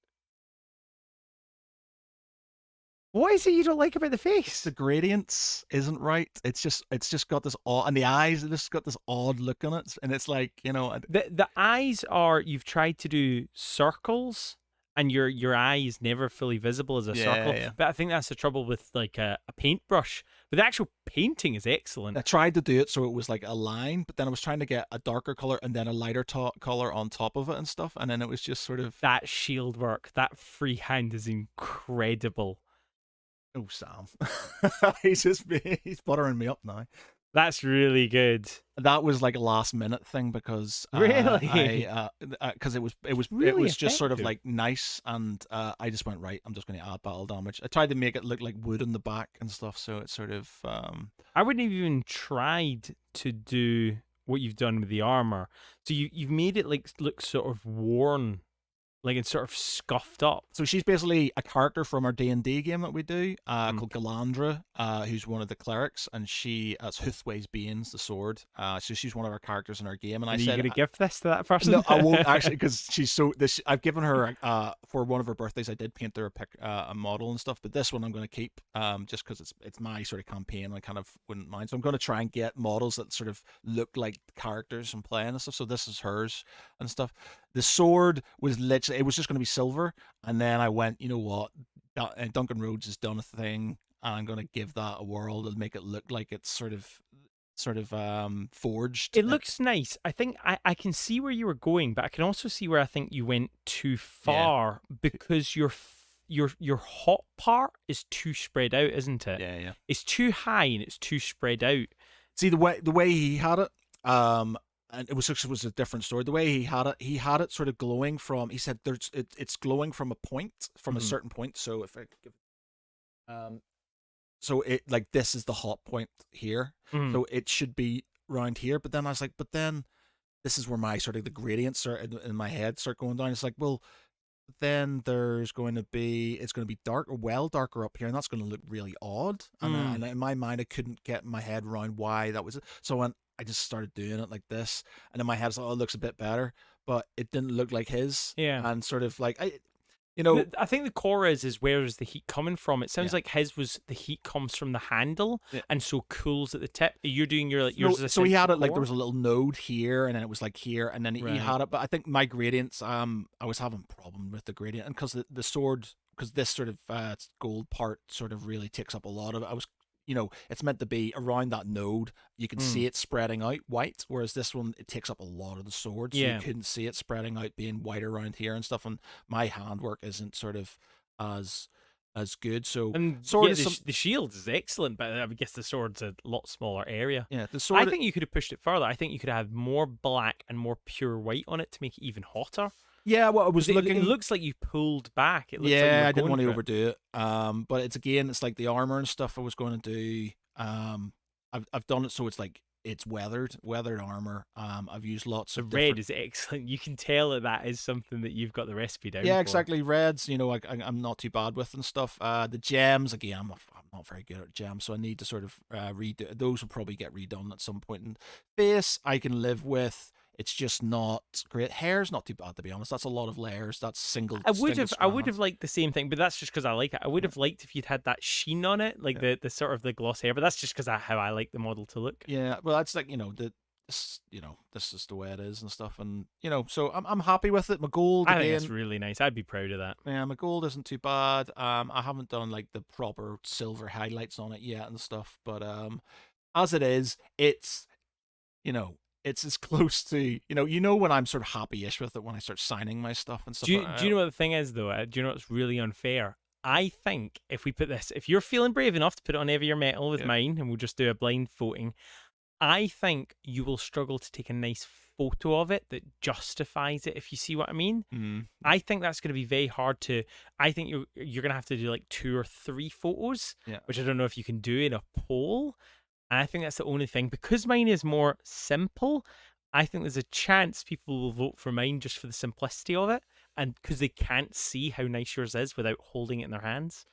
What is it you don't like about the face? The gradients isn't right. It's just got this odd, and the eyes have just got this odd look on it, and it's like, The eyes are, you've tried to do circles and your eye is never fully visible as a circle. yeah. But I think that's the trouble with like a paintbrush. But the actual painting is excellent. I tried to do it so it was like a line, but then I was trying to get a darker color and then a lighter color on top of it and stuff, and then it was just sort of, That shield work, that freehand is incredible. oh, Sam, he's buttering me up now. That's really good. That was like a last minute thing because Really? because it Really was just sort of effective. like nice, and I just went, right, I'm just going to add battle damage. I tried to make it look like wood in the back and stuff, so it's sort of I wouldn't have even tried to do what you've done with the armor. So you've made it like look sort of worn, like it's sort of scuffed up. So she's basically a character from our D&D game that we do, Mm. called Galandra, who's one of the clerics, and it's Huthway's Bane's the sword. So she's one of our characters in our game, and Are I you said, going to give this to that person? no, I won't actually, because she's so this. I've given her for one of her birthdays. I did paint her a model and stuff, but this one I'm going to keep, just because it's my sort of campaign. I kind of wouldn't mind, so I'm going to try and get models that sort of look like characters and playing and stuff. So this is hers and stuff. The sword was literally, it was just going to be silver, and then I went, you know what, Duncan Rhodes has done a thing, and I'm going to give that a whirl and make it look like it's sort of forged. It looks nice. I think I can see where you were going, but I can also see where I think you went too far because your hot part is too spread out, isn't it? Yeah. It's too high and it's too spread out. See, the way he had it, and it was a different story. The way he had it sort of glowing from. He said it's glowing from a point, from a certain point. So if I give, so it, like, this is the hot point here, so it should be around here. But then I was like, but then this is where my sort of the gradients start in my head start going down. It's like, well, then it's going to be dark, or well darker up here, and that's going to look really odd. And in my mind, I couldn't get my head around why that was it. So I just started doing it like this, and in my head, it's like, oh, it looks a bit better, but it didn't look like his. Yeah. And sort of like, I think the core is where is the heat coming from? It sounds like his was the heat comes from the handle, and so cools at the tip. You're doing your like yours. So he had it like there was a little node here, and then it was like here, and then he had it. But I think my gradients, I was having a problem with the gradient, and because the sword, because this sort of gold part sort of really takes up a lot of it. I was, it's meant to be around that node. You can see it spreading out white, whereas this one, it takes up a lot of the sword, so you couldn't see it spreading out, being white around here and stuff. And my handwork isn't sort of as good. So the shield is excellent, but I guess the sword's a lot smaller area. Yeah, the sword. I think you could have pushed it further. I think you could have more black and more pure white on it to make it even hotter. Yeah, well, I was looking. It looks like you pulled back. It looks like I didn't want to overdo it. But it's like the armor and stuff I was going to do. I've done it so it's like it's weathered armor. I've used lots of red is excellent. You can tell that is something that you've got the recipe down. Yeah, for. exactly. Reds, I'm not too bad with and stuff. The gems, again, I'm not very good at gems, so I need to sort of redo. Those will probably get redone at some point. And face, I can live with. It's just not great. Hair's not too bad, to be honest. That's a lot of layers. That's single. I would have liked the same thing, but that's just because I like it. I would have liked if you'd had that sheen on it, like the sort of the gloss hair. But that's just because how I like the model to look. Yeah, well, that's like this is the way it is and stuff, and so I'm happy with it. My gold, I think it's really nice. I'd be proud of that. Yeah, my gold isn't too bad. I haven't done like the proper silver highlights on it yet and stuff, but as it is, it's it's as close to when I'm sort of happy-ish with it when I start signing my stuff and stuff. Do you know what the thing is though? Do you know what's really unfair? I think if we put this, if you're feeling brave enough to put it on Heavier Metal with mine, and we'll just do a blind voting, I think you will struggle to take a nice photo of it that justifies it, if you see what I mean. I think that's going to be very hard to. I think you're going to have to do like 2 or 3 photos, which I don't know if you can do in a poll. And I think that's the only thing. Because mine is more simple, I think there's a chance people will vote for mine just for the simplicity of it, and because they can't see how nice yours is without holding it in their hands.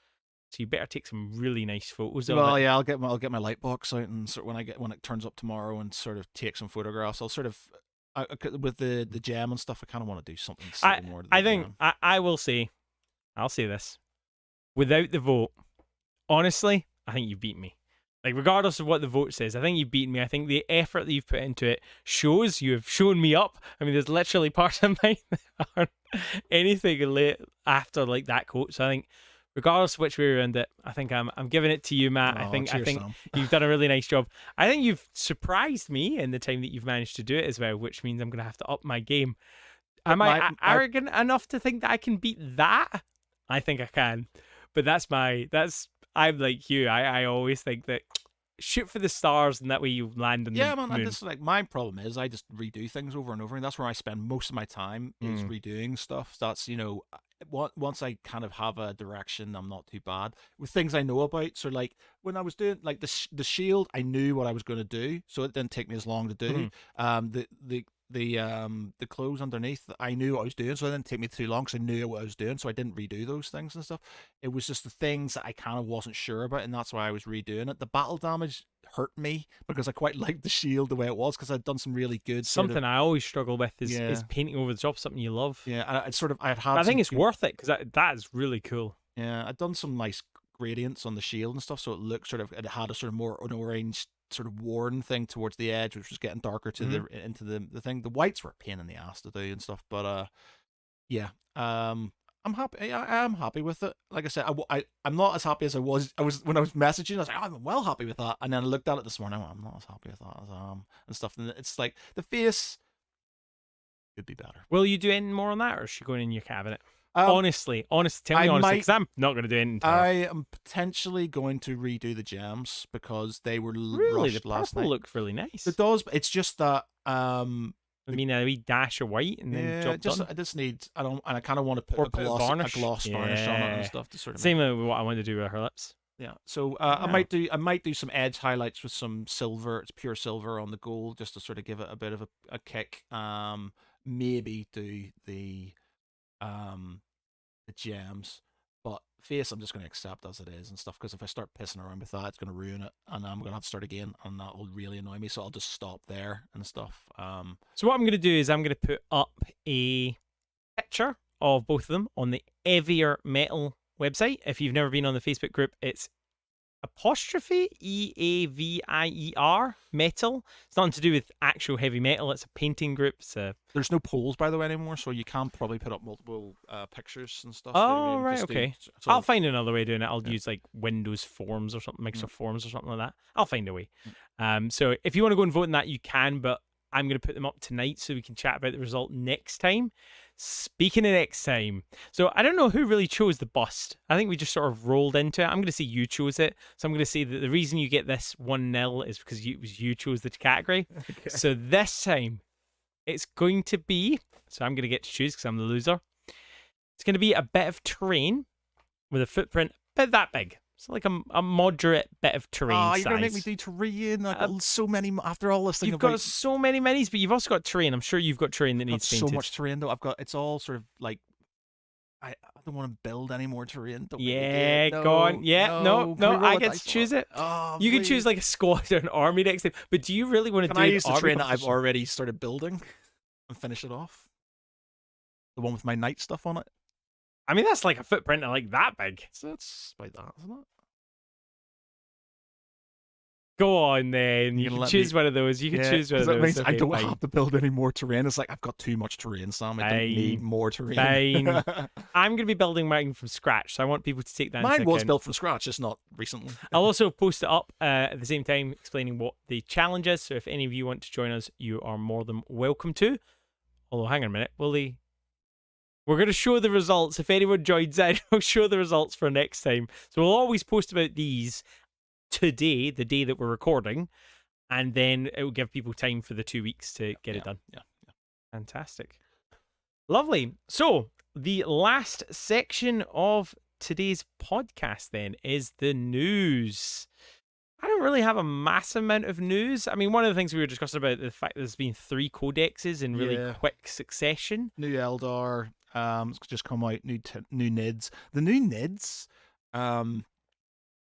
So you better take some really nice photos of it. Well, yeah, I'll get my light box out, and sort when it turns up tomorrow, and sort of take some photographs. I'll sort of with the gem and stuff. I kind of want to do something slightly more. I think I will say, I'll say this, without the vote, honestly, I think you beat me. Like, regardless of what the vote says, I think you've beaten me. I think the effort that you've put into it shows you have shown me up. I mean, there's literally parts of mine that aren't anything after like that quote. So I think, regardless of which way around it, I think I'm giving it to you, Matt. Oh, I think Sam. you've done a really nice job. I think you've surprised me in the time that you've managed to do it as well, which means I'm going to have to up my game. Am I arrogant enough to think that I can beat that? I think I can, but I'm like you. I always think that shoot for the stars, and that way you land on the moon. And this, like, my problem is I just redo things over and over, and that's where I spend most of my time is redoing stuff. That's, once I kind of have a direction, I'm not too bad with things I know about. So like when I was doing like the shield, I knew what I was going to do, so it didn't take me as long to do. The clothes underneath, I knew what I was doing, so it didn't take me too long because I knew what I was doing, so I didn't redo those things and stuff. It was just the things that I kind of wasn't sure about, and that's why I was redoing it. The battle damage hurt me because I quite liked the shield the way it was, because I'd done some really good something I always struggle with is painting over the top something you love. I think it's worth it, because that is really cool. I'd done some nice gradients on the shield and stuff, so it looked it had a sort of more an orange sort of worn thing towards the edge, which was getting darker to into the thing. The whites were a pain in the ass to do and stuff, but I'm happy. I'm happy with it. Like I said, I'm not as happy as I was when I was messaging. I was like, oh, I'm well happy with that, and then I looked at it this morning. I went, I'm not as happy with that as and stuff. And it's like the face could be better. Will you do any more on that, or is she going in your cabinet? Honestly, tell me honestly, because I'm not going to do anything. I am potentially going to redo the gems because they were rushed last night. The purple looked really nice. It does, but it's just that I mean, a wee dash of white and then job done. I just need. I kind of want to put a gloss varnish on it and stuff to sort of. Same with what I want to do with her lips. Yeah, so I might do some edge highlights with some silver. It's pure silver on the gold, just to sort of give it a bit of a kick. Maybe do the gems, but face I'm just going to accept as it is and stuff, because if I start pissing around with that, it's going to ruin it, and I'm going to have to start again, and that will really annoy me. So I'll just stop there and stuff. So what I'm going to do is I'm going to put up a picture of both of them on the Heavier Metal website. If you've never been on the Facebook group, it's apostrophe EAVIER metal. It's nothing to do with actual heavy metal. It's a painting group. There's no polls, by the way, anymore, so you can probably put up multiple pictures and stuff. Oh, right, okay. So I'll find another way of doing it. I'll use like Windows Forms or something, Microsoft Forms or something like that. I'll find a way. So if you want to go and vote on that, you can, but I'm going to put them up tonight so we can chat about the result next time. Speaking of next time, so I don't know who really chose the bust. I think we just sort of rolled into it. I'm going to say you chose it. So I'm going to say that the reason you get this 1-0 is because you chose the category. Okay. So this time, it's going to be, so I'm going to get to choose because I'm the loser. It's going to be a bit of terrain with a footprint about that big. So like a moderate bit of terrain size. You're going to make me do terrain? I've got so many, after all this thing. You've got so many minis, but you've also got terrain. I'm sure you've got terrain that needs painted. So much terrain, though. It's all sort of like, I don't want to build any more terrain. Go on. Yeah, no, I get to choose it. Oh, you can choose like a squad or an army next time. But do you really want to do I use the terrain that I've already started building and finish it off? The one with my knight stuff on it? I mean, that's like a footprint like that big. So that's about that, isn't it? Go on then. You can choose one of those. You can choose one of those. Means I don't have to build any more terrain. It's like I've got too much terrain, Sam. I don't need more terrain. Fine. I'm going to be building mine from scratch, so I want people to take that. Mine was built from scratch, just not recently. I'll also post it up at the same time, explaining what the challenge is. So if any of you want to join us, you are more than welcome to. Although, hang on a minute, will they? We're going to show the results. If anyone joins in, we'll show the results for next time. So we'll always post about these today, the day that we're recording, and then it will give people time for the 2 weeks to get it done. Yeah. Fantastic. Lovely. So the last section of today's podcast then is the news. I don't really have a massive amount of news. I mean, one of the things we were discussing about the fact that there's been 3 codexes in really quick succession. New Eldar, it's just come out. New NIDs. The new NIDs,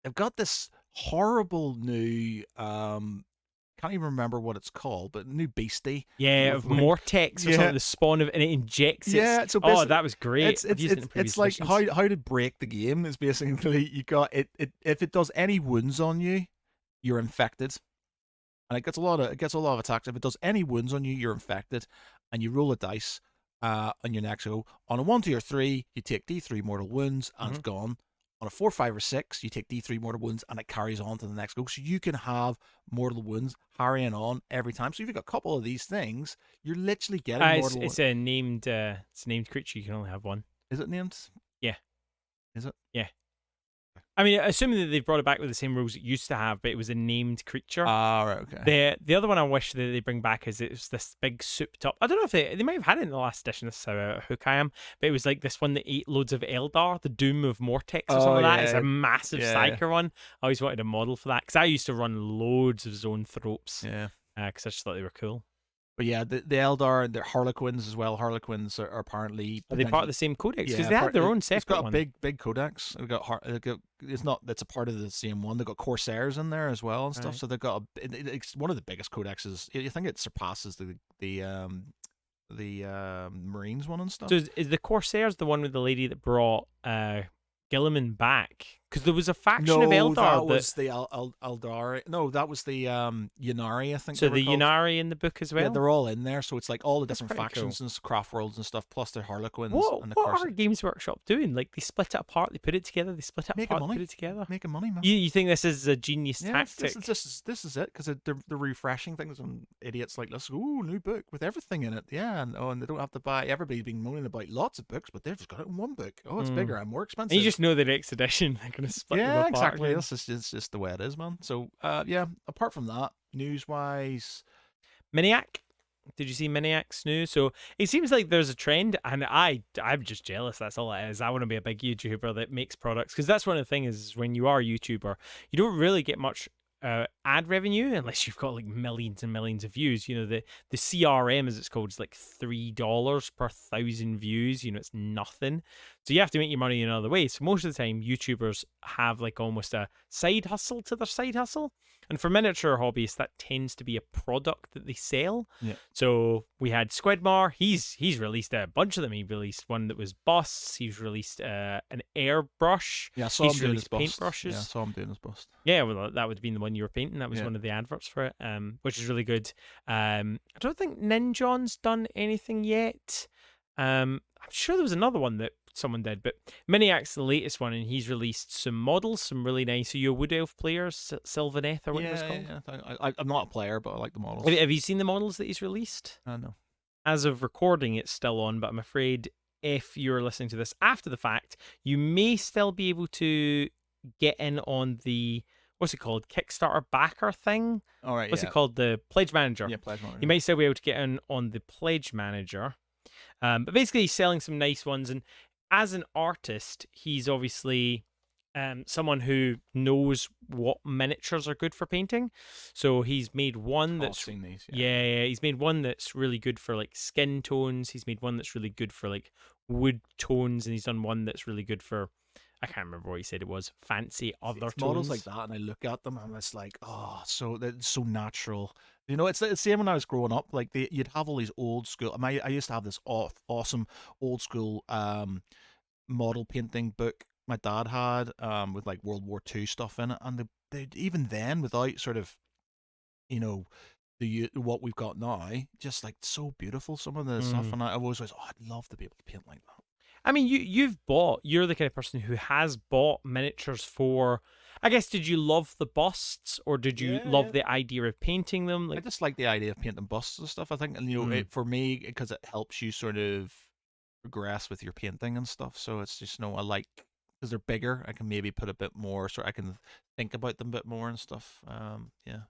they've got this horrible new, can't even remember what it's called, but new beastie. Yeah, of Mortex or something, the spawn of, and it injects it. Yeah, so that was great. It's like how to break the game is basically you got it. If it does any wounds on you, you're infected, and it gets a lot of attacks. If it does any wounds on you, you're infected, and you roll a dice on your next go. On a 1, 2, or 3, you take D3 mortal wounds, and it's gone. On a 4, 5, or 6, you take D3 mortal wounds, and it carries on to the next go. So you can have mortal wounds carrying on every time. So if you've got a couple of these things, you're literally getting mortal wounds. It's a named creature. You can only have one. Is it named? Yeah. Is it? Yeah. I mean, assuming that they've brought it back with the same rules it used to have, but it was a named creature. Ah, right, okay. The other one I wish that they bring back is it's this big souped up. I don't know if they might have had it in the last edition. This is how hook I am, but it was like this one that ate loads of Eldar, the Doom of Mortex or something like that. It's a massive psyker one. I always wanted a model for that because I used to run loads of Zone Thropes. Yeah, because I just thought they were cool. But yeah, the Eldar and the Harlequins as well. Harlequins are apparently. Are they part of the same codex? Because they have their own separate one. It's got a big codex. It's part of the same one. They've got Corsairs in there as well and stuff. Right. So they've got it's one of the biggest codexes. I think it surpasses the Marines one and stuff. So is the Corsairs the one with the lady that brought Gilliman back? Because there was a faction of Eldar. That was the Eldari. No, that was the Ynnari, I think. So the Ynnari in the book as well? Yeah, they're all in there. So it's like all the different factions and craft worlds and stuff, plus the Harlequins. What are Games Workshop doing? Like, they split it apart, they put it together, they split it apart, they put it together. Making money, man. You think this is a genius tactic? This is it, because they're refreshing things, and idiots like, let's go, new book with everything in it. Yeah, and they don't have to buy, everybody's been moaning about lots of books, but they've just got it in one book. Oh, it's bigger and more expensive. And you just know the next edition, they're going to split them apart. Exactly. Again. This is just the way it is, man. So, yeah. Apart from that, news-wise, Miniac. Did you see Miniac's news? So it seems like there's a trend, and I'm just jealous. That's all it is. I want to be a big YouTuber that makes products, because that's one of the things is when you are a YouTuber, you don't really get much ad revenue unless you've got like millions and millions of views. You know, the CRM, as it's called, is like $3 per 1,000 views. You know, it's nothing. So you have to make your money in another way. So most of the time, YouTubers have like almost a side hustle to their side hustle. And for miniature hobbyists, that tends to be a product that they sell. Yeah. So we had Squidmar. He's released a bunch of them. He released one that was busts. He's released an airbrush. Yeah, I saw him doing his bust. Paintbrushes. Yeah, I saw him doing his bust. Yeah, well, that would have been the one you were painting. That was one of the adverts for it, which is really good. I don't think Ninjon's done anything yet. I'm sure there was another one that someone did, but Miniac's the latest one, and he's released some models, some really nice. So you're Wood Elf players, Sylvaneth or whatever it's called. Yeah. I'm not a player, but I like the models. Have you seen the models that he's released? No. As of recording, it's still on, but I'm afraid if you're listening to this after the fact, you may still be able to get in on the, what's it called, Kickstarter backer thing. All right. What's it called? The Pledge Manager. Yeah, Pledge Manager. You might still be able to get in on the Pledge Manager. But basically, he's selling some nice ones, and as an artist, he's obviously someone who knows what miniatures are good for painting. So he's made one that's these, he's made one that's really good for like skin tones. He's made one that's really good for like wood tones, and he's done one that's really good for, I can't remember what he said it was, fancy other tones. Models like that, and I look at them and it's like, oh, that's so natural. You know, it's the same when I was growing up. Like you'd have all these old school. I used to have this awesome old school model painting book my dad had with like World War II stuff in it, and they even then, without sort of, you know, what we've got now, just like so beautiful some of the stuff, and I always was, I'd love to be able to paint like that. I mean, you're the kind of person who has bought miniatures for, I guess, did you love the busts, or did you love the idea of painting them? Like, I just like the idea of painting busts and stuff, I think, and you know, for me, because it helps you sort of progress with your painting and stuff. So it's just, I like, because they're bigger, I can maybe put a bit more, so I can think about them a bit more and stuff. Yeah.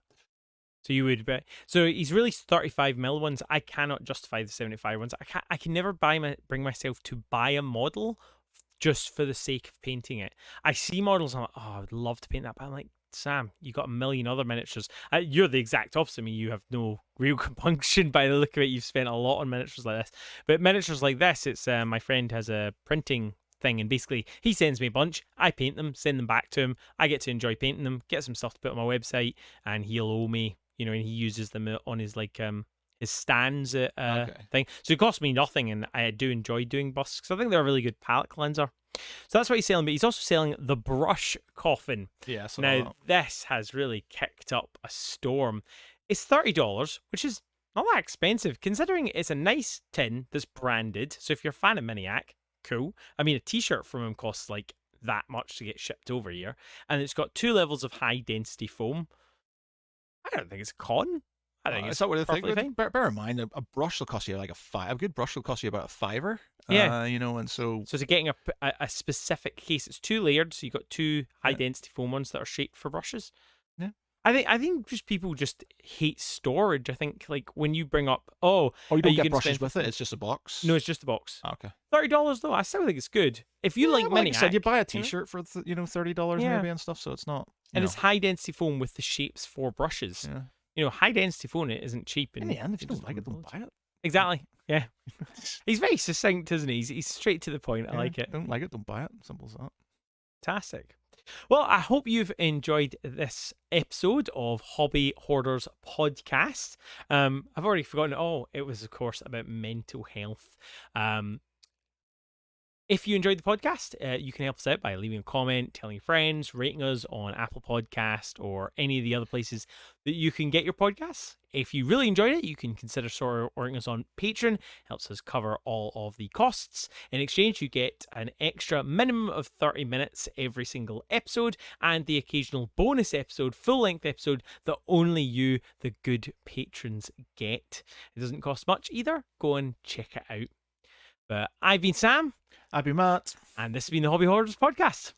So you would bet. So he's released 35mm ones. I cannot justify the 75 ones. I can never bring myself to buy a model just for the sake of painting it. I see models, I'm like, oh, I would love to paint that, but I'm like, Sam, you got a million other miniatures. You're the exact opposite of me. You have no real compunction by the look of it. You've spent a lot on miniatures like this. But miniatures like this, it's my friend has a printing thing, and basically he sends me a bunch. I paint them, send them back to him. I get to enjoy painting them, get some stuff to put on my website, and he'll owe me, and he uses them on his his stands thing. So it costs me nothing, and I do enjoy doing busts because I think they're a really good palette cleanser. So that's what he's selling, but he's also selling the brush coffin. Yeah. So now this has really kicked up a storm. It's $30, which is not that expensive considering it's a nice tin that's branded. So if you're a fan of Miniac, cool. I mean, a t-shirt from him costs like that much to get shipped over here, and it's got 2 levels of high density foam. I don't think it's a con. I think it's not what I think. fine. Bear in mind, a brush will cost you like a good brush will cost you about $5. Yeah. And so to getting a specific case, it's 2 layered, so you've got 2 high density foam ones that are shaped for brushes. Yeah. I think just people just hate storage. I think like when you bring up, you don't get brushes with it. It's just a box. No, it's just a box. Oh, okay. $30 though. I still think it's good. If you like Miniac, I said, you buy a t-shirt for $30 maybe and stuff. So it's not. And it's high density foam with the shapes for brushes. Yeah. High density foam isn't cheap. In the end, if you don't like it, don't buy it. Exactly. Yeah. He's very succinct, isn't he? He's straight to the point. I like it. Don't like it, don't buy it. Simple as that. Fantastic. Well, I hope you've enjoyed this episode of Hobby Hoarders podcast. I've already forgotten. Oh, it was, of course, about mental health. If you enjoyed the podcast, you can help us out by leaving a comment, telling your friends, rating us on Apple Podcast or any of the other places that you can get your podcasts. If you really enjoyed it, you can consider supporting us on Patreon. Helps us cover all of the costs. In exchange, you get an extra minimum of 30 minutes every single episode and the occasional bonus episode, full-length episode that only you, the good patrons, get. It doesn't cost much either. Go and check it out. But I've been Sam. I've been Matt. And this has been the Hobby Hoarders podcast.